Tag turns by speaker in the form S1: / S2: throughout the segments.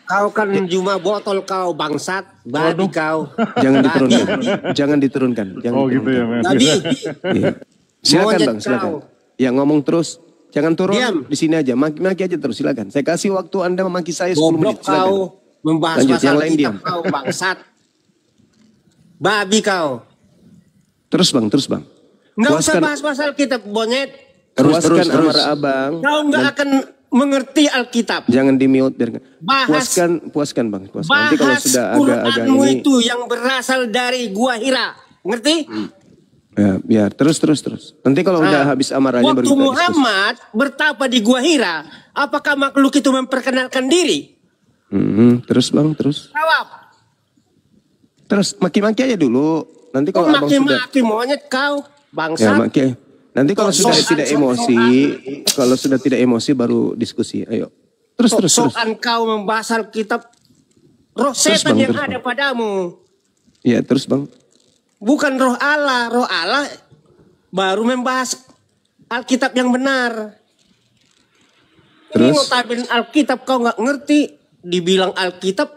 S1: Kau kan cuma botol kau bangsat, babi kau.
S2: Jangan diturunkan. Jangan diturunkan. Jangan
S3: gitu ya, men.
S1: Babi.
S2: Iya. Silakan Bang, silakan. Ya ngomong terus. Jangan turun. Diam. Di sini aja. Maki-maki aja terus, silakan. Saya kasih waktu Anda memaki saya 10 menit. Silakan.
S1: Kau membahas
S2: lanjut,
S1: pasal
S2: yang lain diam.
S1: Kau bangsat. Babi kau.
S2: Terus Bang, terus Bang.
S1: Nggak usah bahas pasal kitab monyet.
S2: Puaskan amarah Abang.
S1: Kau nggak akan mengerti Alkitab.
S2: Jangan di-mute biar puaskan Bang, puaskan. Nanti kalau sudah agak-agak ini
S1: itu yang berasal dari Gua Hira. Ngerti?
S2: Ya, biar terus. Nanti kalau udah habis amarahnya baru kita
S1: diskusi. Waktu Muhammad bertapa di Gua Hira, apakah makhluk itu memperkenalkan diri?
S2: Terus Bang, terus.
S1: Jawab.
S2: Terus maki-maki aja dulu. Nanti kalau Abang sudah
S1: maki monyet kau, bangsat.
S2: Ya, maki. Nanti kalau sudah tidak emosi, kalau sudah tidak emosi baru diskusi. Ayo. Terus.
S1: Soal kau membahas Alkitab, roh setan yang ada padamu.
S2: Iya, terus Bang.
S1: Bukan roh Allah. Roh Allah baru membahas Alkitab yang benar. Ini notabene Alkitab kau nggak ngerti. Dibilang Alkitab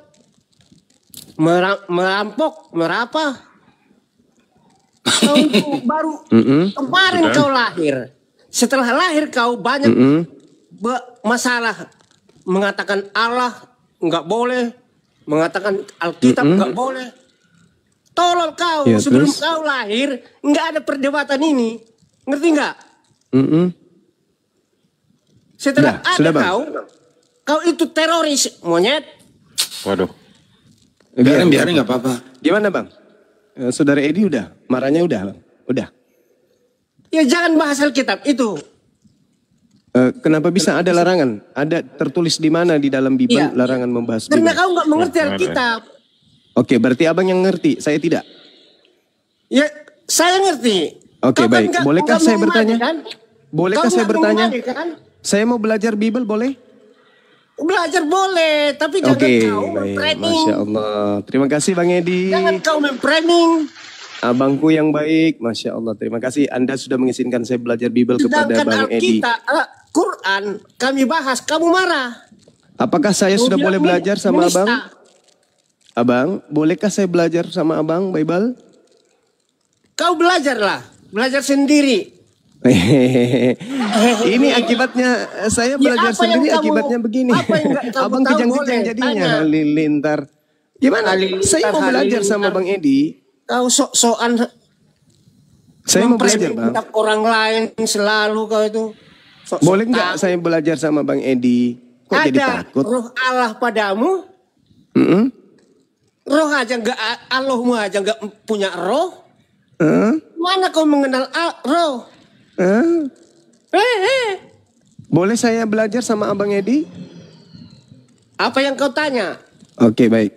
S1: merampok, merapa? Kau baru kemarin kau lahir. Setelah lahir kau banyak masalah. Mengatakan Allah nggak boleh, mengatakan Alkitab nggak boleh. Tolol kau, ya, sebelum kau lahir nggak ada perdebatan ini, ngerti nggak? Setelah ada kau itu teroris monyet.
S3: Waduh.
S2: Biarin nggak apa-apa. Gimana Bang? Saudara Edi udah, marahnya udah.
S1: Ya jangan bahas Alkitab itu.
S2: Kenapa bisa ada larangan? Ada tertulis di mana di dalam Bible larangan membahas Bible?
S1: Karena kau nggak mengerti Alkitab.
S2: Oke, berarti Abang yang ngerti, saya tidak.
S1: Ya, saya ngerti.
S2: Oke, baik. Bolehkah saya bertanya?
S1: Kan?
S2: Bolehkah saya bertanya? Kan? Saya mau belajar Bible, boleh?
S1: Belajar boleh, tapi jangan kau memframing.
S2: Masya Allah. Terima kasih Bang Edi.
S1: Jangan kau memframing.
S2: Abangku yang baik, Masya Allah. Terima kasih Anda sudah mengizinkan saya belajar Bible kepada Bang Edi.
S1: Quran kami bahas, kamu marah.
S2: Apakah saya sudah boleh belajar sama Abang? Abang, bolehkah saya belajar sama Abang Bible?
S1: Kau belajarlah, belajar sendiri.
S2: Ini akibatnya saya belajar sendiri, akibatnya begini. Abang kejang-kejang jadinya halilintar. Gimana? Saya mau belajar sama Bang Edi.
S1: Kau sok-sokan.
S2: Saya mau belajar Bang.
S1: Orang lain selalu kau itu.
S2: Boleh nggak saya belajar sama Bang Edi? Kok
S1: ada
S2: jadi takut?
S1: Roh Allah padamu. Roh aja nggak, Allahmu aja nggak punya roh. Mana kau mengenal roh?
S2: Boleh saya belajar sama Abang Edi?
S1: Apa yang kau tanya?
S2: Oke, baik.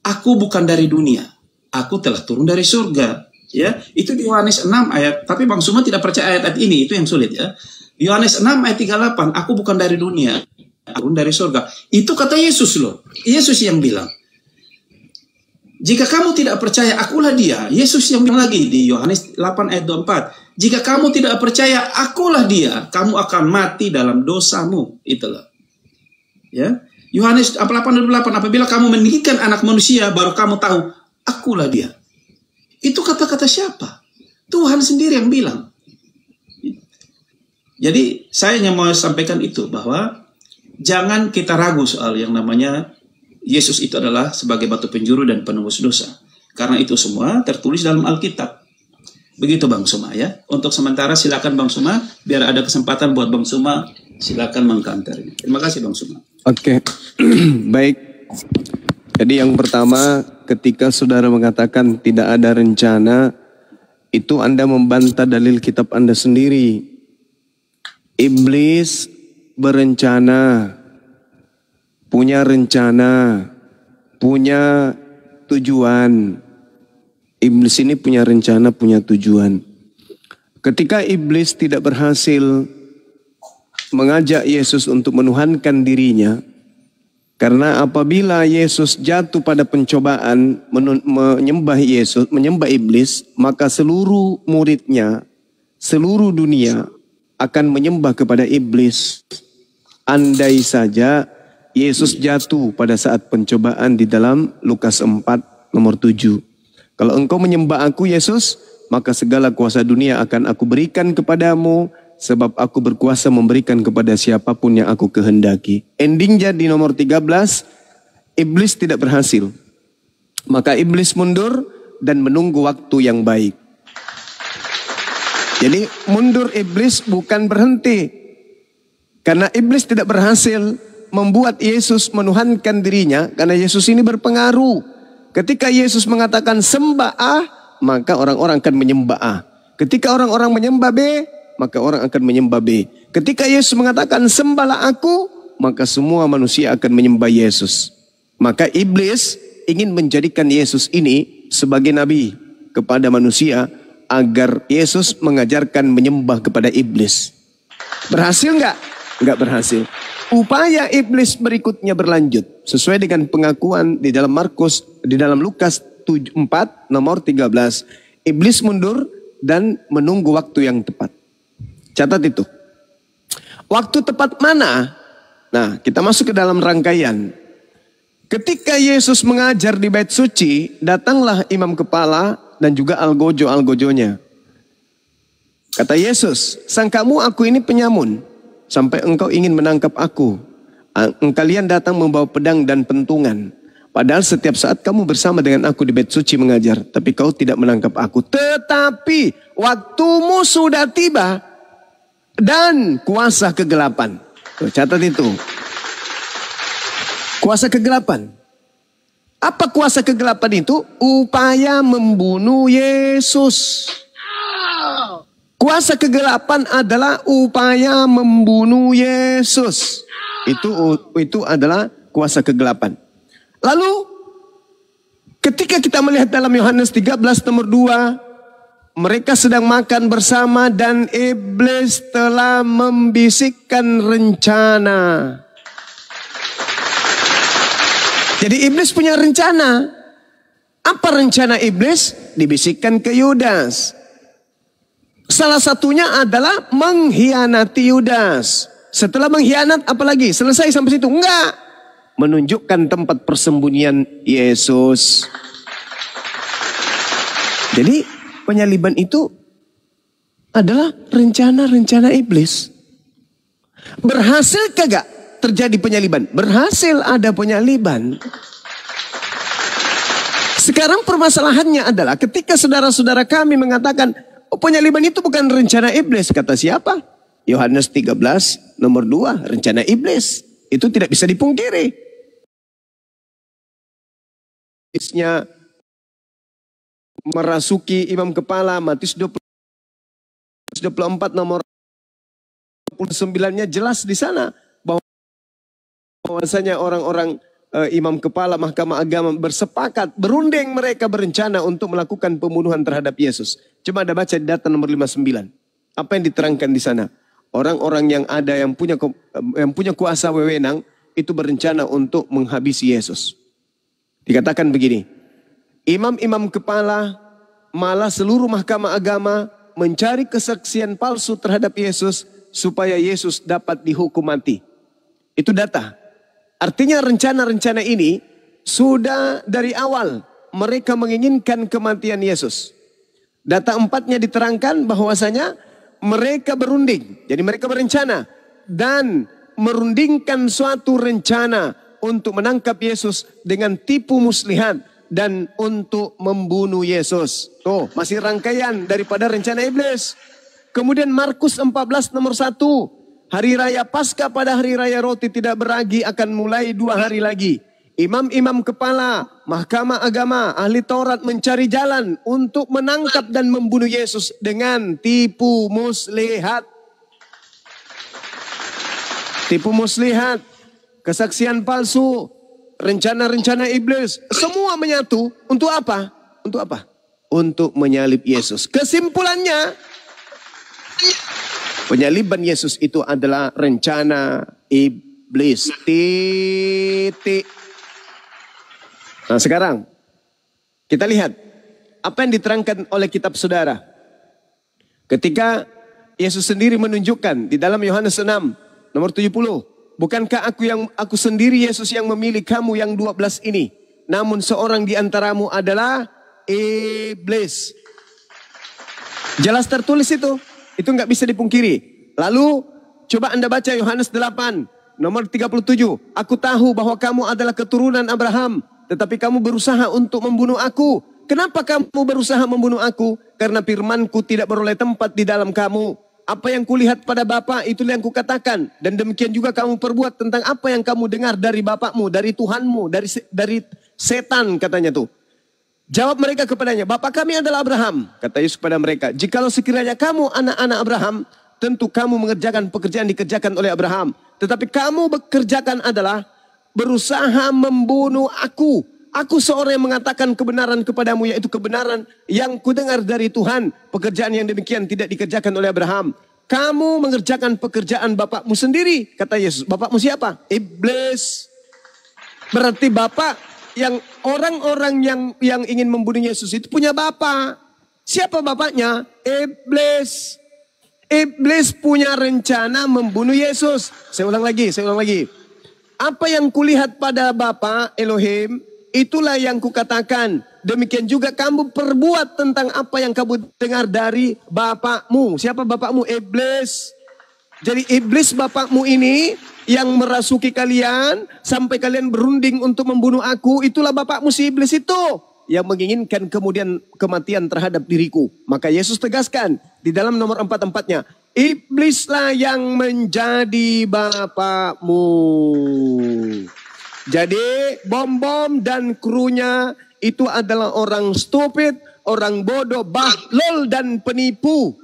S4: Aku bukan dari dunia, aku telah turun dari surga. Ya, itu di Yohanes 6 ayat. Tapi Bang Suma tidak percaya ayat ini, itu yang sulit ya. Yohanes 6 ayat 38, aku bukan dari dunia, turun dari surga. Itu kata Yesus loh. Yesus yang bilang. Jika kamu tidak percaya, akulah dia. Yesus yang bilang lagi di Yohanes 8 ayat 24. Jika kamu tidak percaya, akulah dia. Kamu akan mati dalam dosamu. Itulah. Ya. Yohanes 8:28, apabila kamu meninggikan anak manusia, baru kamu tahu, akulah dia. Itu kata-kata siapa? Tuhan sendiri yang bilang. Jadi saya hanya mau sampaikan itu, bahwa jangan kita ragu soal yang namanya Yesus itu adalah sebagai batu penjuru dan penembus dosa. Karena itu semua tertulis dalam Alkitab. Begitu Bang Suma ya. Untuk sementara silakan Bang Suma, biar ada kesempatan buat Bang Suma, silakan mengkanter. Terima kasih Bang Suma.
S2: Oke, baik. Jadi yang pertama, ketika saudara mengatakan tidak ada rencana, itu Anda membantah dalil kitab Anda sendiri. Iblis berencana, punya rencana, punya tujuan. Iblis ini punya rencana, punya tujuan. Ketika iblis tidak berhasil mengajak Yesus untuk menuhankan dirinya, Karena apabila Yesus jatuh pada pencobaan menyembah iblis, maka seluruh muridnya, seluruh dunia akan menyembah kepada iblis. Andai saja Yesus jatuh pada saat pencobaan di dalam Lukas 4 nomor 7. Kalau engkau menyembah aku Yesus, maka segala kuasa dunia akan aku berikan kepadamu, sebab aku berkuasa memberikan kepada siapapun yang aku kehendaki. Endingnya di nomor 13, iblis tidak berhasil. Maka iblis mundur dan menunggu waktu yang baik. Jadi mundur iblis bukan berhenti. Karena iblis tidak berhasil membuat Yesus menuhankan dirinya. Karena Yesus ini berpengaruh. Ketika Yesus mengatakan sembah A, maka orang-orang akan menyembah A. Ketika orang-orang menyembah B, maka orang akan menyembah B. Ketika Yesus mengatakan sembahlah aku, maka semua manusia akan menyembah Yesus. Maka iblis ingin menjadikan Yesus ini sebagai nabi kepada manusia agar Yesus mengajarkan menyembah kepada iblis. Berhasil enggak? Enggak berhasil. Upaya iblis berikutnya berlanjut sesuai dengan pengakuan di dalam Lukas 4 nomor 13. Iblis mundur dan menunggu waktu yang tepat. Catat itu. Waktu tepat mana? Nah, kita masuk ke dalam rangkaian. Ketika Yesus mengajar di bait suci, datanglah imam kepala dan juga algojo-algojonya. Kata Yesus, sangkamu aku ini penyamun, sampai engkau ingin menangkap aku. Kalian datang membawa pedang dan pentungan. Padahal setiap saat kamu bersama dengan aku di bait suci mengajar, tapi kau tidak menangkap aku. Tetapi waktumu sudah tiba, dan kuasa kegelapan. Tuh, catat itu. Kuasa kegelapan. Apa kuasa kegelapan itu? Upaya membunuh Yesus. Kuasa kegelapan adalah upaya membunuh Yesus. Itu adalah kuasa kegelapan. Lalu ketika kita melihat dalam Yohanes 13 nomor 2, mereka sedang makan bersama dan iblis telah membisikkan rencana. Jadi iblis punya rencana. Apa rencana iblis? Dibisikkan ke Yudas. Salah satunya adalah mengkhianati Yudas. Setelah mengkhianat apalagi? Selesai sampai situ? Enggak. Menunjukkan tempat persembunyian Yesus. Jadi penyaliban itu adalah rencana-rencana iblis. Berhasil kagak terjadi penyaliban? Berhasil ada penyaliban. Sekarang permasalahannya adalah ketika saudara-saudara kami mengatakan, oh, penyaliban itu bukan rencana iblis. Kata siapa? Yohanes 13 nomor 2, rencana iblis. Itu tidak bisa dipungkiri. Iblisnya merasuki imam kepala. Matius 24 nomor 29-nya jelas di sana bahwasanya orang-orang imam kepala mahkamah agama bersepakat, berunding mereka berencana untuk melakukan pembunuhan terhadap Yesus. Coba Anda baca di data nomor 59. Apa yang diterangkan di sana? Orang-orang yang ada yang punya kuasa wewenang itu berencana untuk menghabisi Yesus. Dikatakan begini. Imam-imam kepala malah seluruh mahkamah agama mencari kesaksian palsu terhadap Yesus supaya Yesus dapat dihukum mati. Itu data. Artinya rencana-rencana ini sudah dari awal mereka menginginkan kematian Yesus. Data 4-nya diterangkan bahwasanya mereka berunding. Jadi mereka berencana dan merundingkan suatu rencana untuk menangkap Yesus dengan tipu muslihat dan untuk membunuh Yesus. Tuh, masih rangkaian daripada rencana iblis. Kemudian Markus 14 nomor 1. Hari raya Paskah pada hari raya roti tidak beragi akan mulai 2 hari lagi. Imam-imam kepala, mahkamah agama, ahli Taurat mencari jalan untuk menangkap dan membunuh Yesus dengan tipu muslihat. Tipu muslihat, kesaksian palsu, rencana-rencana iblis, semua menyatu untuk apa? Untuk apa? Untuk menyalib Yesus. Kesimpulannya, penyaliban Yesus itu adalah rencana iblis. iblis. Titik. Nah sekarang kita lihat apa yang diterangkan oleh kitab saudara. Ketika Yesus sendiri menunjukkan di dalam Yohanes 6 nomor 70. Bukankah aku sendiri Yesus yang memilih kamu yang 12 ini. Namun seorang di antaramu adalah iblis. Jelas tertulis itu. Itu nggak bisa dipungkiri. Lalu coba Anda baca Yohanes 8 nomor 37. Aku tahu bahwa kamu adalah keturunan Abraham. Tetapi kamu berusaha untuk membunuh aku. Kenapa kamu berusaha membunuh aku? Karena firmanku tidak beroleh tempat di dalam kamu. Apa yang kulihat pada Bapa itulah yang kukatakan. Dan demikian juga kamu perbuat tentang apa yang kamu dengar dari bapakmu, dari Tuhanmu, dari setan katanya tuh. Jawab mereka kepadanya, Bapa kami adalah Abraham. Kata Yesus kepada mereka, jikalau sekiranya kamu anak-anak Abraham, tentu kamu mengerjakan pekerjaan dikerjakan oleh Abraham. Tetapi kamu bekerjakan adalah berusaha membunuh aku. Aku seorang yang mengatakan kebenaran kepadamu, yaitu kebenaran yang kudengar dari Tuhan. Pekerjaan yang demikian tidak dikerjakan oleh Abraham. Kamu mengerjakan pekerjaan bapakmu sendiri. Kata Yesus, bapakmu siapa? Iblis. Berarti bapak yang orang-orang yang ingin membunuh Yesus itu punya bapak. Siapa bapaknya? Iblis. Iblis punya rencana membunuh Yesus. Saya ulang lagi. Apa yang kulihat pada Bapa Elohim, itulah yang kukatakan. Demikian juga kamu perbuat tentang apa yang kamu dengar dari bapakmu. Siapa bapakmu? Iblis. Jadi iblis bapakmu ini yang merasuki kalian sampai kalian berunding untuk membunuh aku. Itulah bapakmu si iblis itu yang menginginkan kemudian kematian terhadap diriku. Maka Yesus tegaskan di dalam nomor 44-nya. Iblislah yang menjadi bapakmu. Jadi bom-bom dan krunya itu adalah orang stupid, orang bodoh, bahlul dan penipu.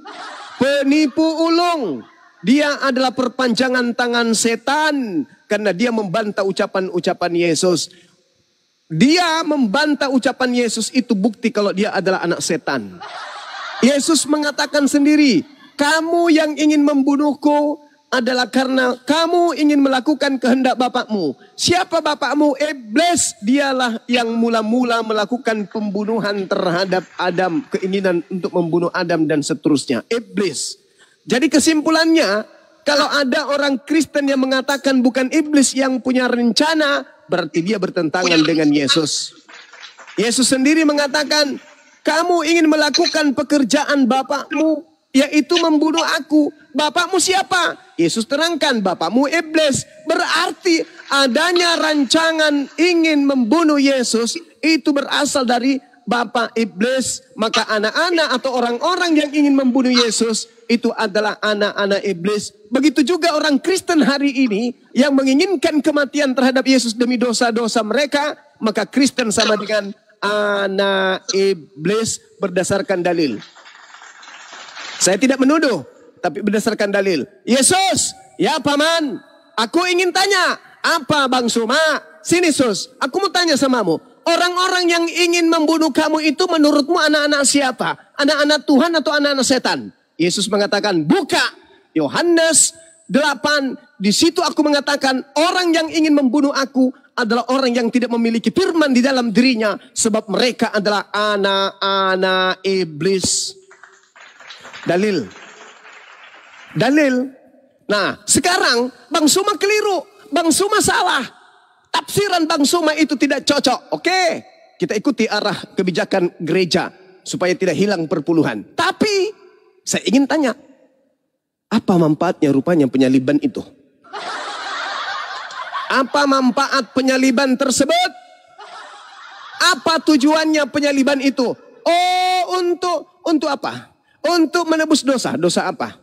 S2: Penipu ulung. Dia adalah perpanjangan tangan setan karena dia membantah ucapan-ucapan Yesus. Dia membantah ucapan Yesus itu bukti kalau dia adalah anak setan. Yesus mengatakan sendiri, kamu yang ingin membunuhku adalah karena kamu ingin melakukan kehendak bapakmu. Siapa bapakmu? Iblis. Dialah yang mula-mula melakukan pembunuhan terhadap Adam. Keinginan untuk membunuh Adam dan seterusnya. Iblis. Jadi kesimpulannya, kalau ada orang Kristen yang mengatakan bukan iblis yang punya rencana, berarti dia bertentangan dengan Yesus. Yesus sendiri mengatakan, kamu ingin melakukan pekerjaan bapakmu, yaitu membunuh aku. Bapakmu siapa? Yesus terangkan, bapakmu iblis. Berarti adanya rancangan ingin membunuh Yesus itu berasal dari bapak iblis. Maka anak-anak atau orang-orang yang ingin membunuh Yesus itu adalah anak-anak iblis. Begitu juga orang Kristen hari ini yang menginginkan kematian terhadap Yesus demi dosa-dosa mereka. Maka Kristen sama dengan anak iblis berdasarkan dalil. Saya tidak menuduh, tapi berdasarkan dalil. Yesus, ya paman, aku ingin tanya, apa Bang Suma? Sini Sus, aku mau tanya samamu. Orang-orang yang ingin membunuh kamu itu menurutmu anak-anak siapa? Anak-anak Tuhan atau anak-anak setan? Yesus mengatakan, buka. Yohanes 8, di situ aku mengatakan, orang yang ingin membunuh aku adalah orang yang tidak memiliki firman di dalam dirinya. Sebab mereka adalah anak-anak iblis. Dalil. Nah, sekarang Bang Suma keliru. Bang Suma salah. Tafsiran Bang Suma itu tidak cocok. Oke, kita ikuti arah kebijakan gereja supaya tidak hilang perpuluhan. Tapi saya ingin tanya, apa manfaatnya rupanya penyaliban itu? Apa manfaat penyaliban tersebut? Apa tujuannya penyaliban itu? Oh, untuk apa? Untuk menebus dosa. Dosa apa?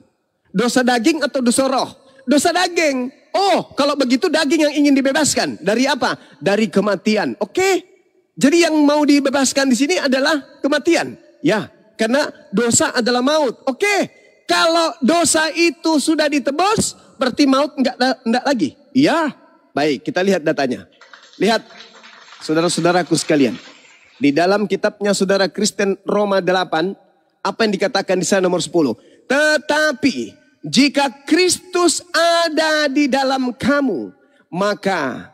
S2: Dosa daging atau dosa roh? Dosa daging. Oh, kalau begitu daging yang ingin dibebaskan. Dari apa? Dari kematian. Oke. Jadi yang mau dibebaskan di sini adalah kematian. Ya, karena dosa adalah maut. Oke. Kalau dosa itu sudah ditebus, berarti maut enggak lagi. Iya. Baik, kita lihat datanya. Lihat, saudara-saudaraku sekalian. Di dalam kitabnya saudara Kristen Roma 8, apa yang dikatakan di sana nomor 10? Tetapi jika Kristus ada di dalam kamu, maka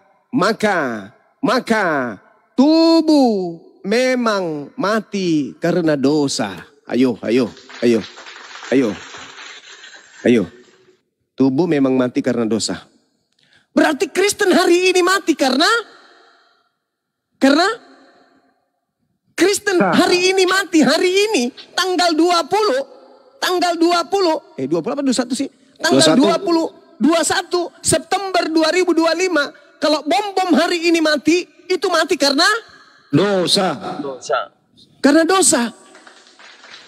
S2: tubuh memang mati karena dosa. Ayo. Tubuh memang mati karena dosa. Berarti Kristen hari ini mati karena Kristen hari ini mati, hari ini tanggal 20 apa 21 sih? Tanggal 21 September 2025, kalau bom hari ini mati, itu mati karena
S4: Dosa.
S2: karena dosa.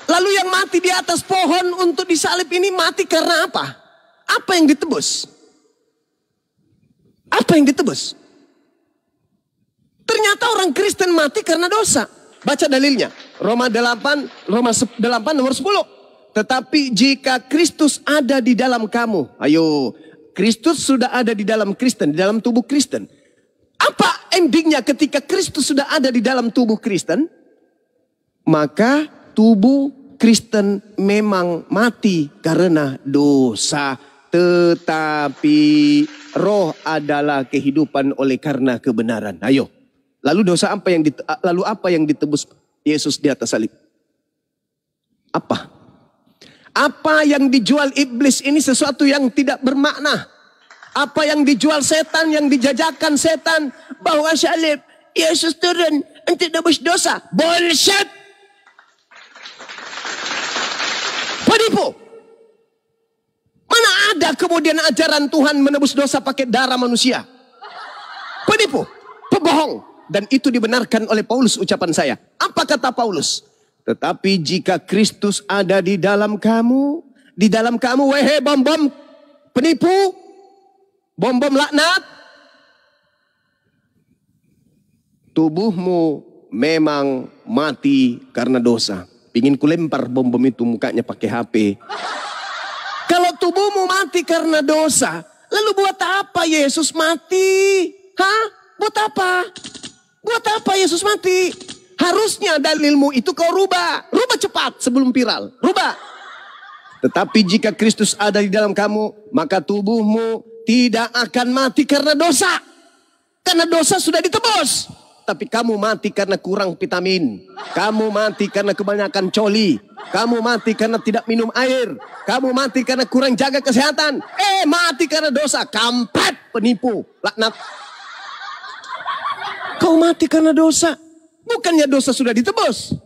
S2: Lalu yang mati di atas pohon untuk disalib ini mati karena apa? Apa yang ditebus? Apa yang ditebus? Ternyata orang Kristen mati karena dosa. Baca dalilnya. Roma 8 nomor 10. Tetapi jika Kristus ada di dalam kamu. Ayo. Kristus sudah ada di dalam Kristen. Di dalam tubuh Kristen. Apa endingnya ketika Kristus sudah ada di dalam tubuh Kristen? Maka tubuh Kristen memang mati karena dosa. Tetapi roh adalah kehidupan oleh karena kebenaran. Ayo. Lalu dosa apa yang ditebus Yesus di atas salib? Apa? Apa yang dijual iblis ini sesuatu yang tidak bermakna. Apa yang dijual setan, yang dijajakan setan, bahwa salib Yesus turun untuk nebus dosa. Bullshit. Penipu. Mana ada kemudian ajaran Tuhan menebus dosa pakai darah manusia? Penipu, pembohong. Dan itu dibenarkan oleh Paulus, ucapan saya. Apa kata Paulus? Tetapi jika Kristus ada di dalam kamu, wahai bom-bom penipu, bom-bom laknat, tubuhmu memang mati karena dosa. Pingin ku lempar bom-bom itu mukanya pakai HP. Kalau tubuhmu mati karena dosa, lalu buat apa Yesus mati? Hah? Buat apa? Buat apa Yesus mati? Harusnya dalilmu itu kau rubah. Rubah cepat sebelum viral. Rubah. Tetapi jika Kristus ada di dalam kamu, maka tubuhmu tidak akan mati karena dosa. Karena dosa sudah ditebus. Tapi kamu mati karena kurang vitamin. Kamu mati karena kebanyakan coli. Kamu mati karena tidak minum air. Kamu mati karena kurang jaga kesehatan. Mati karena dosa. Kampret, penipu, laknat. Kau mati karena dosa. Bukannya dosa sudah ditebus.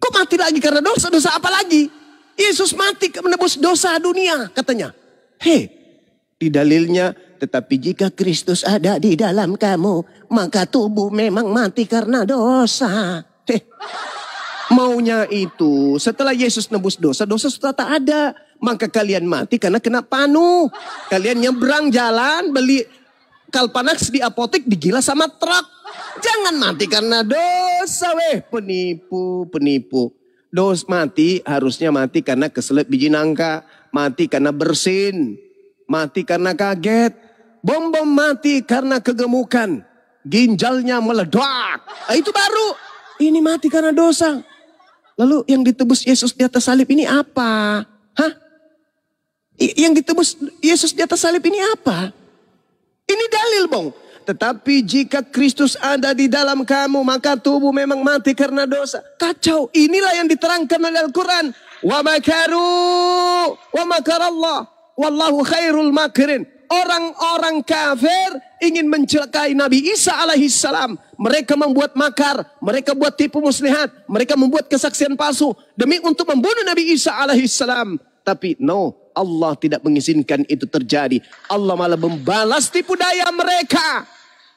S2: Kau mati lagi karena dosa. Dosa apa lagi? Yesus mati menebus dosa dunia katanya. Di dalilnya, tetapi jika Kristus ada di dalam kamu, maka tubuh memang mati karena dosa. Maunya itu setelah Yesus nebus dosa, dosa sudah tak ada. Maka kalian mati karena kena panu. Kalian nyebrang jalan beli Kalpanax di apotek digila sama truk. Jangan mati karena dosa penipu. Harusnya mati karena keselip biji nangka. Mati karena bersin. Mati karena kaget. Bom mati karena kegemukan. Ginjalnya meledak. Itu baru. Ini mati karena dosa. Lalu yang ditebus Yesus di atas salib ini apa? Hah? Yang ditebus Yesus di atas salib ini apa? Ini dalil bong. Tetapi jika Kristus ada di dalam kamu, maka tubuh memang mati karena dosa. Kacau. Inilah yang diterangkan oleh Al-Quran. Wa makaru wa makarallah. Wallahu khairul makirin. Orang-orang kafir ingin mencelakai Nabi Isa alaihissalam. Mereka membuat makar. Mereka buat tipu muslihat. Mereka membuat kesaksian palsu. Demi untuk membunuh Nabi Isa alaihissalam. Tapi no. Allah tidak mengizinkan itu terjadi. Allah malah membalas tipu daya mereka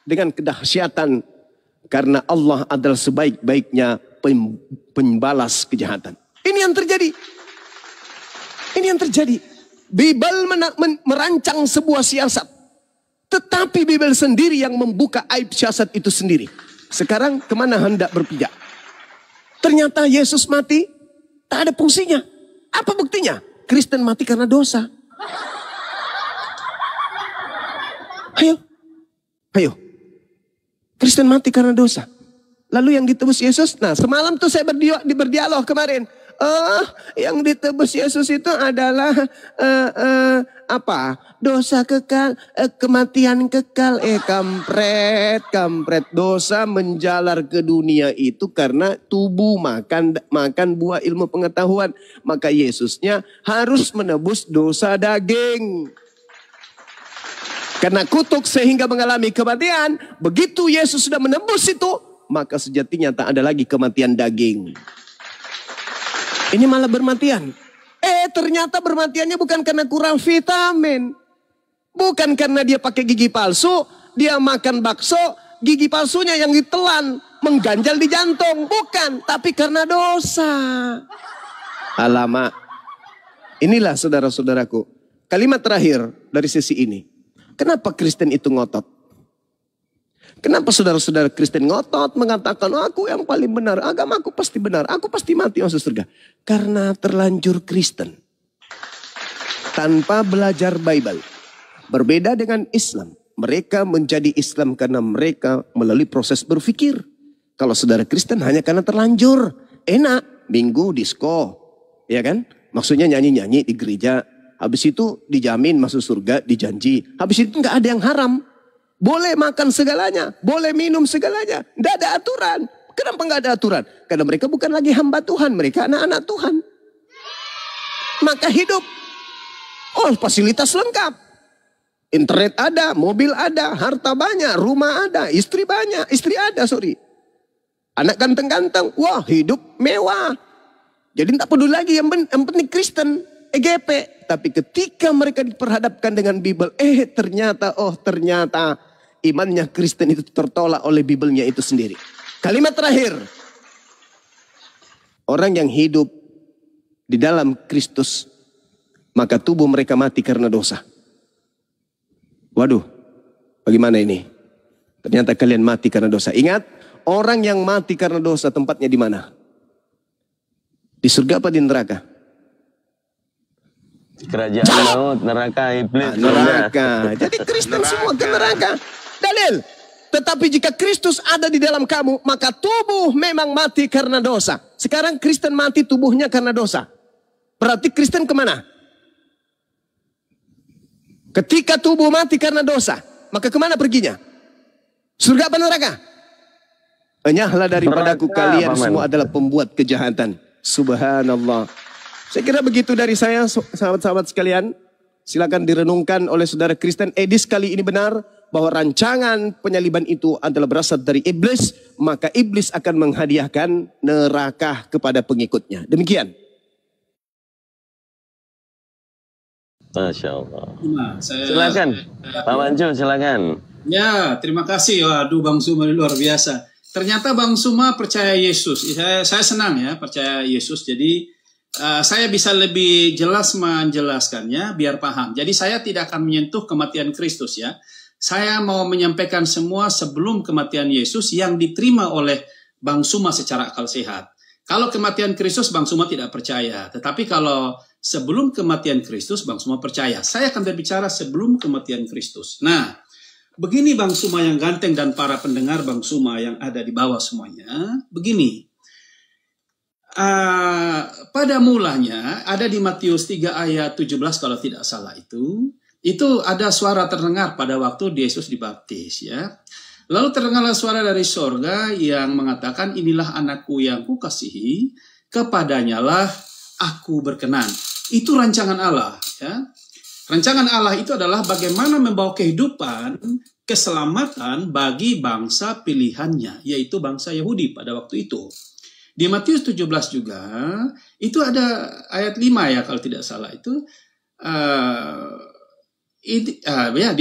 S2: dengan kedahsyatan. Karena Allah adalah sebaik-baiknya pembalas kejahatan. Ini yang terjadi. Ini yang terjadi. Bible merancang sebuah siasat. Tetapi Bible sendiri yang membuka aib siasat itu sendiri. Sekarang kemana hendak berpijak? Ternyata Yesus mati tak ada fungsinya. Apa buktinya? Kristen mati karena dosa. Ayo. Kristen mati karena dosa. Lalu yang ditebus Yesus. Nah semalam tuh saya berdialog kemarin. Yang ditebus Yesus itu adalah apa? Dosa kekal, kematian kekal. Kampret. Dosa menjalar ke dunia itu karena tubuh makan buah ilmu pengetahuan. Maka Yesusnya harus menebus dosa daging. Karena kutuk sehingga mengalami kematian. Begitu Yesus sudah menebus itu, maka sejatinya tak ada lagi kematian daging. Ini malah bermatian. Ternyata bermatiannya bukan karena kurang vitamin. Bukan karena dia pakai gigi palsu. Dia makan bakso, gigi palsunya yang ditelan mengganjal di jantung. Bukan, tapi karena dosa. Alamak. Inilah saudara-saudaraku. Kalimat terakhir dari sesi ini. Kenapa Kristen itu ngotot? Kenapa saudara-saudara Kristen ngotot mengatakan aku yang paling benar, agamaku pasti benar, aku pasti mati masuk surga? Karena terlanjur Kristen. Tanpa belajar Bible. Berbeda dengan Islam. Mereka menjadi Islam karena mereka melalui proses berpikir. Kalau saudara Kristen hanya karena terlanjur. Enak, minggu disko. Ya kan? Maksudnya nyanyi-nyanyi di gereja. Habis itu dijamin masuk surga, dijanji. Habis itu nggak ada yang haram. Boleh makan segalanya, boleh minum segalanya. Nggak ada aturan. Kenapa nggak ada aturan? Karena mereka bukan lagi hamba Tuhan, mereka anak-anak Tuhan. Maka hidup, fasilitas lengkap. Internet ada, mobil ada, harta banyak, rumah ada, istri banyak, anak ganteng-ganteng, wah hidup mewah. Jadi tak peduli lagi yang penting Kristen. EGP. Tapi ketika mereka diperhadapkan dengan Bible, ternyata imannya Kristen itu tertolak oleh Bible-nya itu sendiri. Kalimat terakhir. Orang yang hidup di dalam Kristus, maka tubuh mereka mati karena dosa. Waduh, bagaimana ini? Ternyata kalian mati karena dosa. Ingat, orang yang mati karena dosa tempatnya di mana? Di surga apa di neraka?
S3: Kerajaan maut, neraka, iblis.
S2: Neraka. Jadi Kristen semua ke neraka. Dalil. Tetapi jika Kristus ada di dalam kamu, maka tubuh memang mati karena dosa. Sekarang Kristen mati tubuhnya karena dosa. Berarti Kristen kemana? Ketika tubuh mati karena dosa, maka kemana perginya? Surga apa neraka? Enyahlah daripadaku kalian semua adalah pembuat kejahatan. Subhanallah. Saya kira begitu dari saya, sahabat-sahabat sekalian. Silakan direnungkan oleh saudara Kristen. Edis kali ini benar bahwa rancangan penyaliban itu adalah berasal dari iblis. Maka iblis akan menghadiahkan neraka kepada pengikutnya. Demikian.
S3: Masya Allah. Silakan, Pak Mancu, silakan.
S4: Ya, terima kasih. Waduh, Bang Suma luar biasa. Ternyata Bang Suma percaya Yesus. Saya senang ya percaya Yesus. Jadi saya bisa lebih jelas menjelaskannya biar paham. Jadi saya tidak akan menyentuh kematian Kristus ya. Saya mau menyampaikan semua sebelum kematian Yesus yang diterima oleh Bang Suma secara akal sehat. Kalau kematian Kristus Bang Suma tidak percaya. Tetapi kalau sebelum kematian Kristus Bang Suma percaya. Saya akan berbicara sebelum kematian Kristus. Nah, begini Bang Suma yang ganteng dan para pendengar Bang Suma yang ada di bawah semuanya. Begini. Pada mulanya ada di Matius 3 ayat 17 kalau tidak salah itu ada suara terdengar pada waktu Yesus dibaptis ya. Lalu terdengarlah suara dari sorga yang mengatakan inilah anakku yang kukasihi, kepadanyalah aku berkenan. Itu rancangan Allah ya. Rancangan Allah itu adalah bagaimana membawa kehidupan, keselamatan bagi bangsa pilihannya, yaitu bangsa Yahudi pada waktu itu. Di Matius 17 juga, itu ada ayat 5 ya kalau tidak salah itu.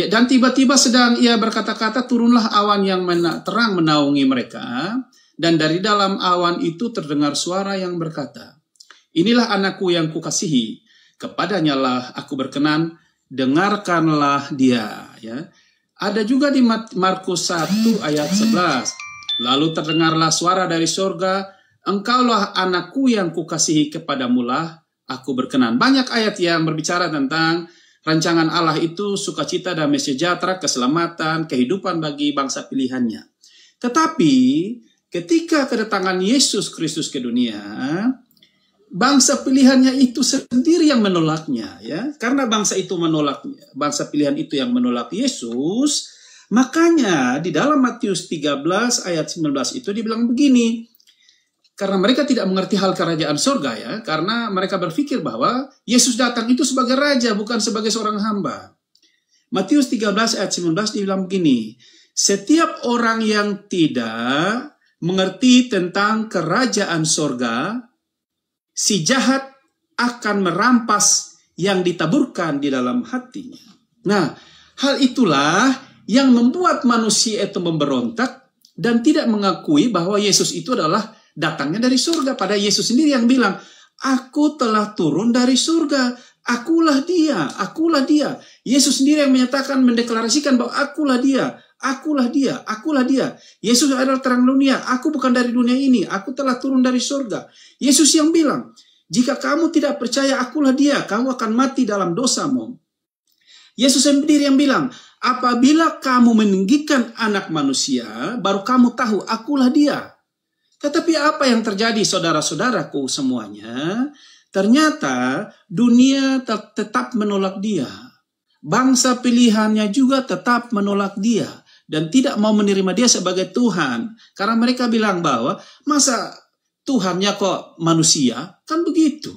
S4: Dan tiba-tiba sedang ia berkata-kata, turunlah awan yang terang menaungi mereka. Dan dari dalam awan itu terdengar suara yang berkata, inilah anakku yang kukasihi, kepadanyalah aku berkenan, dengarkanlah dia. Ya. Ada juga di Markus 1 ayat 11. Lalu terdengarlah suara dari surga, engkaulah anakku yang kukasihi, kepadamulah aku berkenan. Banyak ayat yang berbicara tentang rancangan Allah itu sukacita, damai sejahtera, keselamatan, kehidupan bagi bangsa pilihannya. Tetapi ketika kedatangan Yesus Kristus ke dunia, bangsa pilihannya itu sendiri yang menolaknya, ya. Karena bangsa itu menolaknya, bangsa pilihan itu yang menolak Yesus, makanya di dalam Matius 13 ayat 19 itu dibilang begini. Karena mereka tidak mengerti hal kerajaan surga, ya, karena mereka berpikir bahwa Yesus datang itu sebagai raja, bukan sebagai seorang hamba. Matius 13 ayat 19 dibilang begini, setiap orang yang tidak mengerti tentang kerajaan surga, si jahat akan merampas yang ditaburkan di dalam hatinya. Nah, hal itulah yang membuat manusia itu memberontak dan tidak mengakui bahwa Yesus itu adalah datangnya dari surga. Pada Yesus sendiri yang bilang, aku telah turun dari surga. Akulah dia, akulah dia. Yesus sendiri yang menyatakan, mendeklarasikan bahwa akulah dia, akulah dia, akulah dia. Yesus adalah terang dunia. Aku bukan dari dunia ini. Aku telah turun dari surga. Yesus yang bilang, jika kamu tidak percaya akulah dia, kamu akan mati dalam dosamu. Yesus sendiri yang bilang, apabila kamu meninggikan anak manusia, baru kamu tahu akulah dia. Tetapi apa yang terjadi saudara-saudaraku semuanya? Ternyata dunia tetap menolak dia. Bangsa pilihannya juga tetap menolak dia. Dan tidak mau menerima dia sebagai Tuhan. Karena mereka bilang bahwa masa Tuhannya kok manusia? Kan begitu.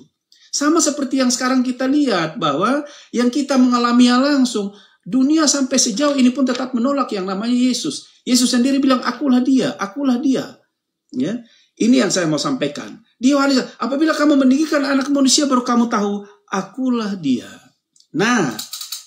S4: Sama seperti yang sekarang kita lihat bahwa yang kita mengalami langsung. Dunia sampai sejauh ini pun tetap menolak yang namanya Yesus. Yesus sendiri bilang akulah dia, akulah dia. Ya, ini yang saya mau sampaikan. Di Yohanes, apabila kamu meninggikan anak manusia baru kamu tahu akulah dia. Nah,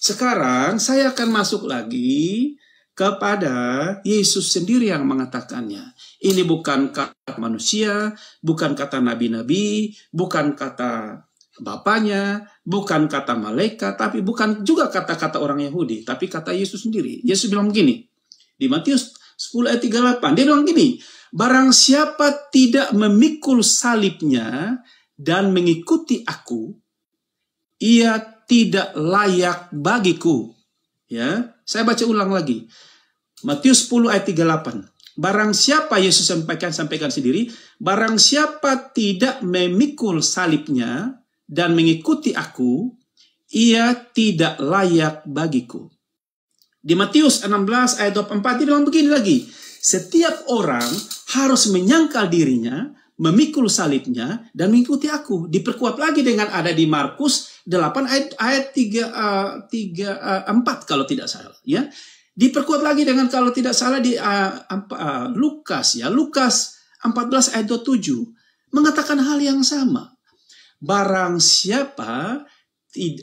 S4: sekarang saya akan masuk lagi kepada Yesus sendiri yang mengatakannya. Ini bukan kata manusia, bukan kata nabi-nabi, bukan kata bapaknya, bukan kata malaikat, tapi bukan juga kata-kata orang Yahudi, tapi kata Yesus sendiri. Yesus bilang begini, di Matius 10 ayat 38, dia bilang gini, barang siapa tidak memikul salibnya dan mengikuti aku, ia tidak layak bagiku. Ya, saya baca ulang lagi. Matius 10 ayat 38. Barang siapa, Yesus sampaikan sendiri, barang siapa tidak memikul salibnya dan mengikuti aku, ia tidak layak bagiku. Di Matius 16 ayat 24 dia bilang begini lagi. Setiap orang harus menyangkal dirinya, memikul salibnya, dan mengikuti aku. Diperkuat lagi dengan ada di Markus 8 ayat 4 kalau tidak salah. Ya, diperkuat lagi dengan kalau tidak salah di Lukas 14 ayat 27 mengatakan hal yang sama. Barang siapa,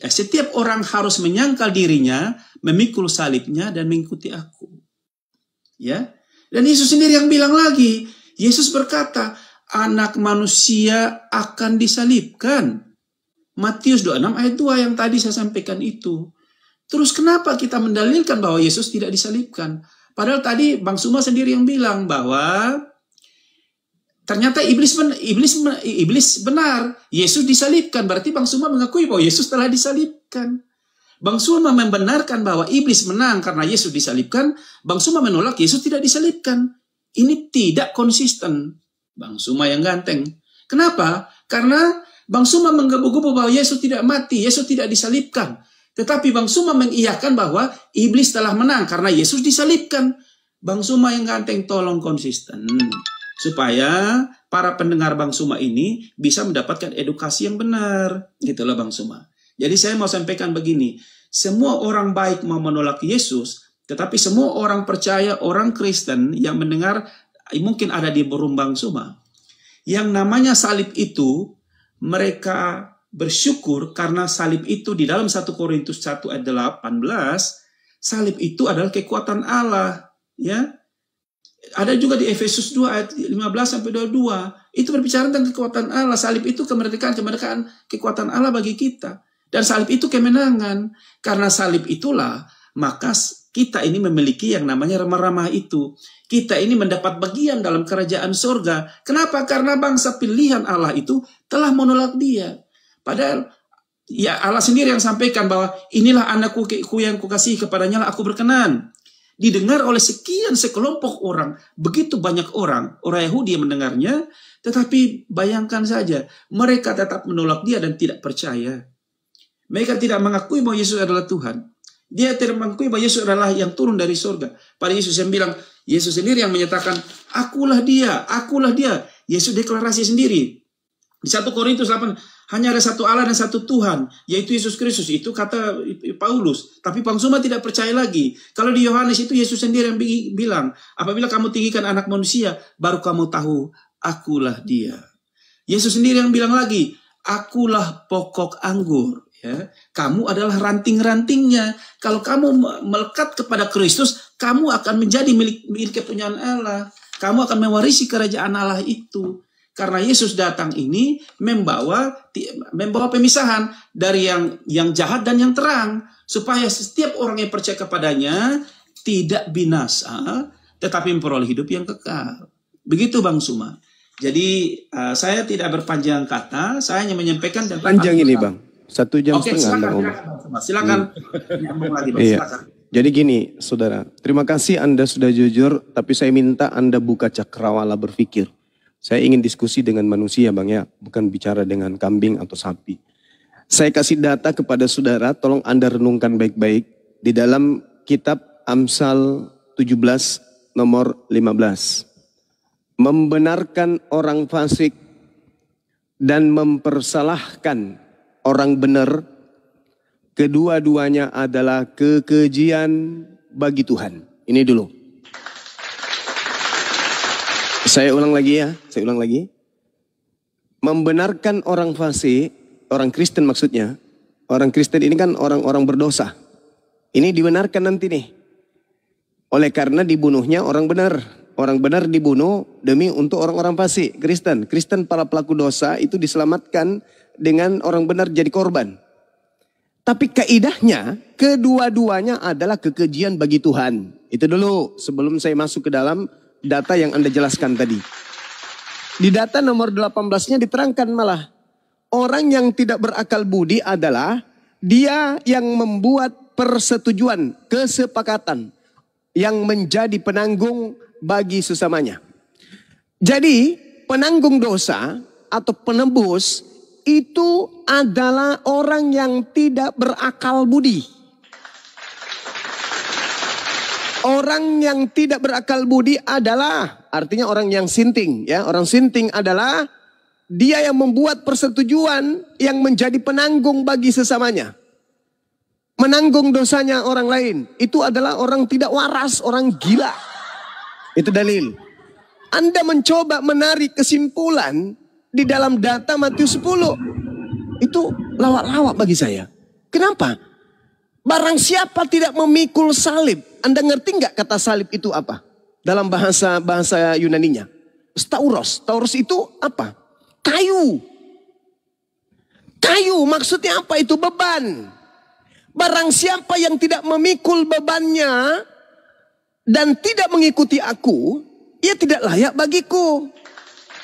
S4: setiap orang harus menyangkal dirinya, memikul salibnya, dan mengikuti aku. Ya. Dan Yesus sendiri yang bilang lagi, Yesus berkata, anak manusia akan disalibkan. Matius 26 ayat 2 yang tadi saya sampaikan itu. Terus kenapa kita mendalilkan bahwa Yesus tidak disalibkan? Padahal tadi Bang Suma sendiri yang bilang bahwa ternyata iblis benar. Yesus disalibkan. Berarti Bang Suma mengakui bahwa Yesus telah disalibkan. Bang Suma membenarkan bahwa iblis menang karena Yesus disalibkan. Bang Suma menolak Yesus tidak disalibkan. Ini tidak konsisten. Bang Suma yang ganteng. Kenapa? Karena Bang Suma menggebu-gebu bahwa Yesus tidak mati. Yesus tidak disalibkan. Tetapi Bang Suma mengiyakan bahwa iblis telah menang karena Yesus disalibkan. Bang Suma yang ganteng, tolong konsisten. Supaya para pendengar Bang Suma ini bisa mendapatkan edukasi yang benar. Gitulah Bang Suma. Jadi saya mau sampaikan begini, semua orang baik mau menolak Yesus, tetapi semua orang percaya, orang Kristen yang mendengar, mungkin ada di burung Bang Suma. Yang namanya salib itu, mereka bersyukur karena salib itu di dalam 1 Korintus 1 ayat 18, salib itu adalah kekuatan Allah. Ya, ada juga di Efesus 2 ayat 15-22, itu berbicara tentang kekuatan Allah. Salib itu kemerdekaan, kekuatan Allah bagi kita. Dan salib itu kemenangan. Karena salib itulah, maka kita ini memiliki yang namanya remah-remah itu. Kita ini mendapat bagian dalam kerajaan surga. Kenapa? Karena bangsa pilihan Allah itu telah menolak dia. Padahal ya Allah sendiri yang sampaikan bahwa inilah anakku yang kukasihi, kepadanya lah aku berkenan. didengar oleh sekian sekelompok orang, begitu banyak orang Yahudi yang mendengarnya, tetapi bayangkan saja, mereka tetap menolak dia dan tidak percaya. Mereka tidak mengakui bahwa Yesus adalah Tuhan. Dia tidak mengakui bahwa Yesus adalah yang turun dari surga. Pada Yesus yang bilang, Yesus sendiri yang menyatakan, akulah dia, akulah dia. Yesus deklarasi sendiri. Di 1 Korintus 8, hanya ada satu Allah dan satu Tuhan, yaitu Yesus Kristus. Itu kata Paulus. Tapi Pangsuma tidak percaya lagi. Kalau di Yohanes itu Yesus sendiri yang bilang, apabila kamu tinggikan anak manusia, baru kamu tahu, akulah dia. Yesus sendiri yang bilang lagi, akulah pokok anggur. Ya, kamu adalah ranting-rantingnya. Kalau kamu melekat kepada Kristus, kamu akan menjadi milik kepunyaan Allah. Kamu akan mewarisi kerajaan Allah itu. Karena Yesus datang ini membawa pemisahan dari yang jahat dan yang terang, supaya setiap orang yang percaya kepadanya tidak binasa, tetapi memperoleh hidup yang kekal. Begitu Bang Suma. Jadi saya tidak berpanjang kata, saya hanya menyampaikan.
S2: Panjang ini Bang, 1 jam setengah.
S4: Silakan. Nyambung lagi Bang,
S2: iya.
S4: silakan.
S2: Jadi gini saudara, terima kasih Anda sudah jujur, tapi saya minta Anda buka cakrawala berpikir. Saya ingin diskusi dengan manusia Bang ya, bukan bicara dengan kambing atau sapi. Saya kasih data kepada saudara, tolong Anda renungkan baik-baik. Di dalam kitab Amsal 17 nomor 15. Membenarkan orang fasik dan mempersalahkan orang benar, kedua-duanya adalah kekejian bagi Tuhan. Ini dulu. Saya ulang lagi ya, Membenarkan orang fasik, orang Kristen maksudnya. Orang Kristen ini kan orang-orang berdosa. Ini dibenarkan nanti nih. Oleh karena dibunuhnya orang benar. Orang benar dibunuh demi untuk orang-orang fasik, Kristen. Kristen para pelaku dosa itu diselamatkan dengan orang benar jadi korban. Tapi kaidahnya, kedua-duanya adalah kekejian bagi Tuhan. Itu dulu sebelum saya masuk ke dalam data yang Anda jelaskan tadi. Di data nomor 18-nya diterangkan malah, orang yang tidak berakal budi adalah dia yang membuat persetujuan, kesepakatan yang menjadi penanggung bagi sesamanya. Jadi penanggung dosa atau penebus itu adalah orang yang tidak berakal budi. Orang yang tidak berakal budi adalah, artinya orang yang sinting ya. Orang sinting adalah dia yang membuat persetujuan yang menjadi penanggung bagi sesamanya. Menanggung dosanya orang lain. Itu adalah orang tidak waras, orang gila. Itu dalil. Anda mencoba menarik kesimpulan di dalam data Matius 10. Itu lawak-lawak bagi saya. Kenapa? Barang siapa tidak memikul salib. Anda ngerti nggak kata salib itu apa? Dalam bahasa Yunaninya. Stauros. Stauros itu apa? Kayu. Kayu maksudnya apa? Itu beban. Barang siapa yang tidak memikul bebannya dan tidak mengikuti aku, ia tidak layak bagiku.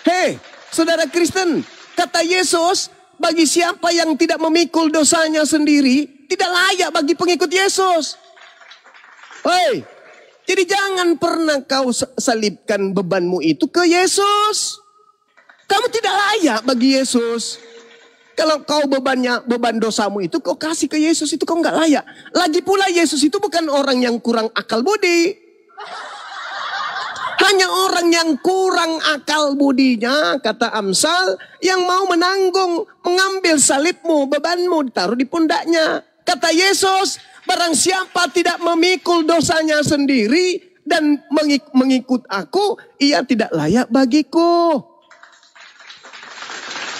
S2: Hei, saudara Kristen, kata Yesus, bagi siapa yang tidak memikul dosanya sendiri, tidak layak bagi pengikut Yesus. Hei, jadi jangan pernah kau salibkan bebanmu itu ke Yesus. Kamu tidak layak bagi Yesus. Kalau kau beban dosamu itu kau kasih ke Yesus, itu kau nggak layak. Lagi pula Yesus itu bukan orang yang kurang akal budi. Hanya orang yang kurang akal budinya, kata Amsal, yang mau mengambil salibmu, bebanmu, ditaruh di pundaknya. Kata Yesus, barang siapa tidak memikul dosanya sendiri dan mengikut aku, ia tidak layak bagiku.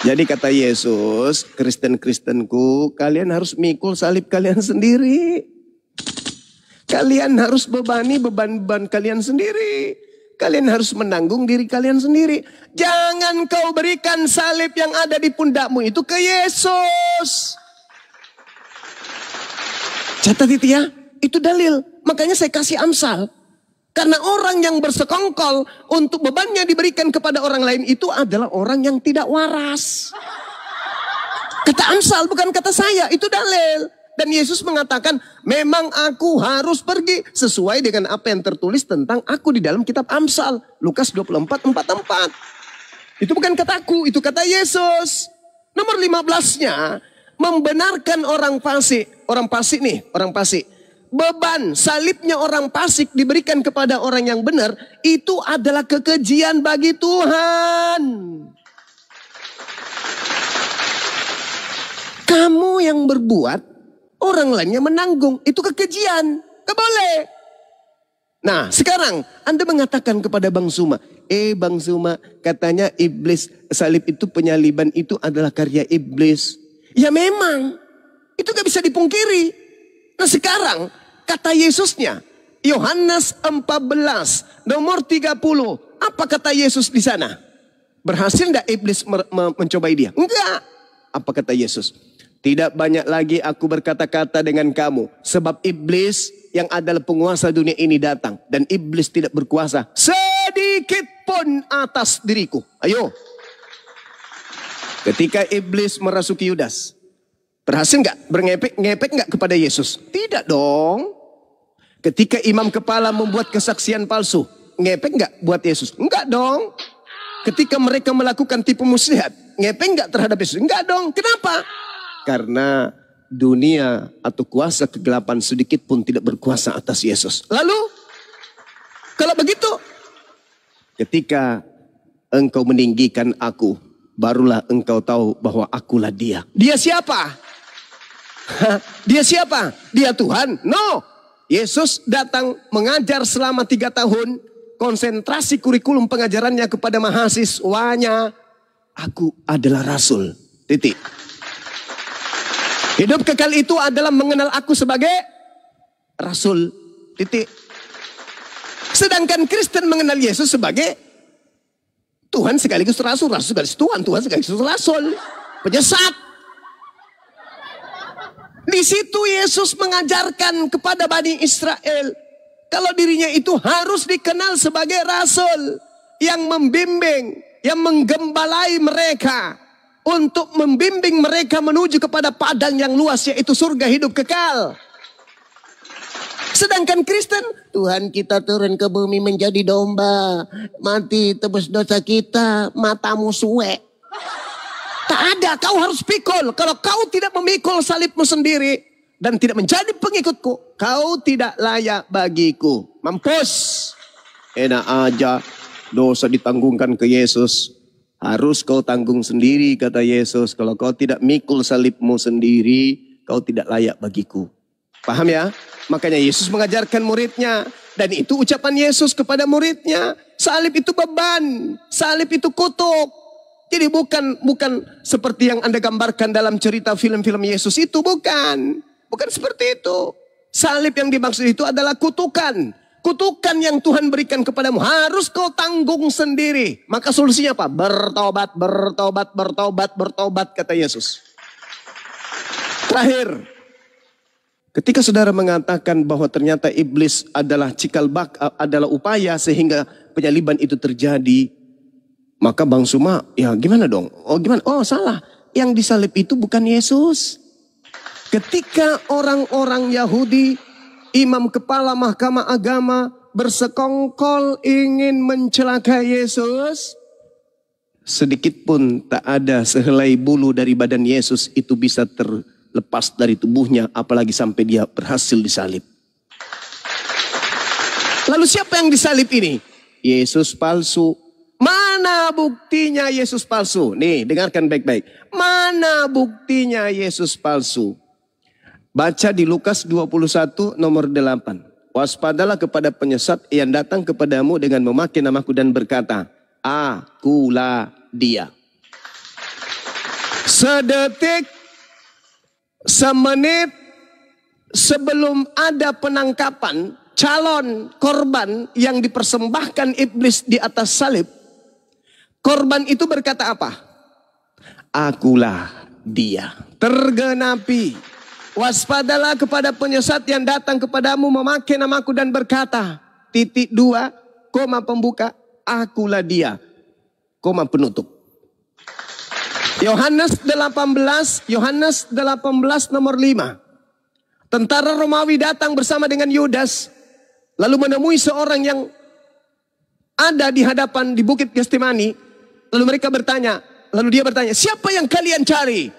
S2: Jadi kata Yesus, Kristen-Kristenku, kalian harus mikul salib kalian sendiri. Kalian harus bebani beban-beban kalian sendiri. Kalian harus menanggung diri kalian sendiri. Jangan kau berikan salib yang ada di pundakmu itu ke Yesus. Catat itu ya, itu dalil. Makanya saya kasih Amsal. Karena orang yang bersekongkol untuk bebannya diberikan kepada orang lain itu adalah orang yang tidak waras. Kata Amsal bukan kata saya, itu dalil. Dan Yesus mengatakan, memang aku harus pergi sesuai dengan apa yang tertulis tentang aku di dalam kitab Amsal. Lukas 24:44. Itu bukan kataku, itu kata Yesus. Nomor 15-nya, membenarkan orang fasik. Orang fasik nih, orang fasik. Beban salibnya orang fasik diberikan kepada orang yang benar, itu adalah kekejian bagi Tuhan. Kamu yang berbuat, orang lainnya menanggung. Itu kekejian. Gak boleh. Nah, sekarang Anda mengatakan kepada Bang Suma, Bang Suma, katanya iblis, salib itu, penyaliban itu adalah karya iblis. Ya memang, itu gak bisa dipungkiri. Nah sekarang, kata Yesusnya, Yohanes 14, nomor 30. Apa kata Yesus di sana? Berhasil gak iblis mencobai dia? Enggak. Apa kata Yesus? Tidak banyak lagi aku berkata-kata dengan kamu. Sebab iblis yang adalah penguasa dunia ini datang. Dan iblis tidak berkuasa sedikit pun atas diriku. Ayo. Ketika iblis merasuki Yudas, berhasil nggak ngepek nggak kepada Yesus? Tidak dong. Ketika imam kepala membuat kesaksian palsu, ngepek nggak buat Yesus? Enggak dong. Ketika mereka melakukan tipu muslihat, ngepek nggak terhadap Yesus? Enggak dong. Kenapa? Karena dunia atau kuasa kegelapan sedikit pun tidak berkuasa atas Yesus. Lalu, kalau begitu, ketika engkau meninggikan aku, barulah engkau tahu bahwa akulah dia. Dia siapa? Dia siapa? Dia Tuhan? No. Yesus datang mengajar selama 3 tahun. Konsentrasi kurikulum pengajarannya kepada mahasiswanya. Aku adalah Rasul. Titik. Hidup kekal itu adalah mengenal aku sebagai Rasul. Titik. Sedangkan Kristen mengenal Yesus sebagai Tuhan sekaligus Rasul. Rasul sekaligus Tuhan. Tuhan sekaligus Rasul. Penyesat. Di situ Yesus mengajarkan kepada Bani Israel. Kalau dirinya itu harus dikenal sebagai Rasul. Yang membimbing. Yang menggembalai mereka. Untuk membimbing mereka menuju kepada padang yang luas, yaitu surga hidup kekal. Sedangkan Kristen, Tuhan kita turun ke bumi menjadi domba. Mati tebus dosa kita, matamu suwe. Tak ada, kau harus pikul. Kalau kau tidak memikul salibmu sendiri dan tidak menjadi pengikutku, kau tidak layak bagiku. Mampus. Enak aja, dosa ditanggungkan ke Yesus. Harus kau tanggung sendiri, kata Yesus. Kalau kau tidak mikul salibmu sendiri, kau tidak layak bagiku. Paham ya? Makanya Yesus mengajarkan muridnya. Dan itu ucapan Yesus kepada muridnya. Salib itu beban. Salib itu kutuk. Jadi bukan seperti yang Anda gambarkan dalam cerita film-film Yesus itu. Bukan. Bukan seperti itu. Salib yang dimaksud itu adalah kutukan. Kutukan yang Tuhan berikan kepadamu harus kau tanggung sendiri. Maka solusinya apa? Bertobat, bertobat, bertobat, bertobat, kata Yesus. Terakhir, ketika saudara mengatakan bahwa ternyata iblis adalah cikal adalah upaya sehingga penyaliban itu terjadi, maka Bang Suma, ya gimana dong? Oh gimana? Oh salah. Yang disalib itu bukan Yesus. Ketika orang-orang Yahudi, imam kepala mahkamah agama bersekongkol ingin mencelakai Yesus, sedikit pun tak ada sehelai bulu dari badan Yesus itu bisa terlepas dari tubuhnya, apalagi sampai dia berhasil disalib. Lalu siapa yang disalib ini? Yesus palsu. Mana buktinya Yesus palsu? Nih, dengarkan baik-baik. Mana buktinya Yesus palsu? Baca di Lukas 21 nomor 8. Waspadalah kepada penyesat yang datang kepadamu dengan memakai namaku dan berkata, akulah dia. Sedetik, semenit sebelum ada penangkapan calon korban yang dipersembahkan iblis di atas salib, korban itu berkata apa? Akulah dia. Tergenapi. Waspadalah kepada penyesat yang datang kepadamu memakai namaku dan berkata, titik 2, koma pembuka, akulah dia, koma penutup. Yohanes 18 nomor 5. Tentara Romawi datang bersama dengan Yudas, lalu menemui seorang yang ada di hadapan di Bukit Getsemani. Lalu mereka bertanya, lalu dia bertanya, siapa yang kalian cari?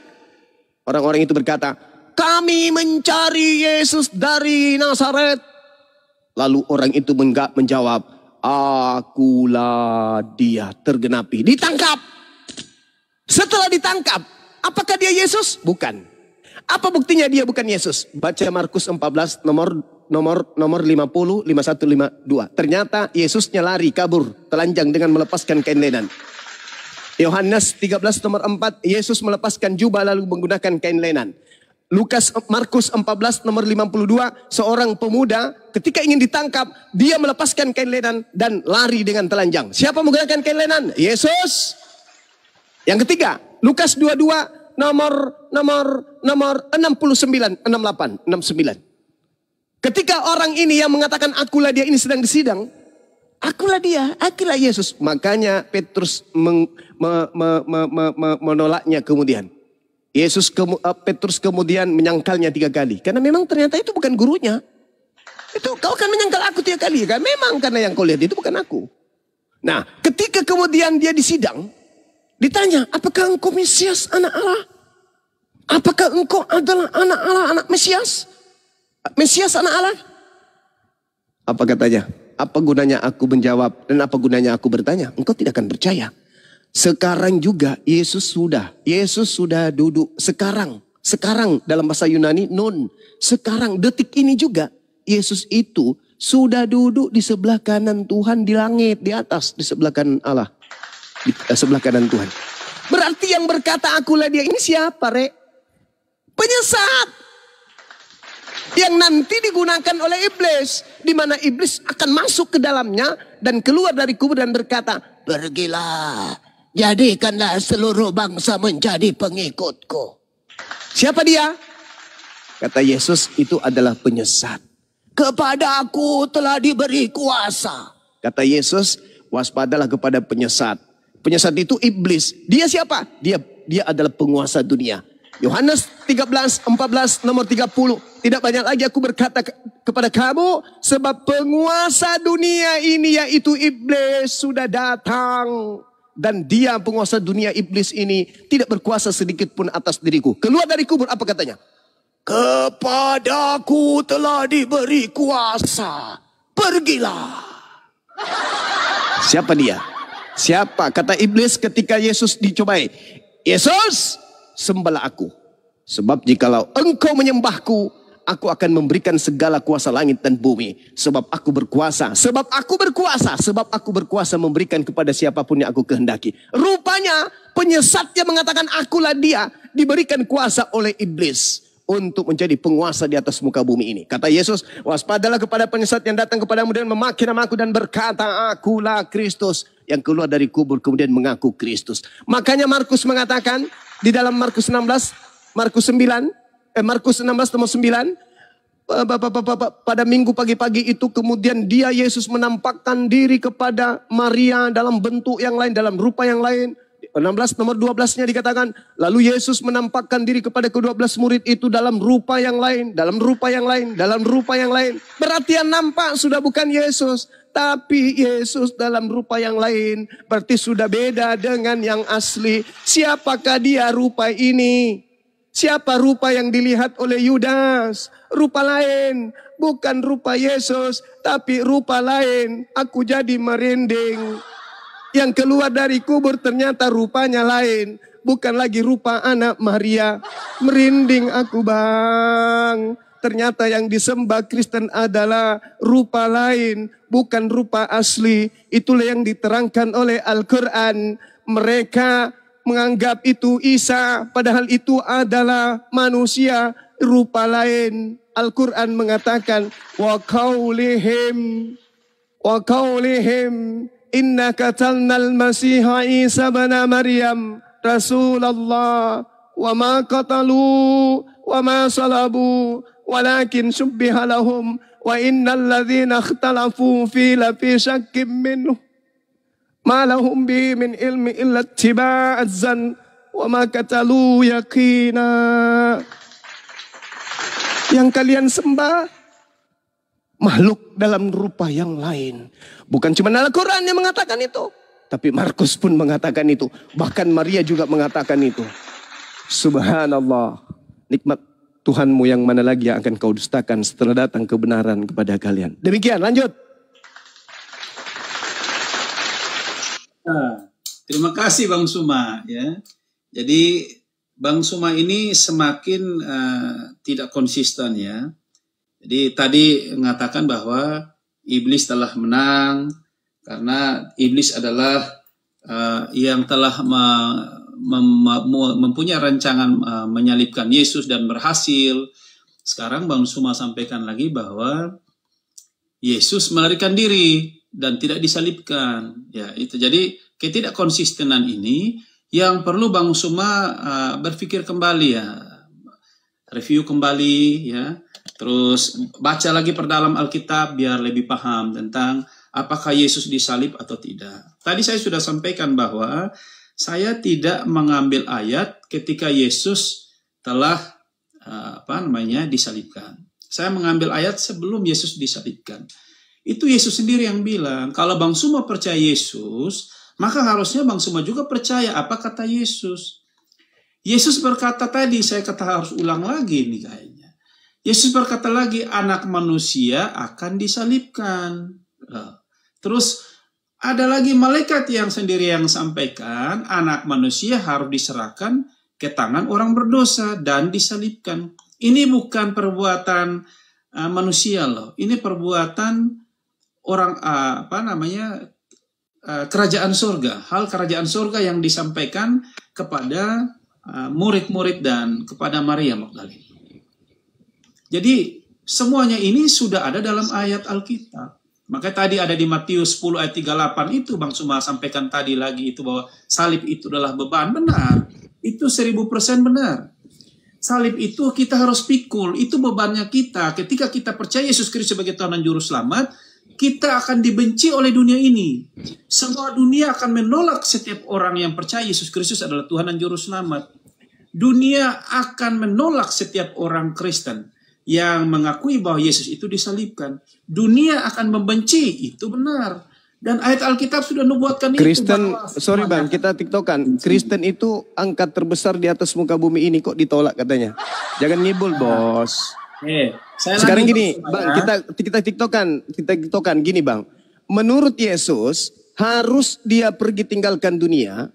S2: Orang-orang itu berkata, kami mencari Yesus dari Nazaret. Lalu orang itu menjawab, akulah dia. Tergenapi, ditangkap. Setelah ditangkap, apakah dia Yesus? Bukan. Apa buktinya dia bukan Yesus? Baca Markus 14 nomor 50, 51, 52. Ternyata Yesusnya lari, kabur, telanjang dengan melepaskan kain lenan. Yohanes 13 nomor 4, Yesus melepaskan jubah lalu menggunakan kain lenan. Markus 14 nomor 52, seorang pemuda ketika ingin ditangkap, dia melepaskan kain lenan dan lari dengan telanjang. Siapa menggunakan kain lenan? Yesus. Yang ketiga, Lukas 22 nomor 69, 68, 69. Ketika orang ini yang mengatakan akulah dia ini sedang disidang, akulah dia, akulah Yesus. Makanya Petrus menolaknya kemudian. Petrus kemudian menyangkalnya 3 kali. Karena memang ternyata itu bukan gurunya. Itu kau kan menyangkal aku 3 kali kan? Memang karena yang kau lihat itu bukan aku. Nah, ketika kemudian dia disidang, ditanya, apakah engkau Mesias anak Allah? Apakah engkau adalah anak Allah, anak Mesias? Mesias anak Allah? Apa katanya? Apa gunanya aku menjawab dan apa gunanya aku bertanya? Engkau tidak akan percaya. Sekarang juga Yesus sudah duduk. Sekarang dalam bahasa Yunani nun. Sekarang detik ini juga Yesus itu sudah duduk di sebelah kanan Tuhan di langit, di atas, di sebelah kanan Allah. Di sebelah kanan Tuhan. Berarti yang berkata akulah dia ini siapa, Rek? Penyesat. Yang nanti digunakan oleh iblis. Di mana iblis akan masuk ke dalamnya dan keluar dari kubur dan berkata, pergilah, jadikanlah seluruh bangsa menjadi pengikutku. Siapa dia? Kata Yesus, itu adalah penyesat. Kepada aku telah diberi kuasa. Kata Yesus, waspadalah kepada penyesat. Penyesat itu iblis. Dia siapa? Dia adalah penguasa dunia. Yohanes 13, 14, nomor 30. Tidak banyak lagi aku berkata kepada kamu, sebab penguasa dunia ini yaitu iblis sudah datang. Dan dia penguasa dunia iblis ini tidak berkuasa sedikit pun atas diriku. Keluar dari kubur, apa katanya? Kepadaku telah diberi kuasa. Pergilah. Siapa dia? Siapa? Kata iblis ketika Yesus dicobai. Yesus, sembahlah aku. Sebab jikalau engkau menyembahku, aku akan memberikan segala kuasa langit dan bumi. Sebab aku berkuasa. Sebab aku berkuasa. Sebab aku berkuasa memberikan kepada siapapun yang aku kehendaki. Rupanya penyesatnya mengatakan akulah dia. Diberikan kuasa oleh iblis untuk menjadi penguasa di atas muka bumi ini. Kata Yesus, waspadalah kepada penyesat yang datang kepadamu dan memakai namaku dan berkata, akulah Kristus. Yang keluar dari kubur kemudian mengaku Kristus. Makanya Markus mengatakan di dalam Markus 16 nomor 9, pada minggu pagi-pagi itu kemudian dia Yesus menampakkan diri kepada Maria dalam bentuk yang lain, dalam rupa yang lain. 16 nomor 12-nya dikatakan, lalu Yesus menampakkan diri kepada ke-12 murid itu dalam rupa yang lain, dalam rupa yang lain, dalam rupa yang lain. Berarti yang nampak sudah bukan Yesus, tapi Yesus dalam rupa yang lain. Berarti sudah beda dengan yang asli. Siapakah dia rupa ini? Siapa rupa yang dilihat oleh Yudas? Rupa lain, bukan rupa Yesus, tapi rupa lain. Aku jadi merinding. Yang keluar dari kubur ternyata rupanya lain. Bukan lagi rupa anak Maria. Merinding aku, Bang. Ternyata yang disembah Kristen adalah rupa lain. Bukan rupa asli. Itulah yang diterangkan oleh Al-Quran. Mereka menganggap itu Isa. Padahal itu adalah manusia rupa lain. Al-Quran mengatakan. Wa qaulihim. Inna qatalnal masiha Isa bana Maryam Rasulullah wa ma qatalu wa ma salabu walakin syubbiha lahum wa innal ladzina ikhtalafu fi syakkim minhu ma lahum bi min ilmi illa ittiba'az zan wa ma qatalu yaqina. yang kalian sembah makhluk dalam rupa yang lain. Bukan cuma Al-Quran yang mengatakan itu, tapi Markus pun mengatakan itu. Bahkan Maria juga mengatakan itu. Subhanallah. Nikmat Tuhanmu yang mana lagi yang akan kau dustakan setelah datang kebenaran kepada kalian. Demikian, lanjut.
S4: Terima kasih Bang Suma ya. Jadi Bang Suma ini semakin tidak konsisten ya. Jadi tadi mengatakan bahwa iblis telah menang karena iblis adalah yang telah mempunyai rancangan menyalibkan Yesus dan berhasil. Sekarang Bang Suma sampaikan lagi bahwa Yesus melarikan diri dan tidak disalibkan. Ya, itu jadi ketidakkonsistenan ini yang perlu Bang Suma berpikir kembali ya, review kembali ya, terus baca lagi perdalam Alkitab biar lebih paham tentang apakah Yesus disalib atau tidak. Tadi saya sudah sampaikan bahwa saya tidak mengambil ayat ketika Yesus telah disalibkan. Saya mengambil ayat sebelum Yesus disalibkan. Itu Yesus sendiri yang bilang, kalau Bang Suma percaya Yesus, maka harusnya Bang Suma juga percaya apa kata Yesus. Yesus berkata tadi, saya harus ulang lagi nih kayaknya. Yesus berkata lagi, anak manusia akan disalibkan. Terus ada lagi malaikat yang sendiri yang sampaikan, anak manusia harus diserahkan ke tangan orang berdosa dan disalibkan. Ini bukan perbuatan manusia loh, ini perbuatan orang kerajaan surga, hal kerajaan surga yang disampaikan kepada murid-murid dan kepada Maria Magdalena. Jadi semuanya ini sudah ada dalam ayat Alkitab. Maka tadi ada di Matius 10 ayat 38 itu Bang Suma sampaikan tadi lagi itu bahwa salib itu adalah beban. Benar, itu 1000% benar. Salib itu kita harus pikul, itu bebannya kita. Ketika kita percaya Yesus Kristus sebagai Tuhan dan Juru Selamat, kita akan dibenci oleh dunia ini. Semua dunia akan menolak setiap orang yang percaya Yesus Kristus adalah Tuhan dan Juru Selamat. Dunia akan menolak setiap orang Kristen yang mengakui bahwa Yesus itu disalibkan. Dunia akan membenci, itu benar. Dan ayat Alkitab sudah nubuatkan
S2: Kristen,
S4: itu.
S2: sorry Bang, kita tiktokan. Kristen itu angkat terbesar di atas muka bumi ini kok ditolak katanya. Jangan ngibul bos. Sekarang gini, Bang, kita tiktokan gini Bang. Menurut Yesus, harus dia pergi tinggalkan dunia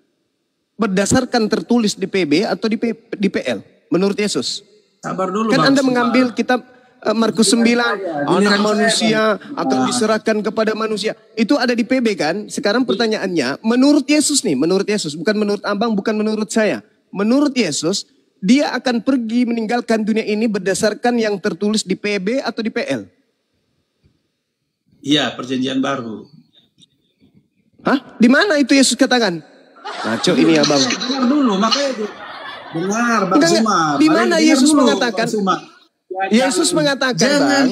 S2: berdasarkan tertulis di PB atau di PL. Menurut Yesus.
S4: Sabar dulu
S2: kan
S4: Bang,
S2: Anda mengambil kitab Markus 9, anak manusia akan diserahkan kepada manusia. Itu ada di PB kan? Sekarang pertanyaannya, menurut Yesus nih, menurut Yesus, bukan menurut Abang, bukan menurut saya. Menurut Yesus, dia akan pergi meninggalkan dunia ini berdasarkan yang tertulis di PB atau di PL?
S4: Iya, perjanjian baru.
S2: Hah? Di mana itu Yesus katakan? Ngaco ini Abang.
S4: Dengar dulu, makanya dengar Bang Suma.
S2: Di mana Yesus
S4: dulu,
S2: mengatakan? Yesus mengatakan, Bang,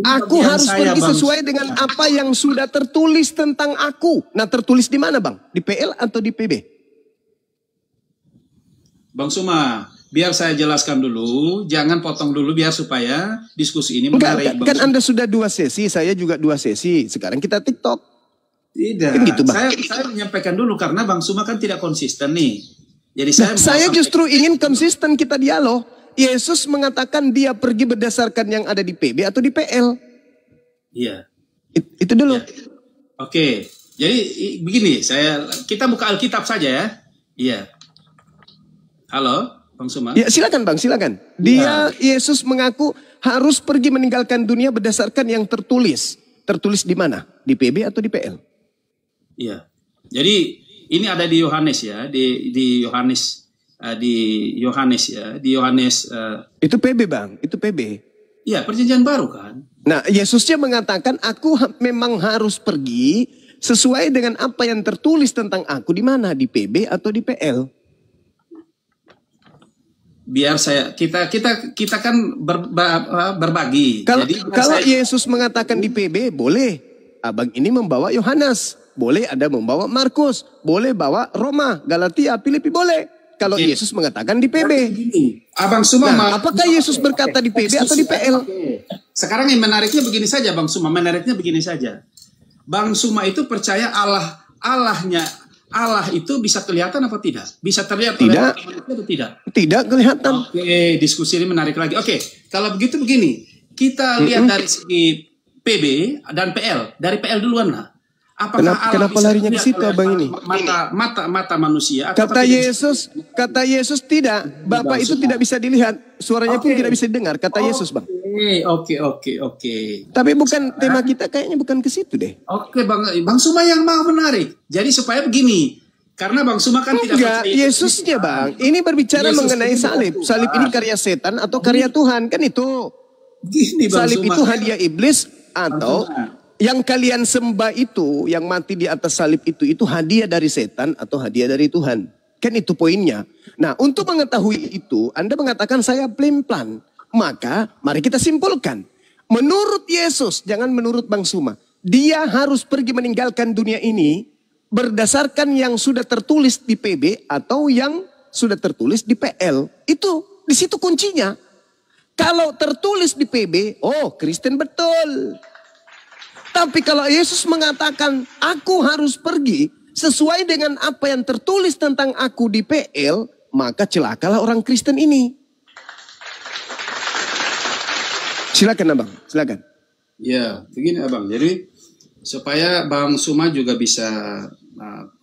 S2: aku harus pergi sesuai dengan apa yang sudah tertulis tentang aku. Nah, tertulis di mana, Bang? Di PL atau di PB?
S4: Bang Suma, biar saya jelaskan dulu, jangan potong dulu biar supaya diskusi ini menarik.
S2: Kan Anda sudah 2 sesi, saya juga 2 sesi. Sekarang kita TikTok.
S4: Tidak,
S2: kan gitu, Bang.
S4: Saya menyampaikan dulu karena Bang Suma kan tidak konsisten nih. Jadi
S2: saya justru ingin konsisten kita dialog. Yesus mengatakan dia pergi berdasarkan yang ada di PB atau di PL.
S4: Iya.
S2: Itu dulu.
S4: Ya. Oke. Jadi begini, kita buka Alkitab saja ya. Iya. Halo, Bang Suma.
S2: Ya, silakan Bang, silakan. Dia Yesus mengaku harus pergi meninggalkan dunia berdasarkan yang tertulis. Tertulis di mana? Di PB atau di PL?
S4: Iya. Jadi ini ada di Yohanes ya, di Yohanes
S2: itu PB Bang, itu PB.
S4: Iya, perjanjian baru kan.
S2: Nah, Yesusnya mengatakan aku memang harus pergi sesuai dengan apa yang tertulis tentang aku di mana, di PB atau di PL.
S4: Biar kita kan berbagi.
S2: Kalau
S4: Jadi
S2: Yesus mengatakan di PB boleh, Abang ini membawa Yohanes. Boleh ada membawa Markus, boleh bawa Roma, Galatia, Filipi boleh. kalau Yesus mengatakan di PB.
S4: Abang Suma,
S2: apakah Yesus berkata di PB atau di PL?
S4: Sekarang yang menariknya begini saja, Bang Suma. Menariknya begini saja. Bang Suma itu percaya Allah itu bisa kelihatan apa tidak? Bisa terlihat oleh manusia atau tidak? Tidak kelihatan. Oke, diskusi ini menarik lagi. Oke, kalau begitu begini. Kita lihat dari segi PB dan PL. Dari PL duluan lah. Apakah
S2: kenapa larinya ke situ abang ini?
S4: Mata manusia.
S2: Kata Yesus tidak. Bapak itu tidak bisa dilihat. Suaranya pun tidak bisa didengar. Kata Yesus, Bang.
S4: Oke.
S2: Tapi bukan tema kita, kayaknya bukan ke situ deh.
S4: Oke, Bang Suma yang mau menarik. Jadi supaya begini. Karena Bang Suma kan tidak percaya
S2: Yesusnya, Bang. Ini berbicara mengenai salib. Salib ini karya setan atau karya Tuhan, kan itu.
S4: Gini, Bang
S2: salib
S4: Suma.
S2: itu hadiah iblis atau yang kalian sembah itu, yang mati di atas salib itu hadiah dari setan atau hadiah dari Tuhan. Kan itu poinnya. Nah, untuk mengetahui itu, Anda mengatakan saya plan. Maka, mari kita simpulkan. Menurut Yesus, jangan menurut Bang Suma. Dia harus pergi meninggalkan dunia ini berdasarkan yang sudah tertulis di PB atau yang sudah tertulis di PL. Itu, di situ kuncinya. Kalau tertulis di PB, Kristen betul. Tapi kalau Yesus mengatakan, aku harus pergi sesuai dengan apa yang tertulis tentang aku di PL, maka celakalah orang Kristen ini. Silakan Abang, silakan.
S4: Ya, begini Abang. Jadi supaya Bang Suma juga bisa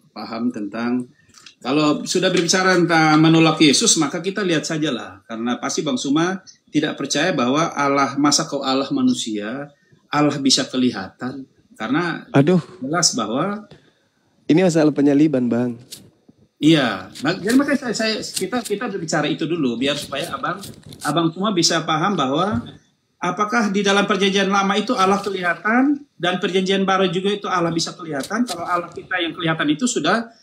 S4: paham tentang, kalau sudah berbicara tentang menolak Yesus, maka kita lihat sajalah. Karena pasti Bang Suma tidak percaya bahwa Allah, masa kau Allah manusia, Allah bisa kelihatan. Karena jelas bahwa
S2: ini masalah penyaliban, Bang.
S4: Iya, jadi makanya kita berbicara itu dulu biar supaya abang semua bisa paham bahwa apakah di dalam perjanjian lama itu Allah kelihatan dan perjanjian baru juga itu Allah bisa kelihatan. Kalau Allah kita yang kelihatan itu sudah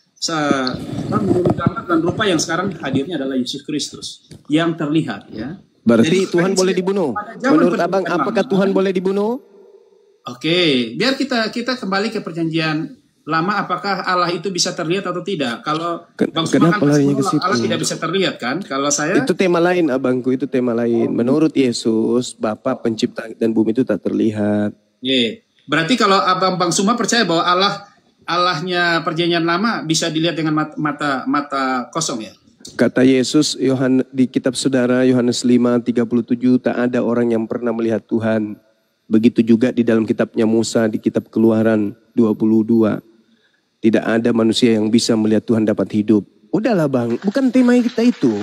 S4: menurut gambar dan rupa yang sekarang hadirnya adalah Yesus Kristus yang terlihat, ya.
S2: Berarti jadi, Tuhan boleh dibunuh. Menurut Abang, apakah Tuhan boleh dibunuh?
S4: Oke, biar kita kembali ke perjanjian lama, apakah Allah itu bisa terlihat atau tidak? Kalau Bang Suma kan Allah tidak bisa terlihat kan? Kalau saya
S2: itu tema lain, abangku, itu tema lain. Menurut Yesus, Bapa pencipta dan bumi itu tak terlihat.
S4: Berarti kalau Bang Suma percaya bahwa Allahnya perjanjian lama bisa dilihat dengan mata kosong, ya?
S2: Kata Yesus di kitab saudara Yohanes 5:37, tak ada orang yang pernah melihat Tuhan. Begitu juga di dalam kitabnya Musa di kitab Keluaran 22. Tidak ada manusia yang bisa melihat Tuhan dapat hidup. Udahlah Bang, bukan tema kita itu.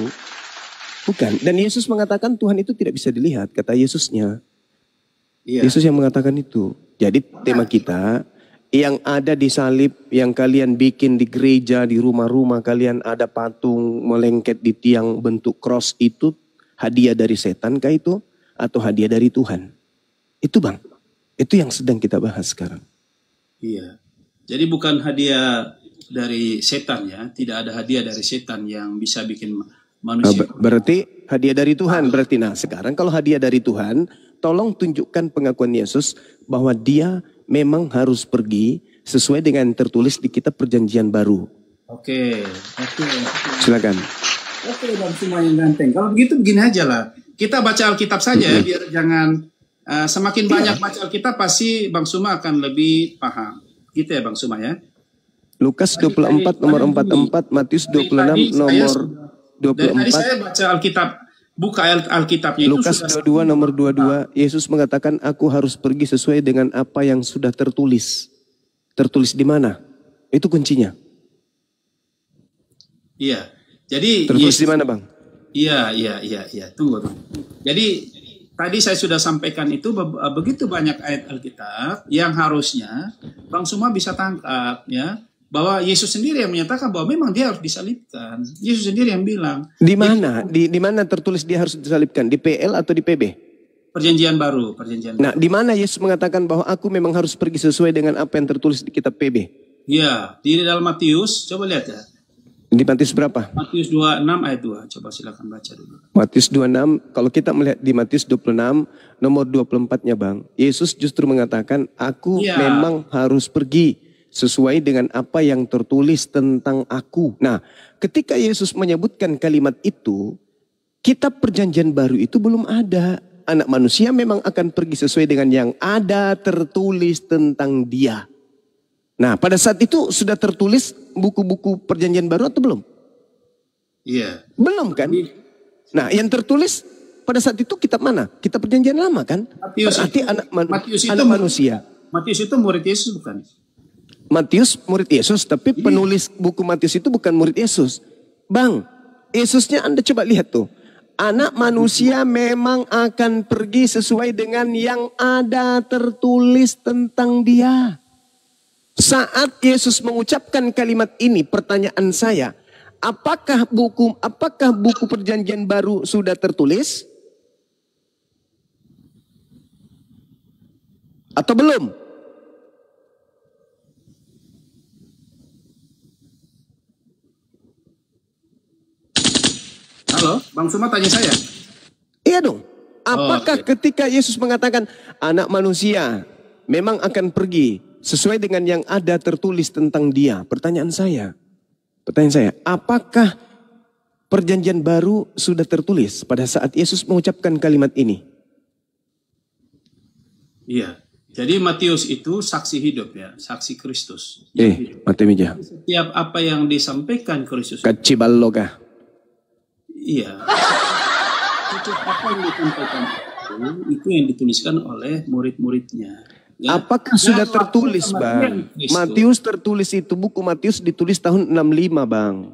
S2: Bukan. Dan Yesus mengatakan Tuhan itu tidak bisa dilihat, kata Yesusnya. Yesus yang mengatakan itu. Jadi tema kita, yang ada di salib, yang kalian bikin di gereja, di rumah-rumah kalian ada patung melengket di tiang bentuk cross, itu hadiah dari setan kah itu? Atau hadiah dari Tuhan? Itu Bang, itu yang sedang kita bahas sekarang.
S4: Iya, jadi bukan hadiah dari setan, ya. Tidak ada hadiah dari setan yang bisa bikin manusia.
S2: Berarti hadiah dari Tuhan. Berarti nah sekarang kalau hadiah dari Tuhan, tolong tunjukkan pengakuan Yesus bahwa dia memang harus pergi sesuai dengan tertulis di kitab perjanjian baru.
S4: Oke.
S2: Silakan.
S4: Oke Bang Suma yang ganteng. Kalau begitu begini aja lah. Kita baca Alkitab saja biar jangan semakin banyak baca Alkitab pasti Bang Suma akan lebih paham. Gitu ya Bang Suma, ya.
S2: Lukas 24 nomor 44, Matius 26 nomor 24.
S4: Tadi saya baca Alkitab, buka Alkitabnya itu.
S2: Lukas 22 nomor 22, Yesus mengatakan aku harus pergi sesuai dengan apa yang sudah tertulis. Tertulis di mana? Itu kuncinya.
S4: Iya. Jadi
S2: tertulis di mana, Bang?
S4: Iya. Tunggu. Jadi tadi saya sudah sampaikan itu begitu banyak ayat Alkitab yang harusnya Bang Suma bisa tangkap, ya, bahwa Yesus sendiri yang menyatakan bahwa memang dia harus disalibkan. Yesus sendiri yang bilang.
S2: Di mana? Di mana tertulis dia harus disalibkan? Di PL atau di PB?
S4: Perjanjian baru.
S2: Nah, di mana Yesus mengatakan bahwa aku memang harus pergi sesuai dengan apa yang tertulis di kitab PB?
S4: Iya, di dalam Matius, coba lihat ya.
S2: Di Matius berapa?
S4: Matius 26 ayat 2. Coba silakan baca dulu.
S2: Matius 26, kalau kita melihat di Matius 26 nomor 24-nya Bang, Yesus justru mengatakan aku memang harus pergi sesuai dengan apa yang tertulis tentang aku. Nah, ketika Yesus menyebutkan kalimat itu, kitab perjanjian baru itu belum ada. Anak manusia memang akan pergi sesuai dengan yang ada tertulis tentang dia. Nah, pada saat itu sudah tertulis buku-buku perjanjian baru atau belum?
S4: Iya.
S2: Belum kan? Nah, yang tertulis pada saat itu kitab mana? Kitab perjanjian lama kan? Berarti anak manusia.
S4: Matius itu murid Yesus bukan?
S2: Matius murid Yesus, tapi penulis buku Matius itu bukan murid Yesus. Bang, Yesusnya Anda coba lihat tuh. Anak manusia memang akan pergi sesuai dengan yang ada tertulis tentang dia. Saat Yesus mengucapkan kalimat ini, pertanyaan saya, apakah buku perjanjian baru sudah tertulis? Atau belum?
S4: Halo, Bang Suma tanya saya.
S2: Iya dong. Apakah ketika Yesus mengatakan anak manusia memang akan pergi sesuai dengan yang ada tertulis tentang dia? Pertanyaan saya, apakah perjanjian baru sudah tertulis pada saat Yesus mengucapkan kalimat ini?
S4: Iya. Jadi Matius itu saksi hidup ya, saksi Kristus.
S2: Mati meja.
S4: Setiap apa yang disampaikan Kristus.
S2: Kacibaloga.
S4: Iya. Apa yang disampaikan itu yang dituliskan oleh murid-muridnya. Ya.
S2: Apakah sudah tertulis, Bang? Matius tertulis itu, buku Matius ditulis tahun 65, Bang.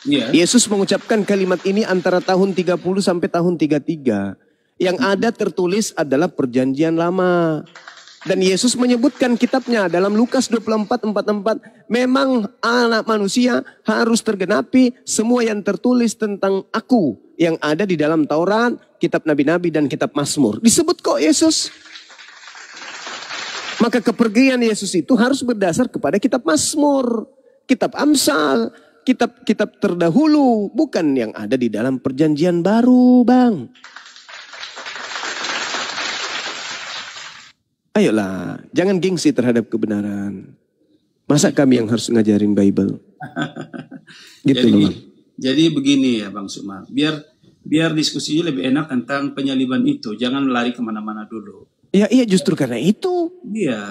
S4: Iya.
S2: Yesus mengucapkan kalimat ini antara tahun 30 sampai tahun 33. Yang ada tertulis adalah perjanjian lama. Dan Yesus menyebutkan kitabnya dalam Lukas 24:44. Memang anak manusia harus tergenapi semua yang tertulis tentang aku. Yang ada di dalam Taurat, kitab Nabi-Nabi dan kitab Mazmur. Disebut kok Yesus. Maka kepergian Yesus itu harus berdasar kepada kitab Mazmur. Kitab Amsal, kitab-kitab terdahulu. Bukan yang ada di dalam perjanjian baru, Bang. Ayolah, jangan gengsi terhadap kebenaran. Masa kami yang harus ngajarin Bible? Gitu loh.
S4: Jadi begini ya Bang Suma, biar diskusinya lebih enak tentang penyaliban itu. Jangan lari kemana-mana dulu.
S2: Iya justru karena itu.
S4: Iya.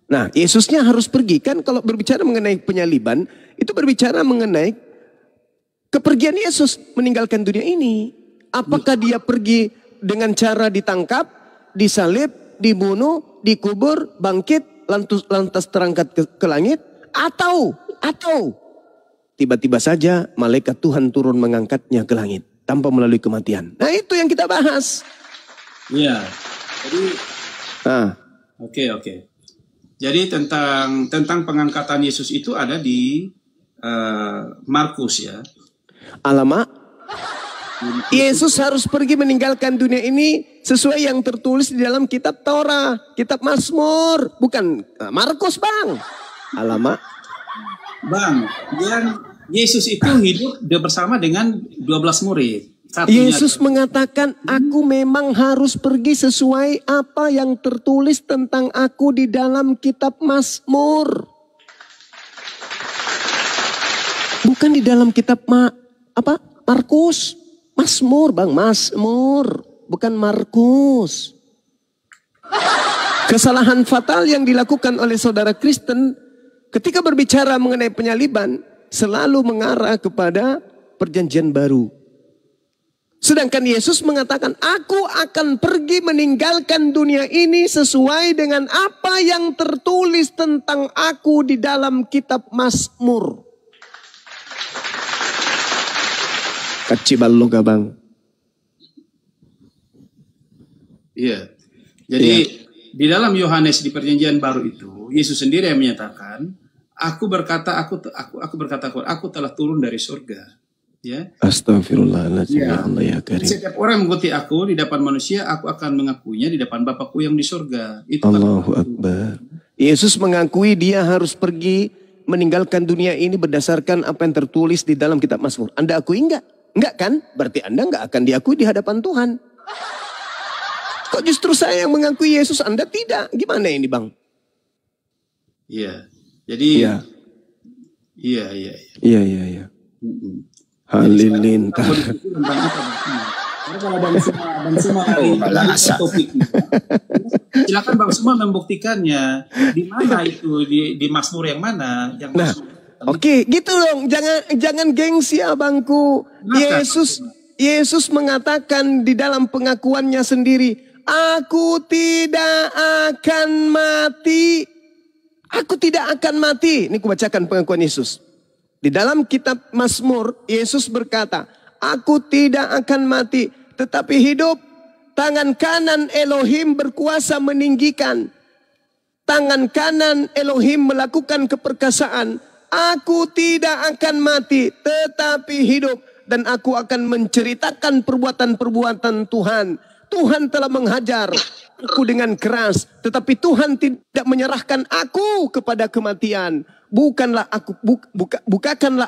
S2: Nah, Yesusnya harus pergi kan kalau berbicara mengenai penyaliban, itu berbicara mengenai kepergian Yesus meninggalkan dunia ini. Apakah dia pergi dengan cara ditangkap, disalib, dibunuh, dikubur, bangkit, lantas terangkat ke langit, atau tiba-tiba saja malaikat Tuhan turun mengangkatnya ke langit tanpa melalui kematian. Nah, itu yang kita bahas.
S4: Iya. Jadi Oke. Jadi tentang pengangkatan Yesus itu ada di Markus ya.
S2: Alamak. Yesus harus pergi meninggalkan dunia ini sesuai yang tertulis di dalam kitab Taurat, kitab Mazmur, bukan Markus, Bang. Alamak.
S4: Bang, Yesus itu hidup bersama dengan 12 murid.
S2: Yesus mengatakan, aku memang harus pergi sesuai apa yang tertulis tentang aku di dalam kitab Mazmur. Bukan di dalam kitab Markus. Mazmur, Bang, Mazmur, bukan Markus. Kesalahan fatal yang dilakukan oleh saudara Kristen ketika berbicara mengenai penyaliban selalu mengarah kepada perjanjian baru. Sedangkan Yesus mengatakan, aku akan pergi meninggalkan dunia ini sesuai dengan apa yang tertulis tentang aku di dalam kitab Mazmur. Kacibaloga, Bang.
S4: Iya. Jadi di dalam Yohanes di perjanjian baru itu, Yesus sendiri yang menyatakan, aku berkata aku telah turun dari surga. Ya.
S2: Astagfirullahaladzim, ya Allah ya Karim.
S4: Setiap orang mengikuti aku di depan manusia, aku akan mengakuinya di depan Bapakku yang di surga. Itu
S2: Allahu Akbar. Yesus mengakui dia harus pergi meninggalkan dunia ini berdasarkan apa yang tertulis di dalam kitab Mazmur. Anda akui enggak? Enggak kan? Berarti Anda enggak akan diakui di hadapan Tuhan. Kok justru saya yang mengakui Yesus, Anda tidak? Gimana ini, Bang?
S4: Iya. Jadi
S2: Iya.
S4: iya.
S2: Halilintar.
S4: Karena kalau Bang Suma hari ini topiknya. Silakan Bang Suma membuktikannya di mana itu di Mazmur yang mana yang
S2: Nah, oke, gitu dong. Jangan gengsi abangku. Yesus mengatakan di dalam pengakuannya sendiri, aku tidak akan mati. Aku tidak akan mati. Ini kubacakan pengakuan Yesus. Di dalam kitab Mazmur, Yesus berkata, aku tidak akan mati, tetapi hidup. Tangan kanan Elohim berkuasa meninggikan. Tangan kanan Elohim melakukan keperkasaan. Aku tidak akan mati, tetapi hidup. Dan aku akan menceritakan perbuatan-perbuatan Tuhan. Tuhan telah menghajar aku dengan keras, tetapi Tuhan tidak menyerahkan aku kepada kematian. Bukakanlah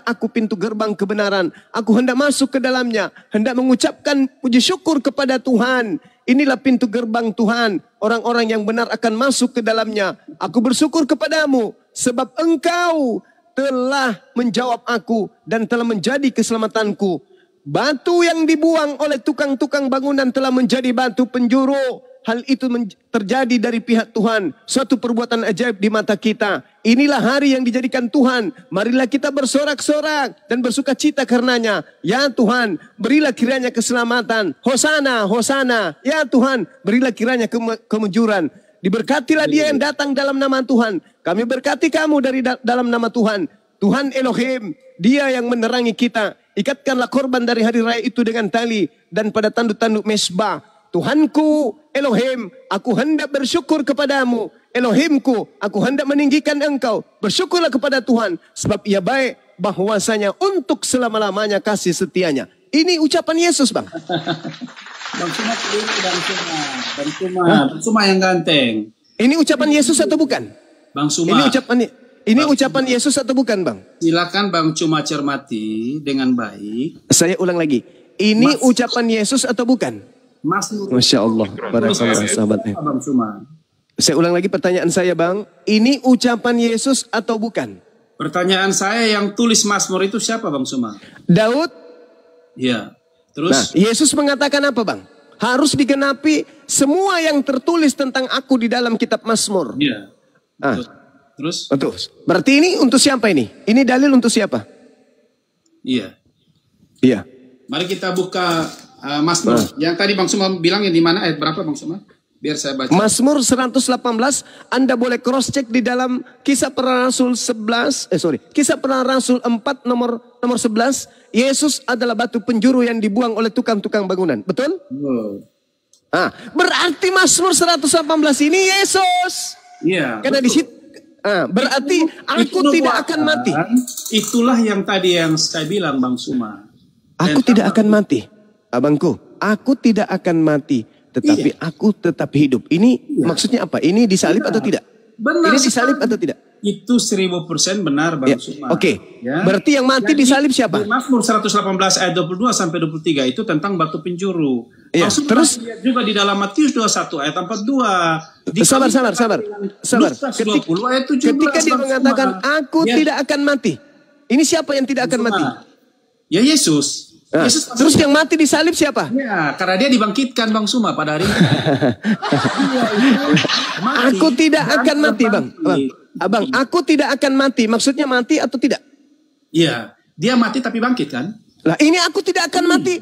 S2: aku pintu gerbang kebenaran. Aku hendak masuk ke dalamnya, hendak mengucapkan puji syukur kepada Tuhan. Inilah pintu gerbang Tuhan. Orang-orang yang benar akan masuk ke dalamnya. Aku bersyukur kepadamu, sebab Engkau telah menjawab aku dan telah menjadi keselamatanku. Batu yang dibuang oleh tukang-tukang bangunan telah menjadi batu penjuru. Hal itu terjadi dari pihak Tuhan. Suatu perbuatan ajaib di mata kita. Inilah hari yang dijadikan Tuhan. Marilah kita bersorak-sorak dan bersuka cita karenanya. Ya Tuhan, berilah kiranya keselamatan. Hosana, Hosana. Ya Tuhan, berilah kiranya kemujuran. Diberkatilah dia yang datang dalam nama Tuhan. Kami berkati kamu dari dalam nama Tuhan. Tuhan Elohim, dia yang menerangi kita. Ikatkanlah korban dari hari raya itu dengan tali dan pada tanduk-tanduk mesbah. Tuhanku, Elohim, aku hendak bersyukur kepadamu. Elohimku, aku hendak meninggikan engkau. Bersyukurlah kepada Tuhan, sebab ia baik, bahwasanya untuk selama-lamanya kasih setianya. Ini ucapan Yesus, Bang.
S4: Bang Suma yang ganteng.
S2: Ini ucapan Yesus atau bukan?
S4: Bang Suma.
S2: Ini ucapan Yesus atau bukan, Bang?
S4: Silakan Bang Cuma cermati dengan baik.
S2: Saya ulang lagi. Ini ucapan Yesus atau bukan? Masya Allah, para sahabatnya. Saya ulang lagi pertanyaan saya, Bang. Ini ucapan Yesus atau bukan?
S4: Pertanyaan saya, yang tulis Mazmur itu siapa, Bang Suma?
S2: Daud.
S4: Iya. Terus?
S2: Nah, Yesus mengatakan apa, Bang? Harus digenapi semua yang tertulis tentang aku di dalam kitab Mazmur.
S4: Iya. Terus?
S2: Betul. Berarti ini untuk siapa ini? Ini dalil untuk siapa?
S4: Iya.
S2: Iya.
S4: Mari kita buka Mazmur. Yang tadi Bang Suma bilang yang di mana, ayat berapa Bang Suma? Biar saya baca.
S2: Mazmur 118, Anda boleh cross check di dalam Kisah Para Rasul 11, Kisah Para Rasul 4 nomor 11, Yesus adalah batu penjuru yang dibuang oleh tukang-tukang bangunan. Betul? Berarti Mazmur 118 ini Yesus.
S4: Iya.
S2: Karena di situ berarti aku tidak akan mati.
S4: Itulah yang tadi yang saya bilang Bang Suma.
S2: Aku tidak akan mati. Abangku, aku tidak akan mati, tetapi aku tetap hidup. Ini maksudnya apa? Ini disalib atau tidak?
S4: Benar.
S2: Ini disalib atau tidak?
S4: Itu 1000% benar Bang Suma.
S2: Oke. Berarti yang mati disalib siapa?
S4: Di Mazmur 118 ayat 22 sampai 23 itu tentang batu penjuru.
S2: Iya. Terus
S4: juga di dalam Matius 21 ayat 42.
S2: Sabar. Ketika dia mengatakan aku tidak akan mati. Ini siapa yang tidak akan mati?
S4: Ya Yesus.
S2: Terus yang mati disalib siapa?
S4: Ya, karena dia dibangkitkan Bang Suma pada hari ini.
S2: Aku tidak akan mati, Bang. Abang, aku tidak akan mati. Maksudnya mati atau tidak?
S4: Iya, dia mati tapi bangkit kan?
S2: Lah ini aku tidak akan mati.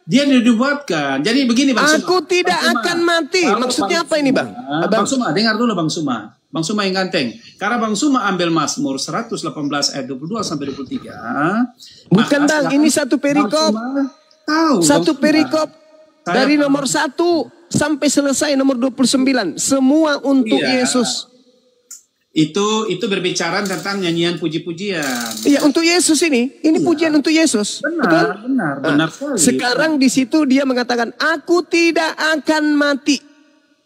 S4: Dia dibuatkan. Jadi begini Bang Suma.
S2: Aku tidak akan mati. Maksudnya apa ini, Bang?
S4: Bang Suma, dengar dulu Bang Suma. Bang Suma yang ganteng. Karena Bang Suma ambil Mazmur 118 ayat 22 sampai 23.
S2: Bukan Bang, ini satu perikop. Satu perikop dari nomor 1 sampai selesai nomor 29. Semua untuk Yesus.
S4: Itu berbicara tentang nyanyian puji-pujian.
S2: Iya, untuk Yesus ini. Ini pujian untuk Yesus.
S4: Benar sekali.
S2: Sekarang di situ dia mengatakan, aku tidak akan mati.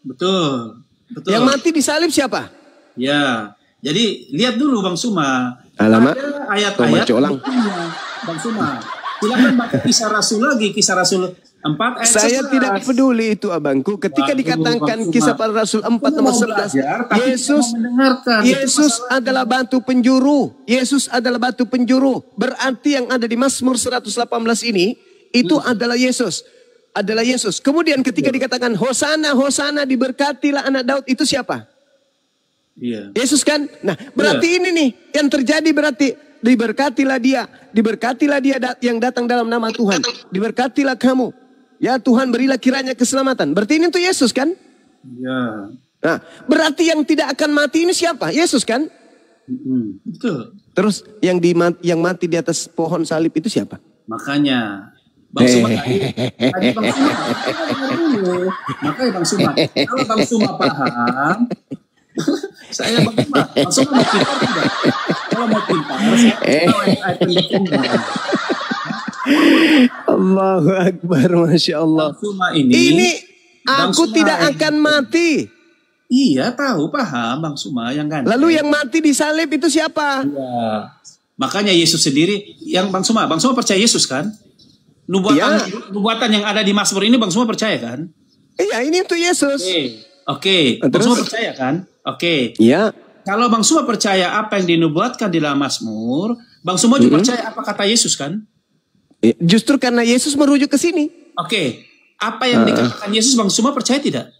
S4: Betul.
S2: Yang mati disalib siapa?
S4: Ya, jadi lihat dulu Bang Suma.
S2: Alamak.
S4: Ada ayat-ayat. Bang Suma, silakan baca Kisah Rasul lagi, Kisah Rasul 4 ayat
S2: Saya
S4: 11.
S2: tidak peduli itu abangku. Ketika
S4: Waduh,
S2: dikatakan
S4: Bang
S2: Kisah
S4: Suma.
S2: Para Rasul 4
S4: Kita
S2: nomor
S4: mau
S2: 11.
S4: belajar, tapi
S2: Yesus
S4: kita mau mendengarkan. Itu
S2: Yesus
S4: masalahnya.
S2: adalah batu penjuru. Yesus adalah batu penjuru. Berarti yang ada di Mazmur 118 ini itu adalah Yesus. Adalah Yesus. Kemudian ketika dikatakan Hosana, Hosana, diberkatilah anak Daud, itu siapa?
S4: Iya.
S2: Yesus kan? Nah, berarti ini nih yang terjadi, berarti diberkatilah dia yang datang dalam nama Tuhan. Diberkatilah kamu. Ya Tuhan, berilah kiranya keselamatan. Berarti ini tuh Yesus kan?
S4: Iya.
S2: Nah, berarti yang tidak akan mati ini siapa? Yesus kan?
S4: Betul.
S2: Terus yang mati di atas pohon salib itu siapa?
S4: Makanya Bang Suma tadi Bang Suma dulu. Makanya Bang Suma, kalau Bang Suma paham, saya Bang Suma mau pintar tidak? Kalau mau pintar, saya ayat pendeknya.
S2: Allahu Akbar, Masya Allah.
S4: Bang Suma ini Bang
S2: aku
S4: Suma
S2: tidak
S4: ini.
S2: akan mati.
S4: Iya, tahu, paham Bang Suma yang ganteng.
S2: Lalu yang mati di salib itu siapa?
S4: Iya. Makanya Yesus sendiri, yang Bang Suma percaya Yesus kan? Nubuatan yang ada di Mazmur ini Bang Suma percaya kan?
S2: Iya, ini untuk Yesus.
S4: Oke. Bang Suma percaya kan? Oke.
S2: Iya.
S4: Kalau Bang Suma percaya apa yang dinubuatkan di dalam Mazmur, Bang Suma juga percaya apa kata Yesus kan?
S2: Justru karena Yesus merujuk ke sini.
S4: Oke. Apa yang dikatakan Yesus Bang Suma percaya tidak?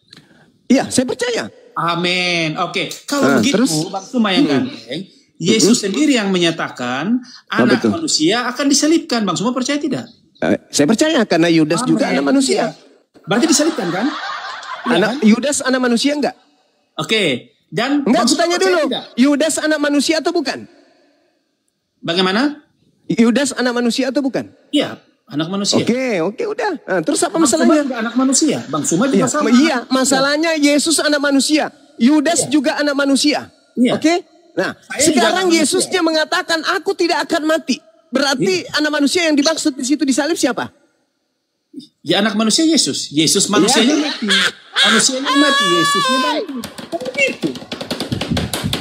S2: Iya, saya percaya.
S4: Amin. Oke. Kalau begitu
S2: terus?
S4: Bang Suma yang ganteng, Yesus sendiri yang menyatakan anak manusia akan disalibkan. Bang Suma percaya tidak?
S2: Saya percaya karena Yudas juga anak manusia.
S4: Berarti disalibkan kan?
S2: Yudas anak manusia enggak?
S4: Oke. Dan
S2: enggak,
S4: Bang
S2: aku
S4: Suma
S2: tanya
S4: percaya
S2: dulu.
S4: tidak?
S2: Yudas anak manusia atau bukan?
S4: Bagaimana?
S2: Yudas anak manusia atau bukan?
S4: Iya, anak manusia.
S2: Oke, udah. Nah, terus apa
S4: Bang
S2: masalahnya?
S4: Suma juga anak manusia. Bang Suma juga sama.
S2: Iya, masalahnya Yesus anak manusia. Yudas juga anak manusia.
S4: Iya.
S2: Oke? Nah,
S4: Saya
S2: sekarang
S4: juga anak
S2: Yesusnya mengatakan aku tidak akan mati. Berarti anak manusia yang dimaksud di situ disalib siapa?
S4: Ya anak manusia Yesus. Yesus manusianya mati. Manusianya mati. Yesusnya mati. Kan begitu.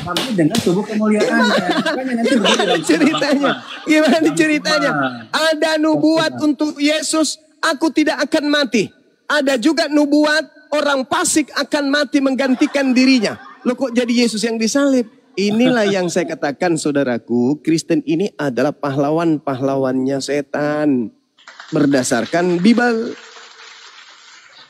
S4: Tapi dengan tubuh kemuliaannya. Makanya nanti begini
S2: ceritanya. Gimana ceritanya? Ada nubuat untuk Yesus, aku tidak akan mati. Ada juga nubuat orang fasik akan mati menggantikan dirinya. Loh kok jadi Yesus yang disalib? Inilah yang saya katakan saudaraku, Kristen ini adalah pahlawan-pahlawannya setan. Berdasarkan Bible.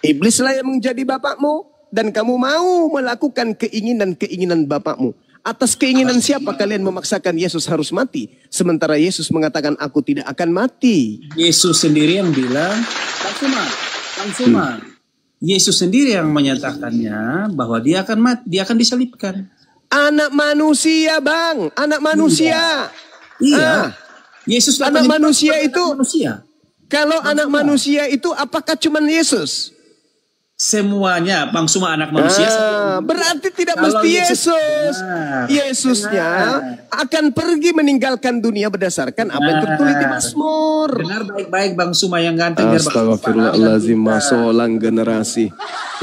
S2: Iblislah yang menjadi bapakmu dan kamu mau melakukan keinginan bapakmu. Atas keinginan siapa kalian memaksakan Yesus harus mati? Sementara Yesus mengatakan aku tidak akan mati.
S4: Yesus sendiri yang bilang, Bang Suma. Yesus sendiri yang menyatakannya bahwa dia akan mati, dia akan disalibkan.
S2: Anak manusia, Bang. Anak manusia.
S4: Iya. Yesus
S2: anak manusia itu.
S4: Manusia.
S2: Kalau anak manusia itu apakah cuman Yesus?
S4: Semuanya, Bang Suma anak manusia.
S2: Berarti tidak mesti Yesus. Yesusnya akan pergi meninggalkan dunia berdasarkan apa yang tertulis di Mazmur.
S4: Benar baik-baik Bang Suma yang ganteng.
S2: Astagfirullahaladzim, masolang generasi.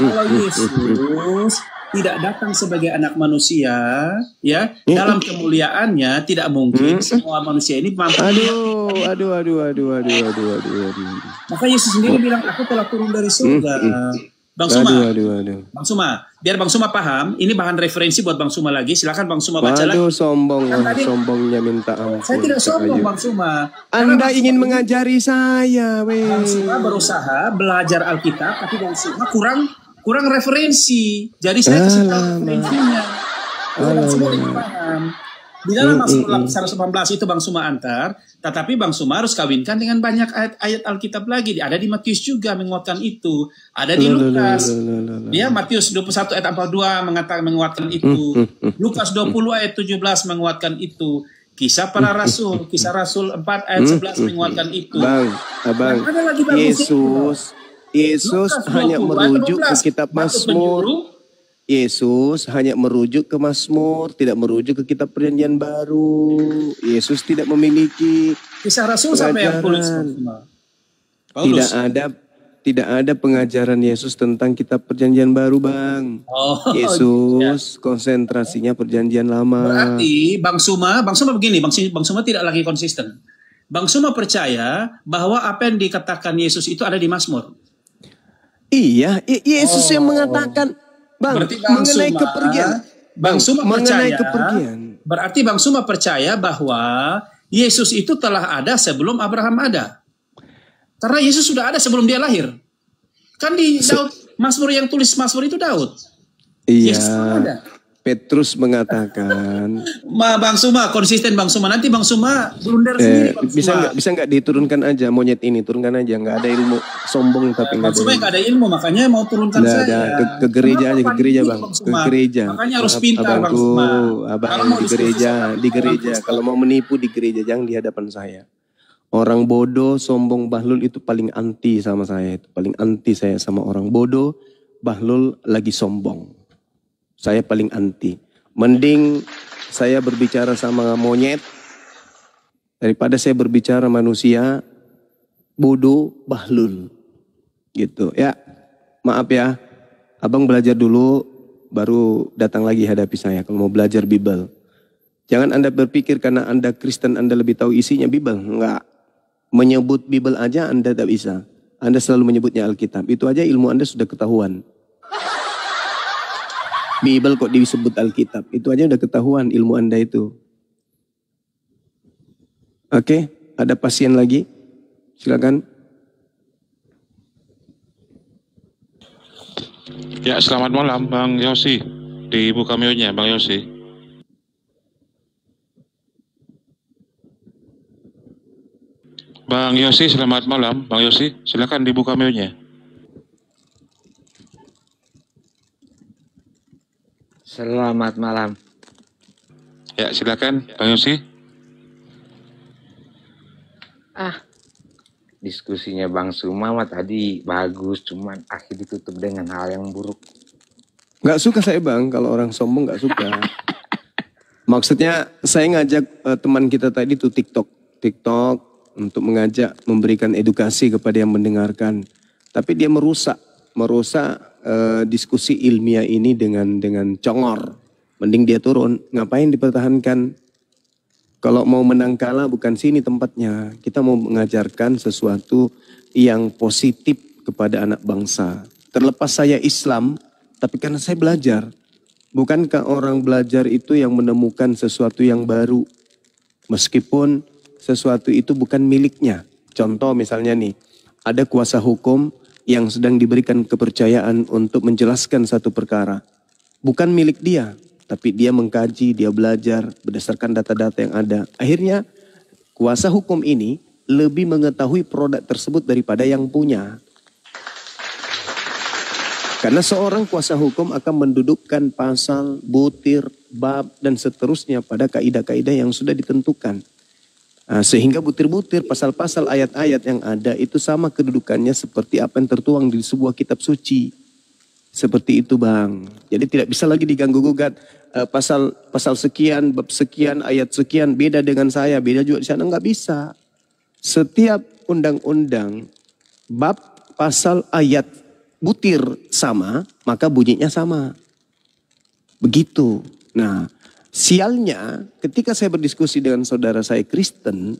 S4: Kalau Yesus tidak datang sebagai anak manusia, ya dalam kemuliaannya tidak mungkin semua manusia ini mampu.
S2: Aduh.
S4: Maka Yesus sendiri bilang, aku telah turun dari surga. Bang Suma, Bang Suma, biar Bang Suma paham, ini bahan referensi buat Bang Suma lagi. Silakan Bang Suma baca lagi.
S2: Sombongnya minta ampun.
S4: Saya tidak sombong Bang Suma.
S2: Anda ingin mengajari saya,
S4: Bang Suma berusaha belajar Alkitab, tapi Bang Suma kurang referensi. Jadi saya kasih tahu referensinya. Bang Suma tidak paham. Di dalam Mazmur 118 itu Bang Suma antar, tetapi Bang Suma harus kawinkan dengan banyak ayat Alkitab lagi. Ada di Matius juga menguatkan itu. Ada di Lukas. Ya, Matius 21 ayat 42 menguatkan itu. Lukas 20 ayat 17 menguatkan itu. Kisah para Rasul, Kisah Rasul 4 ayat 11 menguatkan itu.
S2: Abang, Yesus hanya merujuk ke kitab Mazmur. Yesus hanya merujuk ke Mazmur, tidak merujuk ke kitab Perjanjian Baru. Yesus tidak memiliki
S4: Kisah Rasul sampai yang tulis.
S2: Tidak ada pengajaran Yesus tentang kitab Perjanjian Baru, Bang. Yesus konsentrasinya Perjanjian Lama.
S4: Berarti Bang Suma begini, Bang Suma tidak lagi konsisten. Bang Suma percaya bahwa apa yang dikatakan Yesus itu ada di Mazmur.
S2: Iya, Yesus yang mengatakan, Bang,
S4: Berarti Bang
S2: mengenai
S4: Suma,
S2: kepergian.
S4: Bang Suma
S2: mengenai
S4: percaya,
S2: kepergian.
S4: Berarti Bang Suma percaya bahwa Yesus itu telah ada sebelum Abraham ada. Karena Yesus sudah ada sebelum dia lahir. Kan di Daud, Mazmur yang tulis Mazmur itu Daud.
S2: Iya.
S4: Yesus ada.
S2: Petrus mengatakan,
S4: Bang Suma konsisten Bang Suma, nanti Bang Suma blunder sendiri Bang Suma.
S2: bisa nggak diturunkan aja monyet ini, turunkan aja, nggak ada ilmu, sombong tapi
S4: Bang Suma nggak ada ilmu, makanya mau turunkan saya.
S2: Ke gereja aja, ke gereja Bang, ke gereja.
S4: Makanya harus pintar Bang Suma.
S2: Abang di gereja, kalau mau menipu di gereja jangan di hadapan saya. Orang bodoh, sombong, bahlul itu paling anti sama saya, itu paling anti saya sama orang bodoh, bahlul lagi sombong. Saya paling anti. Mending saya berbicara sama monyet daripada saya berbicara manusia bodoh bahlul. Gitu ya. Maaf ya. Abang belajar dulu baru datang lagi hadapi saya kalau mau belajar Bible. Jangan Anda berpikir karena Anda Kristen Anda lebih tahu isinya Bible. Enggak. Menyebut Bible aja Anda tak bisa. Anda selalu menyebutnya Alkitab. Itu aja ilmu Anda sudah ketahuan. Bible kok disebut Alkitab. Itu aja udah ketahuan ilmu Anda itu. Oke, ada pasien lagi? Silakan.
S5: Ya, selamat malam Bang Yosi. Di Ibu Kamionya, Bang Yosi. Bang Yosi, selamat malam. Bang Yosi, silakan di Ibu Kamionya.
S6: Selamat malam.
S5: Ya, silakan Bang Yosi.
S6: Diskusinya Bang Suma tadi bagus, cuman akhir ditutup dengan hal yang buruk.
S2: Gak suka saya Bang, kalau orang sombong gak suka. Maksudnya saya ngajak teman kita tadi tuh TikTok untuk mengajak memberikan edukasi kepada yang mendengarkan. Tapi dia merusak diskusi ilmiah ini dengan congor. Mending dia turun, ngapain dipertahankan? Kalau mau menang kalah bukan sini tempatnya. Kita mau mengajarkan sesuatu yang positif kepada anak bangsa. Terlepas saya Islam, tapi karena saya belajar. Bukankah orang belajar itu yang menemukan sesuatu yang baru? Meskipun sesuatu itu bukan miliknya. Contoh misalnya nih, ada kuasa hukum yang sedang diberikan kepercayaan untuk menjelaskan satu perkara. Bukan milik dia, tapi dia mengkaji, dia belajar berdasarkan data-data yang ada. Akhirnya kuasa hukum ini lebih mengetahui produk tersebut daripada yang punya. Karena seorang kuasa hukum akan mendudukkan pasal, butir, bab, dan seterusnya pada kaidah-kaidah yang sudah ditentukan. Sehingga butir-butir pasal-pasal ayat-ayat yang ada itu sama kedudukannya seperti apa yang tertuang di sebuah kitab suci. Seperti itu Bang. Jadi tidak bisa lagi diganggu-gugat. Pasal sekian, bab sekian, ayat sekian beda dengan saya. Beda juga di sana, nggak bisa. Setiap undang-undang, bab, pasal, ayat, butir sama, maka bunyinya sama. Begitu. Nah, sialnya ketika saya berdiskusi dengan saudara saya Kristen,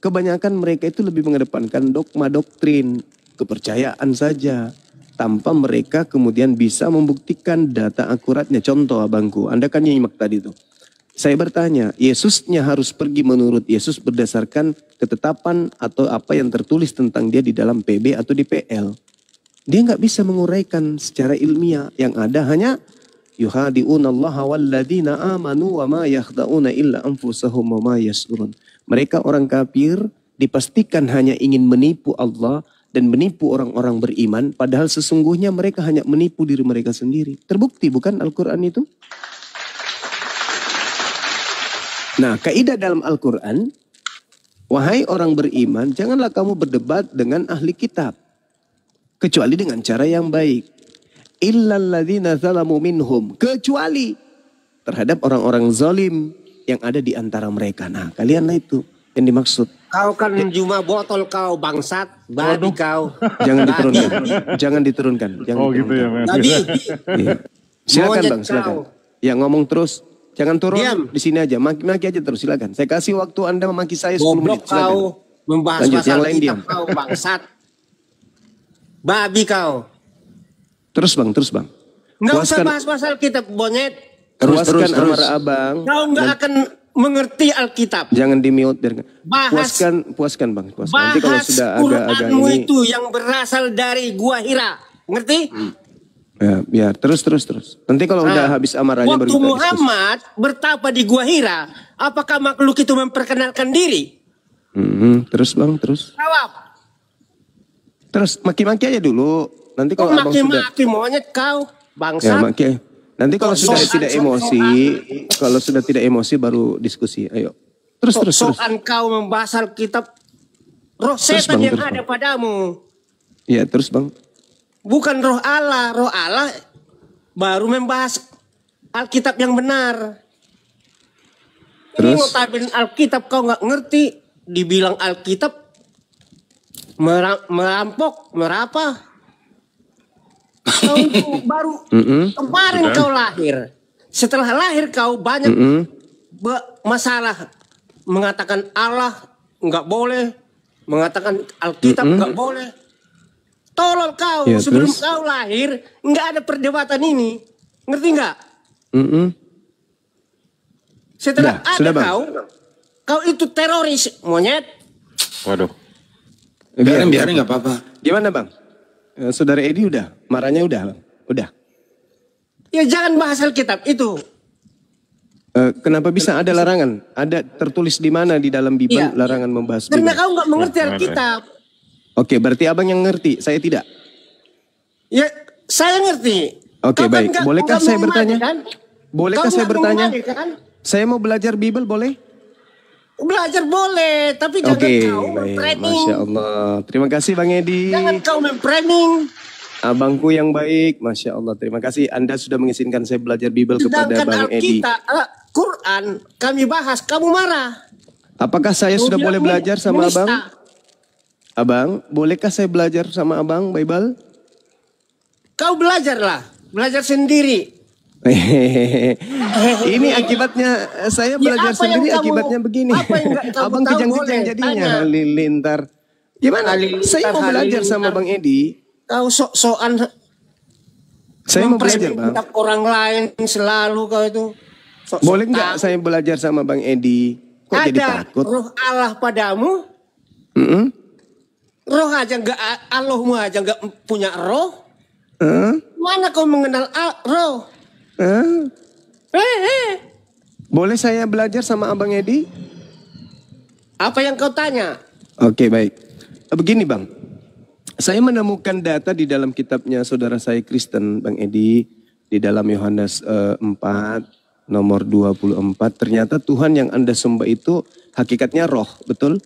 S2: kebanyakan mereka itu lebih mengedepankan dogma doktrin, kepercayaan saja. Tanpa mereka kemudian bisa membuktikan data akuratnya. Contoh abangku, Anda kan nyimak tadi tuh. Saya bertanya, Yesusnya harus pergi menurut Yesus berdasarkan ketetapan atau apa yang tertulis tentang dia di dalam PB atau di PL. Dia nggak bisa menguraikan secara ilmiah. Yang ada hanya yuhadi'unallaha walladzina amanu wa ma yakhda'una illa anfusahum wa ma yash'urun. Mereka orang kafir dipastikan hanya ingin menipu Allah dan menipu orang-orang beriman, padahal sesungguhnya mereka hanya menipu diri mereka sendiri. Terbukti bukan Al-Quran itu? Nah, kaidah dalam Al-Quran, wahai orang beriman, janganlah kamu berdebat dengan ahli kitab, kecuali dengan cara yang baik. Illal ladzina zalamu minhum, kecuali terhadap orang-orang zalim yang ada di antara mereka. Nah, kalianlah itu yang dimaksud.
S1: Kau kan cuma botol kau bangsat, babi kau.
S2: Jangan diturunkan. Jangan diturunkan. Jangan
S7: Oh gitu ya.
S1: Babi.
S2: Iya. Silakan
S1: Monyet
S2: Bang, silakan.
S1: kau.
S2: Ya ngomong terus. Jangan turun
S1: Diam.
S2: di sini aja. Maki-maki aja terus, silakan. Saya kasih waktu Anda memaki saya 10
S1: Goblok
S2: menit. Silakan.
S1: kau. Membahas
S2: Lanjut, yang
S1: pasal
S2: lain
S1: kitab
S2: diam.
S1: kau bangsat. Babi kau.
S2: Terus bang.
S1: Nggak usah
S2: Puaskan,
S1: bahas pasal kitab monyet.
S2: puaskan amarah abang.
S1: Kau nggak akan mengerti Alkitab.
S2: Jangan di mute biar
S1: Bahas-
S2: puaskan bang. Nanti kalau
S1: Bahas
S2: sudah agak-agak
S1: Quranmu
S2: ini,
S1: itu yang berasal dari Gua Hira. Ngerti?
S2: ya biar terus. Nanti kalau udah habis amarahnya baru
S1: Waktu
S2: kita diskusi.
S1: Muhammad bertapa di Gua Hira, apakah makhluk itu memperkenalkan diri?
S2: Terus bang, terus
S1: Jawab.
S2: maki-maki aja dulu. Nanti
S1: Kau
S2: kalau abang sudah,
S1: maki-maki monyet kau,
S2: ya
S1: bangsa.
S2: maki. Nanti kalau sudah tidak emosi, kalau sudah tidak emosi baru diskusi. Ayo. Terus.
S1: Sokan kau membahas Alkitab, roh setan
S2: Bang,
S1: yang
S2: terus,
S1: ada
S2: Bang.
S1: padamu.
S2: Iya terus bang.
S1: Bukan roh Allah baru membahas Alkitab yang benar. Ini
S2: Terus?
S1: notabene Alkitab kau nggak ngerti, dibilang Alkitab merampok, merapa? Kau itu baru kemarin kau lahir. Setelah lahir kau banyak masalah. Mengatakan Allah nggak boleh, mengatakan Alkitab nggak boleh. Tolol kau,
S2: Ya,
S1: sebelum
S2: terus?
S1: kau lahir nggak ada perdebatan ini, ngerti nggak? Setelah
S2: Sudah,
S1: ada
S2: Bang.
S1: kau itu teroris monyet.
S5: Waduh.
S4: Biarin nggak apa-apa.
S2: Gimana bang? Saudara Edi udah, marahnya udah bang? Udah.
S1: Ya jangan bahas Alkitab itu.
S2: Kenapa bisa ada larangan? Ada tertulis di mana di dalam Bible
S1: Iya.
S2: larangan membahas
S1: Karena
S2: Bible?
S1: kau nggak mengerti Alkitab.
S2: Oke, berarti abang yang ngerti, saya tidak.
S1: Ya saya ngerti.
S2: Oke,
S1: Kau kan
S2: baik. Bolehkah
S1: nggak
S2: saya
S1: mengimani,
S2: bertanya?
S1: kan?
S2: Bolehkah
S1: Kau
S2: saya
S1: nggak
S2: bertanya?
S1: mengimani, kan?
S2: Saya mau belajar Bible boleh?
S1: Belajar boleh, tapi jangan
S2: Oke,
S1: kau
S2: baik.
S1: memframing.
S2: Masya Allah. Terima kasih Bang Edi.
S1: Jangan kau memframing.
S2: Abangku yang baik, Masya Allah. Terima kasih Anda sudah mengizinkan saya belajar Bible kepada
S1: Sedangkan
S2: Bang Edi.
S1: Alkitab, Quran kami bahas, kamu marah.
S2: Apakah saya
S1: Kau
S2: sudah
S1: bilang
S2: boleh belajar sama
S1: menista.
S2: Abang? Abang, bolehkah saya belajar sama Abang Bible?
S1: Kau belajarlah, belajar sendiri.
S2: Ini akibatnya saya belajar
S1: apa yang
S2: sendiri,
S1: kamu-
S2: akibatnya begini.
S1: apa yang nggak kamu
S2: Abang
S1: tahu
S2: kejang-kejang
S1: boleh,
S2: jadinya
S1: tanya.
S2: halilintar. Gimana?
S1: Halilintar,
S2: Saya mau belajar sama
S1: halilintar.
S2: Bang Edi.
S1: Kau sok-sokan
S2: Saya mau belajar Bang.
S1: mempersiapkan orang lain selalu kau itu. Sok-sok
S2: Boleh nggak
S1: tahu.
S2: saya belajar sama Bang Edi? Kok jadi
S1: Ada
S2: takut?
S1: roh Allah padamu,
S2: Mm-mm.
S1: roh aja nggak, Allahmu aja nggak punya roh.
S2: Hah?
S1: Mana kau mengenal roh?
S2: Hah?
S1: Eh.
S2: Boleh saya belajar sama Abang Edi?
S1: Apa yang kau tanya?
S2: Oke, baik. Begini Bang, saya menemukan data di dalam kitabnya saudara saya Kristen, Bang Edi, di dalam Yohanes 4, nomor 24. Ternyata Tuhan yang Anda sembah itu hakikatnya roh, betul?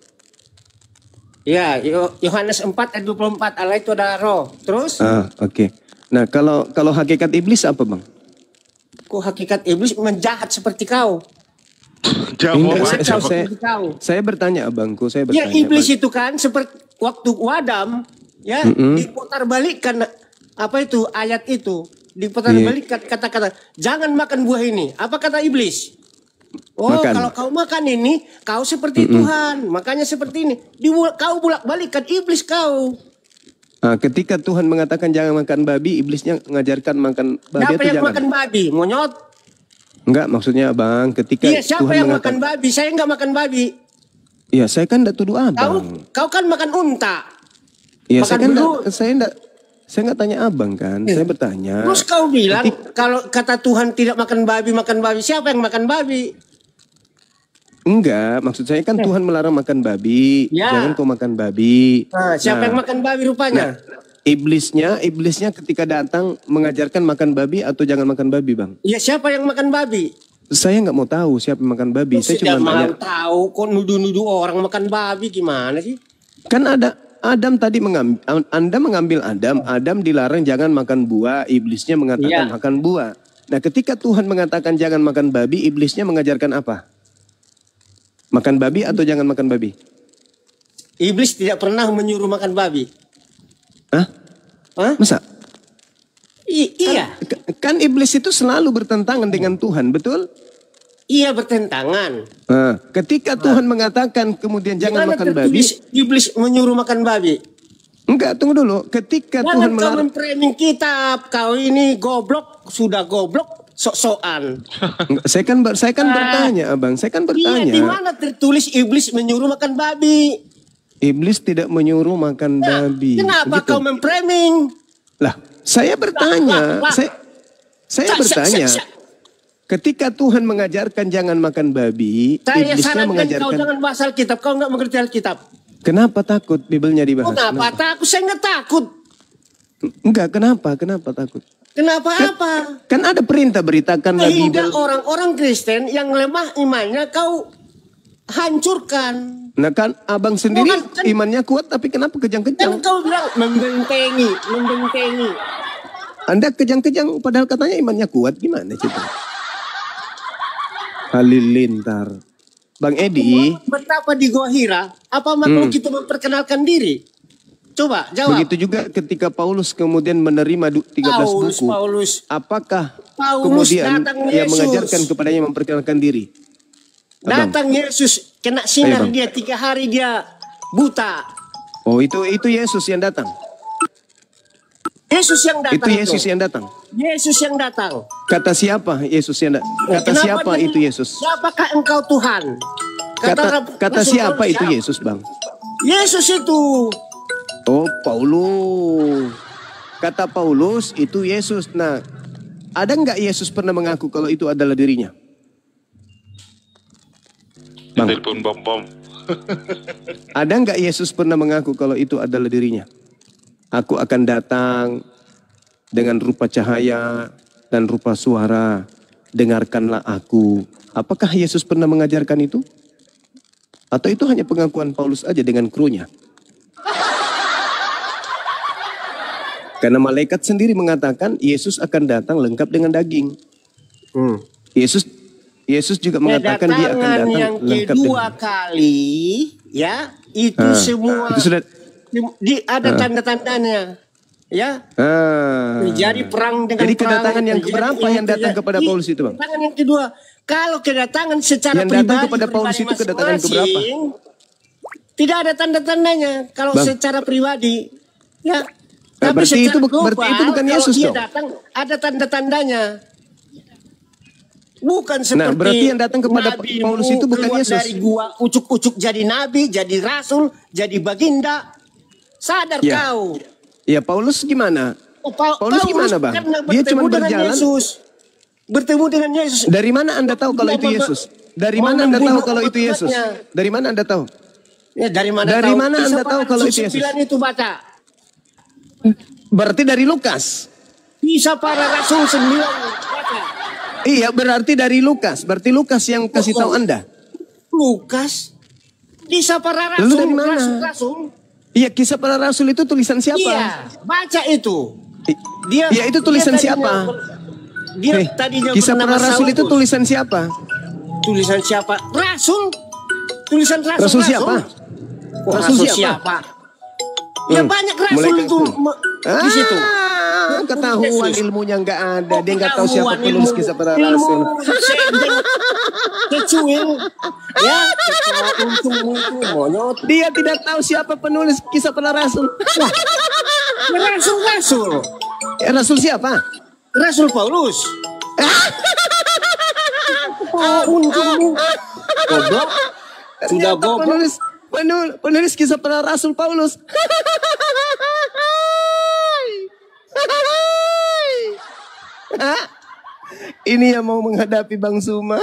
S1: Ya, Yohanes 4 ayat 24, Allah itu adalah roh. Terus,
S2: Oke. Nah, kalau hakikat iblis apa Bang?
S1: kok hakikat iblis menjahat seperti kau?
S5: Jauh
S2: Enggak,
S5: amat.
S2: saya bertanya Abangku, saya
S1: Ya,
S2: bertanya.
S1: iblis
S2: Bang.
S1: itu kan seperti waktu Adam, ya, diputar balikkan apa itu ayat itu, diputar
S2: Iya.
S1: balikkan kata-kata, jangan makan buah ini. Apa kata iblis? Oh,
S2: Makan.
S1: kalau kau makan ini, kau seperti Tuhan. Makanya seperti ini. Kau bolak-balikkan iblis kau.
S2: Ketika Tuhan mengatakan jangan makan babi, iblisnya mengajarkan makan babi
S1: Siapa
S2: atau
S1: yang
S2: jangan?
S1: makan babi? Monyot?
S2: Enggak, maksudnya Bang, ketika
S1: Iya, siapa
S2: Tuhan
S1: yang
S2: mengatakan,
S1: makan babi? Saya nggak makan babi.
S2: Iya, saya kan enggak tuduh Abang.
S1: Kau kan makan unta.
S2: Iya,
S1: makan
S2: saya kan
S1: belut.
S2: saya enggak tanya Abang kan, saya bertanya.
S1: Terus kau bilang kalau kata Tuhan tidak makan babi, siapa yang makan babi?
S2: Enggak, maksud saya kan Tuhan melarang makan babi.
S1: Ya.
S2: Jangan kau makan babi.
S1: Nah, siapa yang makan babi rupanya?
S2: Iblisnya ketika datang mengajarkan makan babi atau jangan makan babi, Bang.
S1: Ya siapa yang makan babi?
S2: Saya nggak mau tahu siapa yang makan babi. Saya
S1: Tidak
S2: cuma
S1: mau
S2: tanya.
S1: tahu kok nuduh-nuduh orang makan babi gimana sih?
S2: Kan ada Adam tadi Anda mengambil Adam. Adam dilarang jangan makan buah. Iblisnya mengatakan
S1: Iya.
S2: makan buah. Nah, ketika Tuhan mengatakan jangan makan babi, iblisnya mengajarkan apa? Makan babi atau jangan makan babi?
S1: Iblis tidak pernah menyuruh makan babi.
S2: Hah?
S1: Hah?
S2: Masa?
S1: Iya.
S2: Kan iblis itu selalu bertentangan dengan Tuhan, betul?
S1: Iya bertentangan.
S2: Ketika Tuhan mengatakan kemudian jangan makan babi.
S1: Iblis menyuruh makan babi.
S2: Enggak, tunggu dulu. Ketika
S1: Jangan
S2: Tuhan
S1: kau
S2: melarang.
S1: memframing kitab. Kau ini goblok, sudah goblok, sok-sokan.
S2: Saya kan bertanya, Abang. Saya kan bertanya.
S1: Iya, di mana tertulis iblis menyuruh makan babi?
S2: Iblis tidak menyuruh makan babi.
S1: Kenapa
S2: Begitu.
S1: kau memframing?
S2: Lah, saya bertanya. Saya bertanya. Ketika Tuhan mengajarkan jangan makan babi,
S1: Saya
S2: iblisnya
S1: sarankan
S2: mengajarkan.
S1: kau jangan bahas Alkitab. Kau nggak mengerti Alkitab.
S2: Kenapa takut Bibelnya dibahas?
S1: Kenapa takut? Saya nggak takut.
S2: Enggak, kenapa? Kenapa takut?
S1: Kenapa apa?
S2: Kan ada perintah beritakanlah
S1: Sehingga
S2: Bibel.
S1: orang-orang Kristen yang lemah imannya kau hancurkan.
S2: Nah kan abang sendiri
S1: Kan-
S2: imannya kuat tapi kenapa
S1: Kan
S2: kejang-kejang?
S1: kau bilang membentengi.
S2: Anda kejang-kejang padahal katanya imannya kuat, gimana coba? Halilintar. Bang Edi,
S1: Betapa di Gua Hira, apa makhluk kita memperkenalkan diri? Coba jawab.
S2: begitu juga ketika Paulus kemudian menerima 13 buku.
S1: Paulus.
S2: Apakah
S1: Paulus
S2: kemudian
S1: datang
S2: ia
S1: Yesus.
S2: mengajarkan kepadanya memperkenalkan diri? Abang.
S1: Datang Yesus, kena sinar
S2: Ayo, Bang.
S1: dia 3 hari dia buta.
S2: Oh itu Yesus yang datang.
S1: Yesus yang datang.
S2: Itu Yesus yang datang.
S1: Yesus yang datang.
S2: Kata siapa Yesus yang datang? Kata
S1: Kenapa
S2: siapa
S1: dia-
S2: itu Yesus?
S1: Siapakah engkau Tuhan?
S2: Kata
S1: Rasul
S2: siapa
S1: Paulus,
S2: itu
S1: siapa?
S2: Yesus, Bang?
S1: Yesus itu.
S2: Oh, Paulus. Kata Paulus itu Yesus. Nah, ada nggak Yesus pernah mengaku kalau itu adalah dirinya? Bang,
S5: Telepon bom-bom.
S2: ada nggak Yesus pernah mengaku kalau itu adalah dirinya? Aku akan datang dengan rupa cahaya dan rupa suara. Dengarkanlah aku. Apakah Yesus pernah mengajarkan itu? Atau itu hanya pengakuan Paulus aja dengan krunya? Karena malaikat sendiri mengatakan Yesus akan datang lengkap dengan daging. Yesus juga mengatakan dia akan
S1: Kedatangan
S2: datang
S1: yang
S2: lengkap
S1: kedua
S2: dengan.
S1: kali, ya itu semua
S2: Itu sudah.
S1: ada tanda-tandanya, ya. Terjadi perang dengan
S2: Jadi
S1: perang,
S2: kedatangan yang
S1: terjadi
S2: keberapa
S1: ini,
S2: yang datang
S1: terjadi-
S2: kepada Paulus itu, Bang?
S1: Kedatangan yang kedua. Kalau kedatangan secara
S2: Yang datang
S1: pribadi
S2: kepada Paulus itu kedatangan keberapa?
S1: masing-masing, tidak ada tanda-tandanya. Kalau
S2: Bang.
S1: secara pribadi, ya.
S2: berarti
S1: secara
S2: itu bukan
S1: kalau
S2: Yesus
S1: dia
S2: dong?
S1: datang, ada tanda-tandanya. Bukan seperti
S2: Nah, berarti yang datang kepada
S1: Nabi
S2: Paulus itu bukan
S1: keluar
S2: Yesus.
S1: dari gua ucuk-ucuk jadi nabi, jadi rasul, jadi baginda. Sadar
S2: Ya.
S1: kau.
S2: Ya Paulus gimana? Paulus gimana, Bang?
S1: karena
S2: Dia cuma
S1: bertemu dengan
S2: berjalan.
S1: Yesus. Bertemu dengan Yesus.
S2: Dari mana Anda tahu kalau itu Yesus? Dari mana Anda tahu kalau itu Yesus? Dari mana Anda tahu?
S1: Ya, dari mana
S2: Dari
S1: tahu?
S2: mana
S1: Kisah
S2: Anda tahu
S1: para
S2: kalau
S1: Rasul
S2: itu Yesus?
S1: 9 itu baca.
S2: Berarti dari Lukas.
S1: Kisah para Rasul 9 baca.
S2: Iya, berarti dari Lukas. Berarti Lukas yang kasih tahu Anda.
S1: Lukas. Kisah para
S2: Lalu
S1: Rasul.
S2: dari mana?
S1: Rasul.
S2: Iya, kisah para rasul itu tulisan siapa?
S1: Iya, baca itu. Dia.
S2: Iya, itu tulisan
S1: dia
S2: siapa?
S1: Dia
S2: Eh,
S1: tadinya
S2: kisah
S1: bernama
S2: para rasul itu
S1: Saulus.
S2: tulisan siapa?
S1: Tulisan siapa? Rasul. Tulisan Rasul.
S2: Rasul siapa?
S1: Oh,
S2: Rasul
S1: Rasul
S2: siapa?
S1: Ya banyak Rasul
S2: Mulai
S1: itu di situ.
S2: Ketahuan
S1: Yesus.
S2: ilmunya nggak ada. Dia nggak tahu siapa penulis kisah para
S1: ilmu
S2: rasul.
S1: sendeng, kecuil, ya, untung itu monyot.
S2: Dia tidak tahu siapa penulis kisah para rasul.
S1: Rasul,
S2: Rasul siapa?
S1: Rasul Paulus. Oh, untungmu, goblok, sudah
S2: Ternyata
S1: goblok.
S2: penulis kisah para rasul Paulus. Hah? Ini yang mau menghadapi Bang Suma.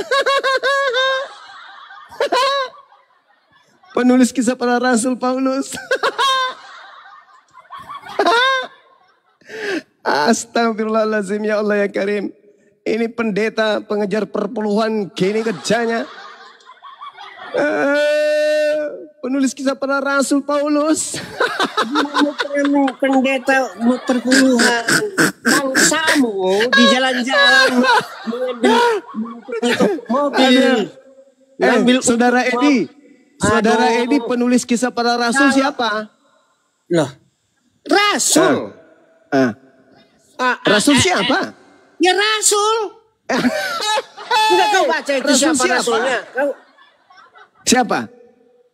S2: Penulis kisah para rasul Paulus. Astagfirullahaladzim, ya Allah ya Karim. Ini pendeta pengejar perpuluhan gini kerjanya. Penulis kisah para rasul Paulus.
S1: Pendeta perpuluhan bangsamu di jalan-jalan mengambil mobil.
S2: Saudara Edi penulis kisah para rasul siapa?
S1: Loh, Rasul.
S2: Rasul siapa?
S1: Ya Rasul. Enggak kau baca itu
S2: Rasul
S1: siapa rasulnya? Kau
S2: Siapa?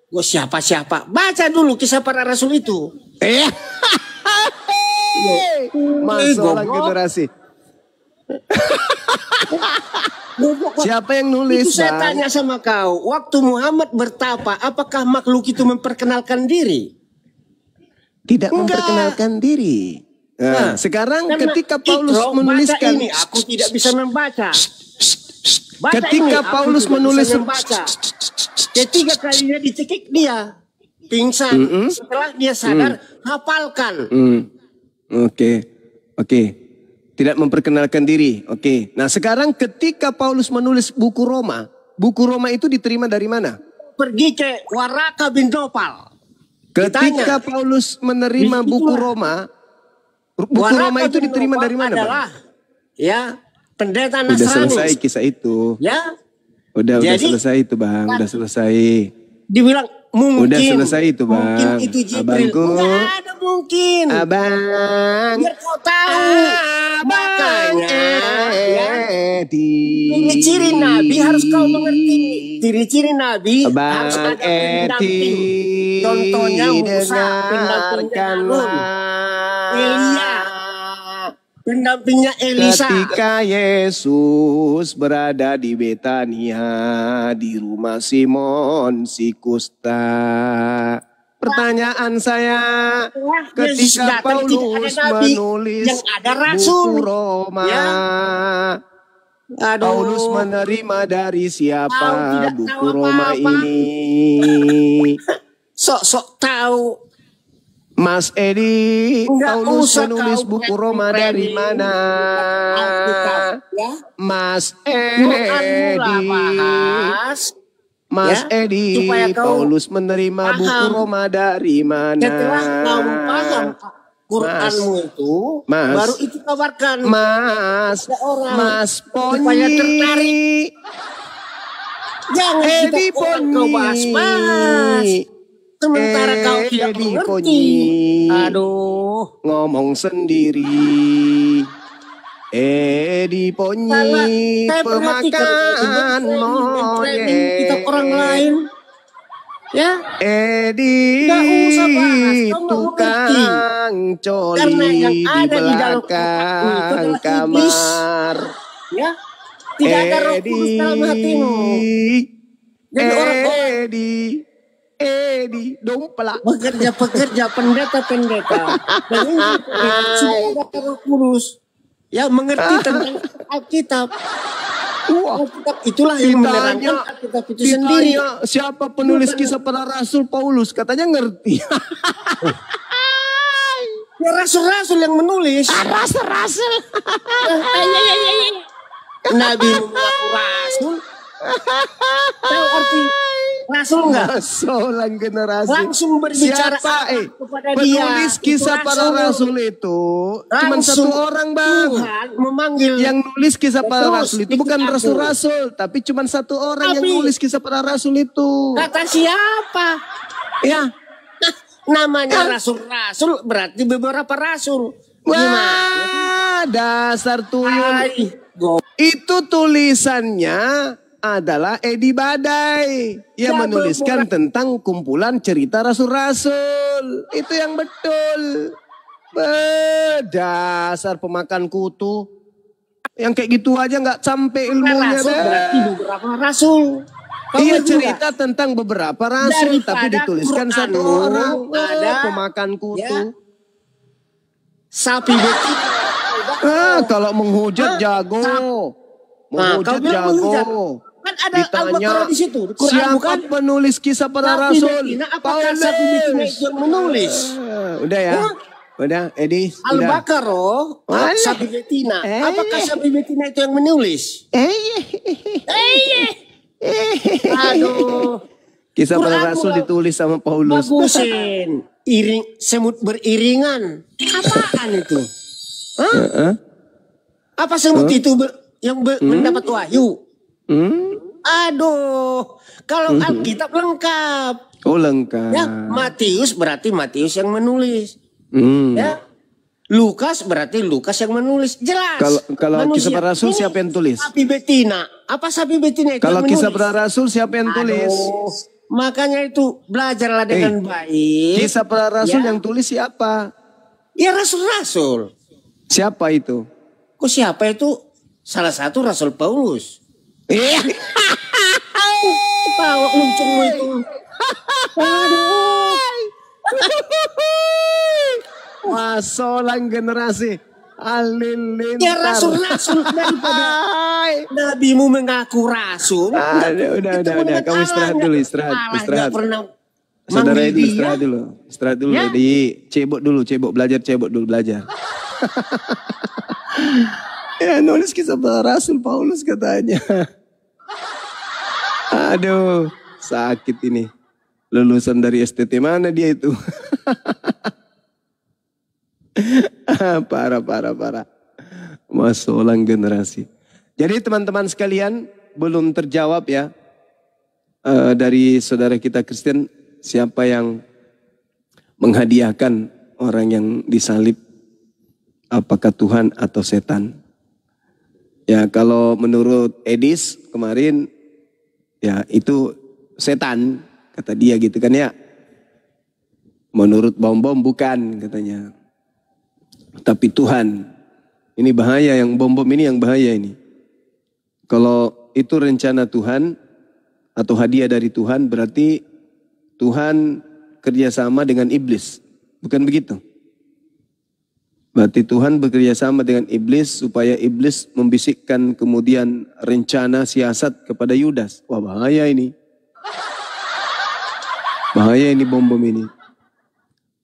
S1: Gue siapa? Baca dulu kisah para rasul itu.
S2: Masalah generasi. Siapa yang nulis,
S1: Itu saya
S2: Bang?
S1: tanya sama kau. Waktu Muhammad bertapa, apakah makhluk itu memperkenalkan diri?
S2: Tidak
S1: Enggak.
S2: memperkenalkan diri. Nah, sekarang
S1: Karena
S2: ketika Paulus
S1: Iqra,
S2: menuliskan,
S1: baca ini, aku tidak bisa membaca. Baca
S2: ketika
S1: ini, aku
S2: Paulus
S1: tidak
S2: menulis,
S1: bisa membaca. Ketiga kalinya dicekik dia, pingsan. Setelah dia sadar, hafalkan.
S2: Oke. Tidak memperkenalkan diri. Oke. Nah, sekarang ketika Paulus menulis buku Roma itu diterima dari mana?
S1: Pergi ke Waraka bin Nopal.
S2: Ketika
S1: Ditanya.
S2: Paulus menerima
S1: Itulah.
S2: buku Roma
S1: Waraka
S2: itu
S1: bin
S2: diterima
S1: Nopal
S2: dari mana, Bang?
S1: adalah, ya, pendeta
S2: Udah
S1: Nasrani.
S2: selesai kisah itu.
S1: Ya,
S2: Udah
S1: Jadi,
S2: selesai itu, Bang. Udah selesai.
S1: dibilang mungkin.
S2: Udah selesai itu, Bang.
S1: Mungkin itu Jibril.
S2: Abangku.
S1: Nggak ada mungkin.
S2: Abang.
S1: Biar kau tahu. Makanya, ya, ciri-ciri Nabi harus kau mengerti. Ciri-ciri Nabi harus ada pendamping. Contohnya Musa, pendampingnya Harun. Elia, pendampingnya Elisa.
S2: Ketika Yesus berada di Betania di rumah Simon si kusta. Pertanyaan saya,
S1: Yesus
S2: ketika
S1: datang, tidak
S2: Paulus
S1: ada nabi,
S2: menulis
S1: yang ada rasul.
S2: buku Roma,
S1: Ya. Aduh.
S2: Paulus menerima dari
S1: Kau
S2: siapa
S1: tidak
S2: buku
S1: tahu
S2: Roma
S1: apa-apa.
S2: ini?
S1: Sok-sok tahu.
S2: Mas Edi,
S1: Enggak
S2: Paulus
S1: usah
S2: menulis
S1: kau
S2: buku Roma dari mana?
S1: Alkitab, ya.
S2: Mas
S1: Quranmu lah
S2: Edi,
S1: bahas.
S2: Mas
S1: Ya,
S2: Edi,
S1: supaya kau
S2: Paulus menerima
S1: paham.
S2: buku Roma dari mana?
S1: Setelah kamu paham Quranmu itu,
S2: Mas.
S1: baru itu kabarkan.
S2: Mas,
S1: Ada orang
S2: Mas
S1: supaya tertarik.
S2: Ponyi,
S1: Jangan
S2: Edi
S1: kita kau
S2: Ponyi,
S1: bahas-bahas. Sementara kau tidak
S2: Edi
S1: mengerti.
S2: Ponyi.
S1: Aduh.
S2: Ngomong sendiri. Edi Ponyi,
S1: Saya perhatikan
S2: pemakan
S1: kitab orang lain. Ya,
S2: Edi,
S1: nggak usah bahas, kau nggak mengerti.
S2: tukang coli
S1: Karena yang
S2: di
S1: ada di dalam
S2: belakang
S1: hatimu itu adalah iblis.
S2: kamar.
S1: ya. Tidak ada roh kudus dalam hatimu. Jadi orang-orang
S2: Edi, dompelak.
S1: pekerja, pendeta. Dan ini sudah ada roh kudus. Ya, mengerti tentang Alkitab.
S2: Wah,
S1: Alkitab itulah yang menerangkan Alkitab itu sendiri.
S2: ditanya siapa penulis kisah para rasul Paulus, katanya ngerti.
S1: Ya, rasul-rasul yang menulis.
S2: Rasul.
S1: Nabi mengaku rasul. Tahu arti rasul enggak?
S2: Rasul generasi.
S1: Langsung berbicara
S2: siapa
S1: kepada
S2: penulis
S1: dia.
S2: kisah
S1: Itu
S2: para rasul itu cuma
S1: Langsung
S2: satu orang, Bang.
S1: Tuhan memanggil.
S2: Yang nulis kisah para
S1: Terus,
S2: rasul itu bukan
S1: ikut aku.
S2: rasul-rasul, tapi cuma satu orang yang
S1: Tapi-
S2: nulis kisah para rasul itu.
S1: Kata siapa?
S2: Ya.
S1: Namanya rasul-rasul berarti beberapa rasul. Gimana?
S2: Wah, dasar tuyul.
S1: Ay,
S2: Itu tulisannya adalah Edi Badai yang
S1: Ya,
S2: menuliskan tentang kumpulan cerita rasul-rasul. Itu yang betul. Dasar pemakan kutu. Yang kayak gitu aja nggak sampai ilmunya
S1: rasul
S2: deh.
S1: berarti beberapa rasul. Kau
S2: Iya,
S1: juga.
S2: cerita tentang beberapa rasul
S1: Daripada
S2: tapi dituliskan
S1: Quranmu
S2: satu orang.
S1: ada,
S2: Pemakan kutu.
S1: ya. Sapi betina.
S2: Kalau menghujat jago.
S1: Nah, kau
S2: Menghujat
S1: bilang
S2: jago.
S1: menghujat. Kan ada
S2: Ditanya,
S1: Al-Baqarah di situ. Quran
S2: siapa
S1: bukan?
S2: penulis kisah para
S1: Sapi
S2: rasul?
S1: betina, apakah sapi betina itu yang menulis?
S2: Udah ya.
S1: Hah?
S2: Udah, Edi. Udah.
S1: Al-Baqarah,
S2: Alah.
S1: sapi betina. Apakah sapi betina itu yang menulis? Aduh.
S2: Kisah para
S1: Quran
S2: rasul
S1: mulai-
S2: ditulis sama Paulus.
S1: Bagusin. Semut beriringan. Apaan itu? Hah?
S2: Heeh.
S1: Apa semut itu mendapat wahyu?
S2: Hmm?
S1: Aduh. Kalau Alkitab lengkap.
S2: Oh, lengkap.
S1: Ya, Matius berarti Matius yang menulis.
S2: Hmm.
S1: Ya. Lukas berarti Lukas yang menulis, jelas.
S2: Kalau Kisah Para Rasul siapa yang tulis?
S1: Sapi betina. Apa sapi betina itu?
S2: Kalau Kisah Para Rasul siapa yang tulis?
S1: Makanya itu belajarlah dengan baik.
S2: Kisah Para Rasul yang tulis siapa?
S1: Ya rasul-rasul.
S2: Siapa itu?
S1: Kok siapa itu? Salah satu Rasul Paulus. Tawa uncungmu itu.
S2: Wah, solang generasi halilintar.
S1: Ya rasul-rasul daripada nabimu mengaku rasul.
S2: Udah. Kamu istirahat dulu, istirahat. Saudara ini istirahat dulu.
S1: Ya?
S2: Cebok belajar. Ya, nulis Kisah Para Rasul Paulus katanya. Aduh, sakit ini. Lulusan dari STT mana dia itu? Parah. Masolang generasi. Jadi teman-teman sekalian, belum terjawab ya. Dari saudara kita Kristen, siapa yang menghadiahkan orang yang disalib? Apakah Tuhan atau setan? Ya, kalau menurut Edis kemarin, ya itu setan, kata dia gitu kan ya. Menurut bom-bom bukan katanya. Tapi Tuhan, ini bahaya, yang bom-bom ini yang bahaya ini. Kalau itu rencana Tuhan atau hadiah dari Tuhan, berarti Tuhan kerjasama dengan iblis. Bukan begitu? Berarti Tuhan bekerjasama dengan iblis supaya iblis membisikkan kemudian rencana siasat kepada Yudas. Wah, bahaya ini. Bahaya ini bom-bom ini.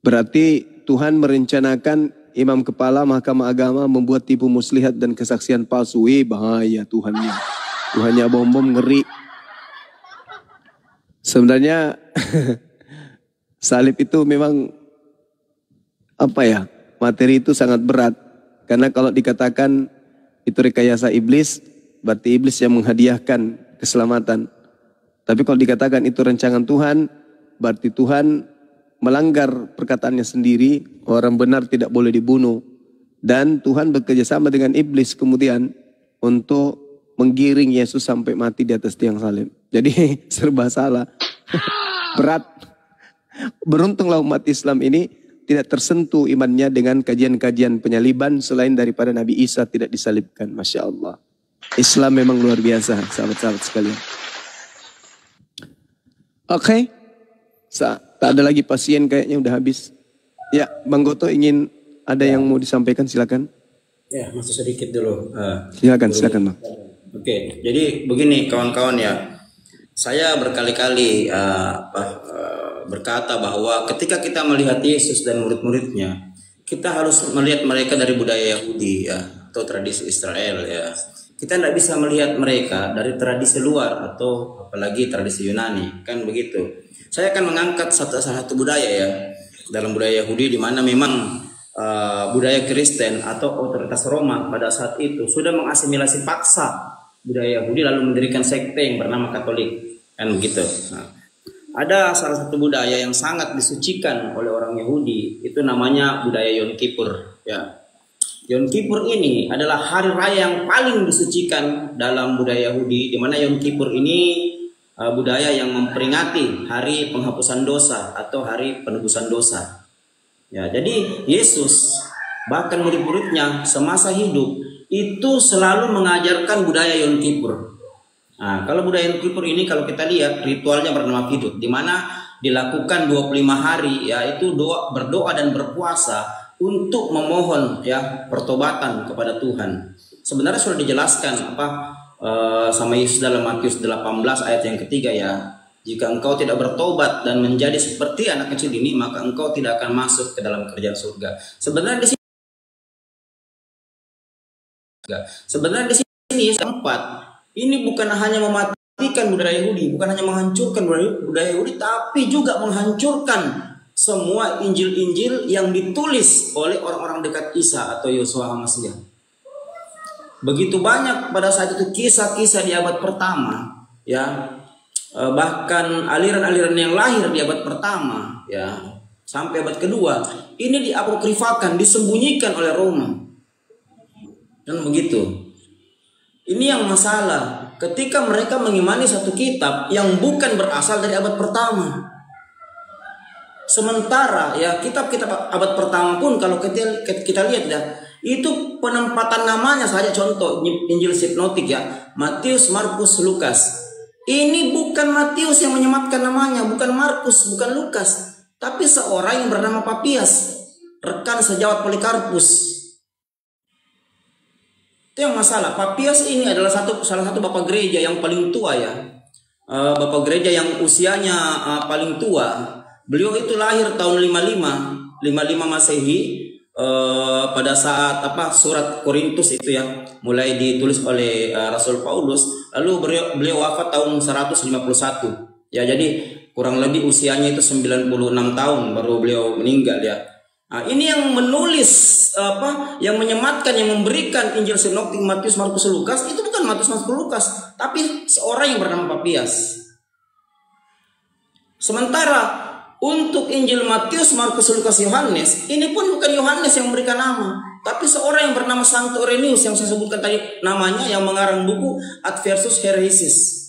S2: Berarti Tuhan merencanakan imam kepala mahkamah agama membuat tipu muslihat dan kesaksian palsu. Bahaya Tuhannya. Tuhannya bom-bom ngeri. Sebenarnya salib itu memang apa ya? Materi itu sangat berat. Karena kalau dikatakan itu rekayasa iblis, berarti iblis yang menghadiahkan keselamatan. Tapi kalau dikatakan itu rancangan Tuhan, berarti Tuhan melanggar perkataannya sendiri. Orang benar tidak boleh dibunuh. Dan Tuhan bekerja sama dengan iblis kemudian untuk menggiring Yesus sampai mati di atas tiang salib. Jadi serba salah. Berat. Beruntunglah umat Islam ini tidak tersentuh imannya dengan kajian-kajian penyaliban selain daripada Nabi Isa tidak disalibkan. Masya Allah. Islam memang luar biasa, sahabat-sahabat sekalian. Oke. Tak ada lagi pasien kayaknya udah habis. Ya, Bang Goto ingin ada yang mau disampaikan, silakan.
S7: Ya, masih sedikit dulu.
S2: Silakan Bang.
S7: Oke, jadi begini kawan-kawan ya. Saya berkali-kali berkata bahwa ketika kita melihat Yesus dan murid-muridnya, kita harus melihat mereka dari budaya Yahudi ya, atau tradisi Israel ya. Kita tidak bisa melihat mereka dari tradisi luar atau apalagi tradisi Yunani, kan begitu. Saya akan mengangkat salah satu budaya ya, dalam budaya Yahudi di mana memang budaya Kristen atau otoritas Roma pada saat itu sudah mengasimilasi paksa budaya Yahudi lalu mendirikan sekte yang bernama Katolik, kan begitu. Nah, ada salah satu budaya yang sangat disucikan oleh orang Yahudi, itu namanya budaya Yom Kippur ya. Yom Kippur ini adalah hari raya yang paling disucikan dalam budaya Yahudi, di mana Yom Kippur ini budaya yang memperingati hari penghapusan dosa atau hari penebusan dosa. Ya, jadi Yesus bahkan murid-muridnya semasa hidup itu selalu mengajarkan budaya Yom Kippur. Nah, kalau budaya Yom Kippur ini kalau kita lihat ritualnya bernama Fidut, di mana dilakukan 25 hari yaitu berdoa dan berpuasa untuk memohon ya pertobatan kepada Tuhan. Sebenarnya sudah dijelaskan sama Yesus dalam Matius 18 ayat yang ketiga ya. Jika engkau tidak bertobat dan menjadi seperti anak kecil ini, maka engkau tidak akan masuk ke dalam kerajaan surga. Sebenarnya di sini keempat, ini bukan hanya mematikan budaya Yahudi, bukan hanya menghancurkan budaya Yahudi, tapi juga menghancurkan semua Injil-Injil yang ditulis oleh orang-orang dekat Isa atau Yosua HaMasiah. Begitu banyak pada saat itu kisah-kisah di abad pertama, ya, bahkan aliran-aliran yang lahir di abad pertama, ya, sampai abad kedua, ini diapokrifakan, disembunyikan oleh Roma. Dan begitu. Ini yang masalah. Ketika mereka mengimani satu kitab yang bukan berasal dari abad pertama. Sementara ya kitab-kitab abad pertama pun kalau kita lihat ya, itu penempatan namanya saja, contoh Injil sinoptik ya, Matius, Markus, Lukas. Ini bukan Matius yang menyematkan namanya, bukan Markus, bukan Lukas, tapi seorang yang bernama Papias, rekan sejawat Polikarpus. Itu yang masalah. Papias ini adalah salah satu bapak gereja yang paling tua ya, bapak gereja yang usianya paling tua. Beliau itu lahir tahun 55 Masehi, pada saat surat Korintus itu ya mulai ditulis oleh Rasul Paulus, lalu beliau wafat tahun 151 ya, jadi kurang lebih usianya itu 96 tahun baru beliau meninggal ya. Nah, ini yang menulis yang menyematkan, yang memberikan Injil sinoptik Matius, Markus, Lukas itu bukan Matius, Markus, Lukas, tapi seorang yang bernama Papias. Sementara untuk Injil Matius, Markus, Lukas, Yohanes, ini pun bukan Yohanes yang memberikan nama, tapi seorang yang bernama Santo Irenaeus yang saya sebutkan tadi namanya, yang mengarang buku Adversus Heresis.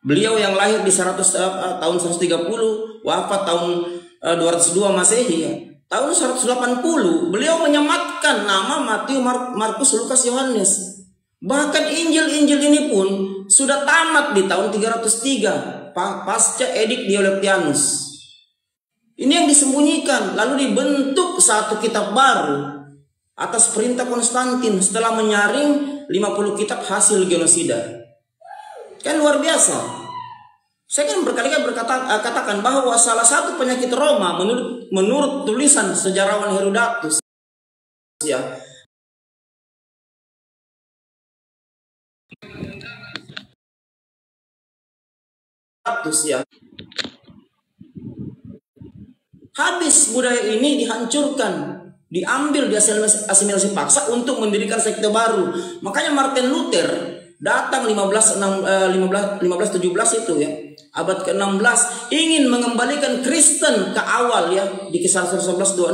S7: Beliau yang lahir di tahun 130, wafat tahun 202 Masehi ya. Tahun 180 beliau menyematkan nama Matius, Markus, Lukas, Yohanes. Bahkan Injil-Injil ini pun sudah tamat di tahun 303 pasca edik Diocletianus. Ini yang disembunyikan, lalu dibentuk satu kitab baru atas perintah Konstantin setelah menyaring 50 kitab hasil genosida. Kan luar biasa. Saya kan berkali-kali katakan bahwa salah satu penyakit Roma menurut tulisan sejarawan Herodotus ya, habis budaya ini dihancurkan, diambil, diasimilasi paksa untuk mendirikan sekte baru. Makanya Martin Luther datang 1517 itu ya, abad ke-16, ingin mengembalikan Kristen ke awal ya, di kisah 1126.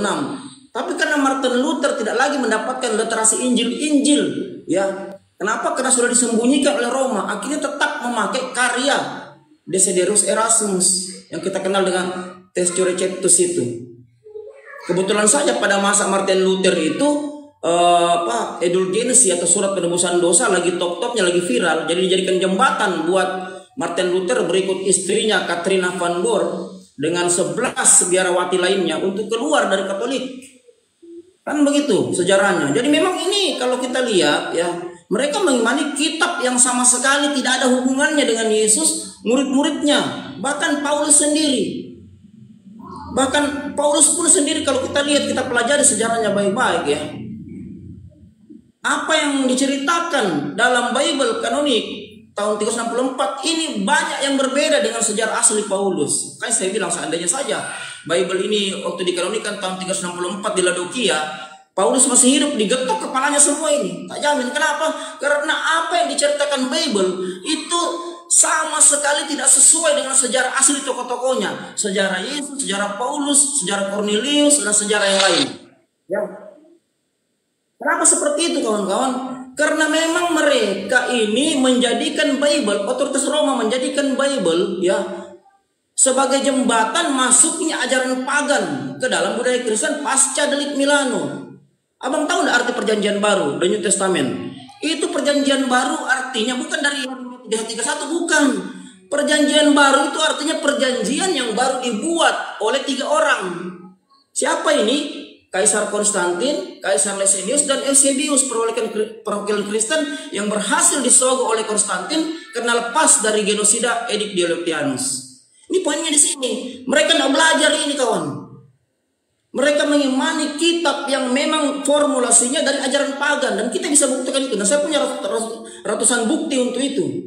S7: Tapi karena Martin Luther tidak lagi mendapatkan literasi Injil ya. Kenapa? Karena sudah disembunyikan oleh Roma. Akhirnya tetap memakai karya Desiderius Erasmus yang kita kenal dengan Testio Receptus itu. Kebetulan saja pada masa Martin Luther itu Edulgensi atau surat penebusan dosa lagi top-topnya, lagi viral. Jadi dijadikan jembatan buat Martin Luther berikut istrinya Katrina van Goor dengan 11 biarawati lainnya untuk keluar dari Katolik. Kan begitu sejarahnya. Jadi memang ini kalau kita lihat ya, mereka mengimani kitab yang sama sekali tidak ada hubungannya dengan Yesus, murid-muridnya, bahkan Paulus sendiri. Bahkan Paulus pun sendiri kalau kita lihat, kita pelajari sejarahnya baik-baik ya. Apa yang diceritakan dalam Bible kanonik tahun 364 ini banyak yang berbeda dengan sejarah asli Paulus. Kayak saya bilang, seandainya saja Bible ini waktu dikanonikan tahun 364 di Laodikia, Paulus masih hidup, digetok kepalanya semua ini. Tak jamin. Kenapa? Karena apa yang diceritakan Bible itu sama sekali tidak sesuai dengan sejarah asli tokoh-tokohnya. Sejarah Yesus, sejarah Paulus, sejarah Cornelius, dan sejarah yang lain. Ya. Kenapa seperti itu kawan-kawan? Karena memang mereka ini menjadikan Bible, otoritas Roma menjadikan Bible ya sebagai jembatan masuknya ajaran pagan ke dalam budaya Kristen pasca Delik Milano. Abang tahu enggak arti perjanjian baru, The New Testament? Itu perjanjian baru artinya bukan dari 331, bukan. Perjanjian baru itu artinya perjanjian yang baru dibuat oleh 3 orang. Siapa ini? Kaisar Konstantin, Kaisar Licinius, dan Eusebius, perwakilan Kristen yang berhasil disogok oleh Konstantin karena lepas dari genosida edik Diocletianus. Ini poinnya di sini. Mereka tidak belajar ini kawan. Mereka mengimani kitab yang memang formulasinya dari ajaran pagan, dan kita bisa buktikan itu. Dan saya punya ratusan bukti untuk itu.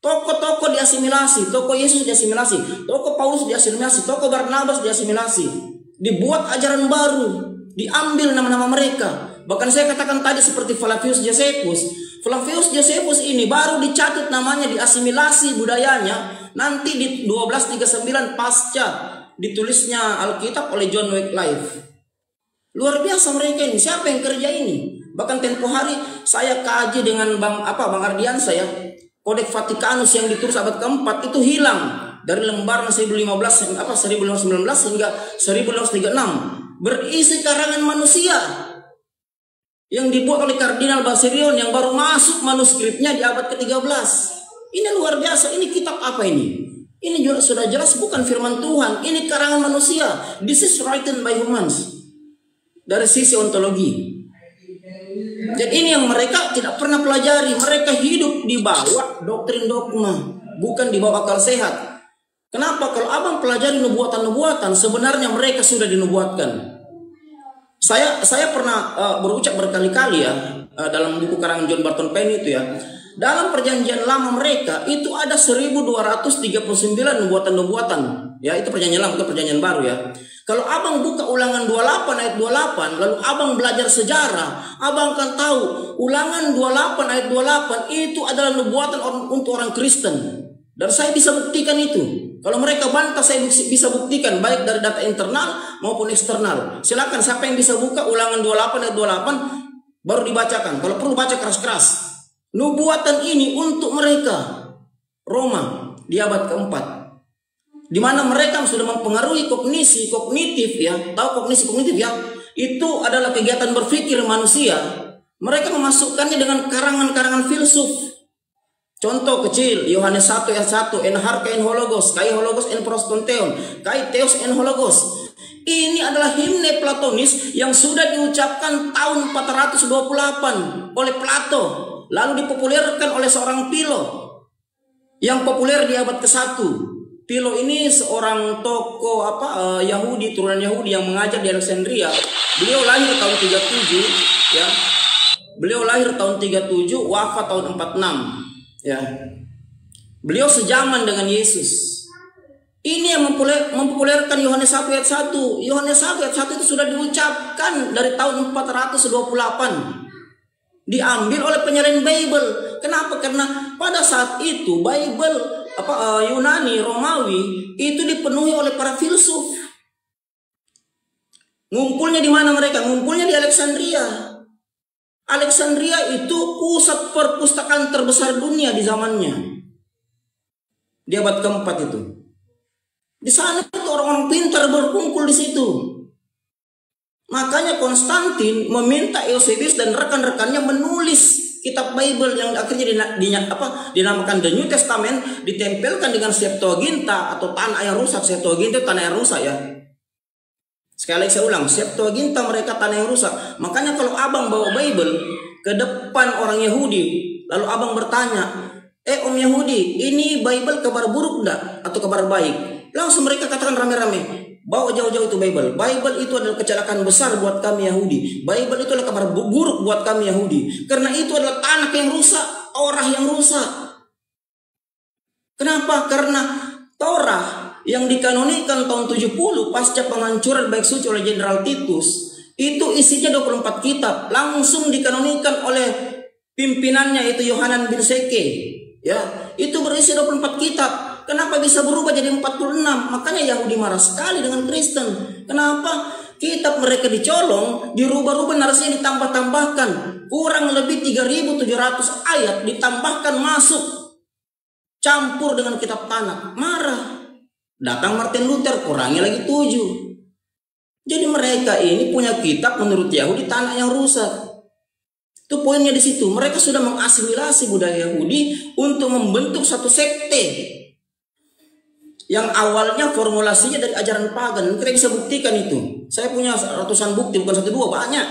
S7: Tokoh-tokoh diasimilasi, tokoh Yesus diasimilasi, tokoh Paulus diasimilasi, tokoh Barnabas diasimilasi. Dibuat ajaran baru, diambil nama-nama mereka. Bahkan saya katakan tadi seperti Flavius Josephus. Flavius Josephus ini baru dicatut namanya, diasimilasi budayanya nanti di 1239 pasca ditulisnya Alkitab oleh John Wycliffe. Luar biasa mereka ini. Siapa yang kerja ini? Bahkan tempo hari saya kaji dengan Bang Ardian saya, Kodeks Vatikanus yang ditulis abad keempat itu hilang dari lembaran 1919 hingga 1936, berisi karangan manusia yang dibuat oleh Kardinal Basilion yang baru masuk manuskripnya di abad ke-13. Ini luar biasa. Ini kitab apa ini? Ini juga sudah jelas bukan firman Tuhan. Ini karangan manusia. This is written by humans. Dari sisi ontologi. Jadi ini yang mereka tidak pernah pelajari. Mereka hidup di bawah doktrin dogma, bukan di bawah akal sehat. Kenapa? Kalau abang pelajari nubuatan-nubuatan, sebenarnya mereka sudah dinubuatkan. Saya pernah berucap berkali-kali ya dalam buku karangan John Barton Penny itu ya. Dalam perjanjian lama mereka itu ada 1239 nubuatan-nubuatan. Ya, itu perjanjian lama, bukan perjanjian baru ya. Kalau abang buka Ulangan 28 ayat 28, lalu abang belajar sejarah, abang akan tahu Ulangan 28 ayat 28 itu adalah nubuatan untuk orang Kristen. Dan saya bisa buktikan itu. Kalau mereka bantah, saya bisa buktikan baik dari data internal maupun eksternal. Silakan siapa yang bisa buka Ulangan 28 ayat 28 baru dibacakan. Kalau perlu baca keras-keras. Nubuatan ini untuk mereka Roma di abad keempat, di mana mereka sudah mempengaruhi kognisi kognitif ya. Tahu kognisi kognitif ya? Itu adalah kegiatan berpikir manusia. Mereka memasukkannya dengan karangan-karangan filsuf. Contoh kecil, Yohanes 1 ayat 1, en harka en hologos, kai hologos en prostonteon, kai theos en hologos. Ini adalah himne Platonis yang sudah diucapkan tahun 428 oleh Plato, lalu dipopulerkan oleh seorang Philo yang populer di abad ke-1. Philo ini seorang tokoh Yahudi, turunan Yahudi yang mengajar di Alexandria. Beliau lahir tahun 37 ya. Beliau lahir tahun 37, wafat tahun 46 ya. Beliau sejaman dengan Yesus. Ini yang mempopulerkan Yohanes 1 ayat 1. Yohanes 1 ayat 1 itu sudah diucapkan dari tahun 428. Diambil oleh penyalin Bible. Kenapa? Karena pada saat itu Bible Yunani, Romawi itu dipenuhi oleh para filsuf. Ngumpulnya di mana mereka? Ngumpulnya di Alexandria. Alexandria itu pusat perpustakaan terbesar dunia di zamannya. Di abad keempat itu. Di sana itu orang-orang pintar berkumpul di situ. Makanya Konstantin meminta Eusebius dan rekan-rekannya menulis kitab Bible yang akhirnya dinamakan The New Testament, ditempelkan dengan Septuaginta atau tanah yang rusak. Septuaginta itu tanah yang rusak ya. Sekali lagi saya ulang, Septuaginta mereka tanah yang rusak. Makanya kalau abang bawa Bible ke depan orang Yahudi, lalu abang bertanya, Om Yahudi, ini Bible kabar buruk enggak atau kabar baik? Langsung mereka katakan rame-rame, bawa jauh-jauh itu Bible. Bible itu adalah kecelakaan besar buat kami Yahudi. Bible itu adalah kabar buruk buat kami Yahudi. Karena itu adalah tanah yang rusak, orang yang rusak. Kenapa? Karena Torah yang dikanonikan tahun 70 pasca penghancuran Bait Suci oleh Jenderal Titus, itu isinya 24 kitab, langsung dikanonikan oleh pimpinannya itu Yohanan bin Seke. Ya, itu berisi 24 kitab. Kenapa bisa berubah jadi 46? Makanya Yahudi marah sekali dengan Kristen. Kenapa? Kitab mereka dicolong, dirubah-rubah, narasinya ditambah-tambahkan. Kurang lebih 3.700 ayat ditambahkan masuk. Campur dengan kitab Tanakh. Marah. Datang Martin Luther, kurangi lagi 7. Jadi mereka ini punya kitab menurut Yahudi tanah yang rusak. Itu poinnya di situ. Mereka sudah mengasimilasi budaya Yahudi untuk membentuk satu sekte yang awalnya formulasinya dari ajaran pagan. Kita bisa buktikan itu. Saya punya ratusan bukti, bukan 1 2, banyak.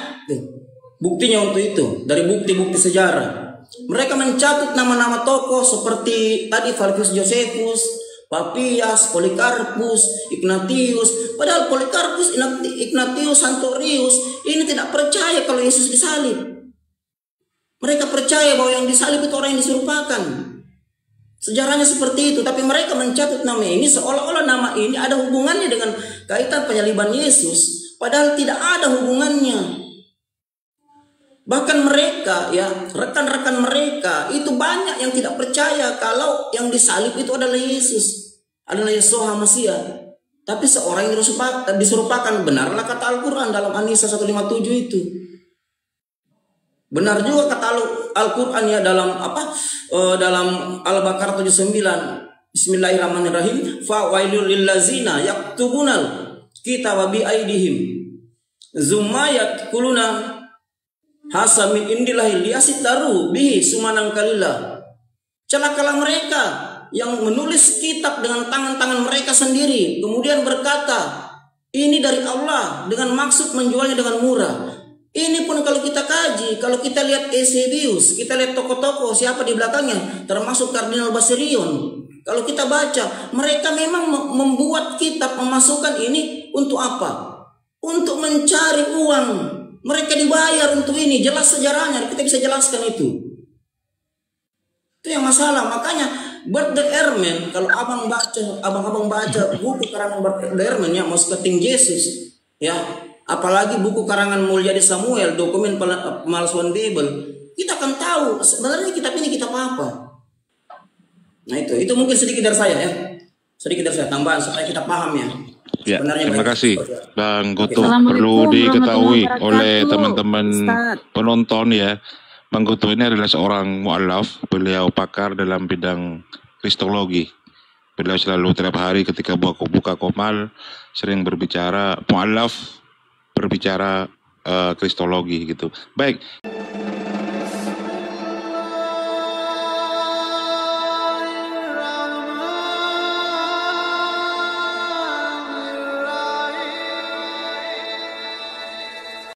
S7: Buktinya untuk itu dari bukti-bukti sejarah. Mereka mencatat nama-nama tokoh seperti tadi Flavius Josephus, Papias, Polikarpus, Ignatius. Padahal Polikarpus, Ignatius, Santorius ini tidak percaya kalau Yesus disalib. Mereka percaya bahwa yang disalib itu orang yang diserupakan. Sejarahnya seperti itu. Tapi mereka mencatat nama ini seolah-olah nama ini ada hubungannya dengan kaitan penyaliban Yesus. Padahal tidak ada hubungannya. Bahkan mereka ya, rekan-rekan mereka itu banyak yang tidak percaya kalau yang disalib itu adalah Yesus, adalah Yeshua Mesias. Tapi seorang yang diserupakan, benarlah kata Al-Quran dalam An-Nisa 157 itu. Benar juga kata Al-Quran ya dalam dalam Al-Baqarah 79. Bismillahirrahmanirrahim. Fa wailul lillazina yaktubunal kitaba bi aidihim. Zumma yaquluna hasamin indillahi liyasitaru bihi sumanan kalila. Celakalah mereka yang menulis kitab dengan tangan-tangan mereka sendiri, kemudian berkata, ini dari Allah dengan maksud menjualnya dengan murah. Ini pun kalau kita kaji, kalau kita lihat Eusebius, kita lihat tokoh-tokoh siapa di belakangnya, termasuk Kardinal Basilion. Kalau kita baca, mereka memang membuat kitab, memasukkan ini untuk apa? Untuk mencari uang. Mereka dibayar untuk ini, jelas sejarahnya, kita bisa jelaskan itu. Itu yang masalah, makanya Bert Ehrman, kalau abang baca buku karangan Bert Ehrman ya, Mosketing Yesus, ya, apalagi buku karangan Mulyadi Samuel, dokumen pemalsuan Bible, kita akan tahu sebenarnya kitab ini kitab apa. Nah itu mungkin sedikit dari saya ya, tambahan supaya kita paham ya.
S5: Ya, terima kasih Bang Goto. Perlu diketahui oleh teman-teman penonton ya, Bang Goto ini adalah seorang mu'alaf, beliau pakar dalam bidang kristologi. Beliau selalu tiap hari ketika buka komal sering berbicara mu'alaf, berbicara kristologi gitu. Baik.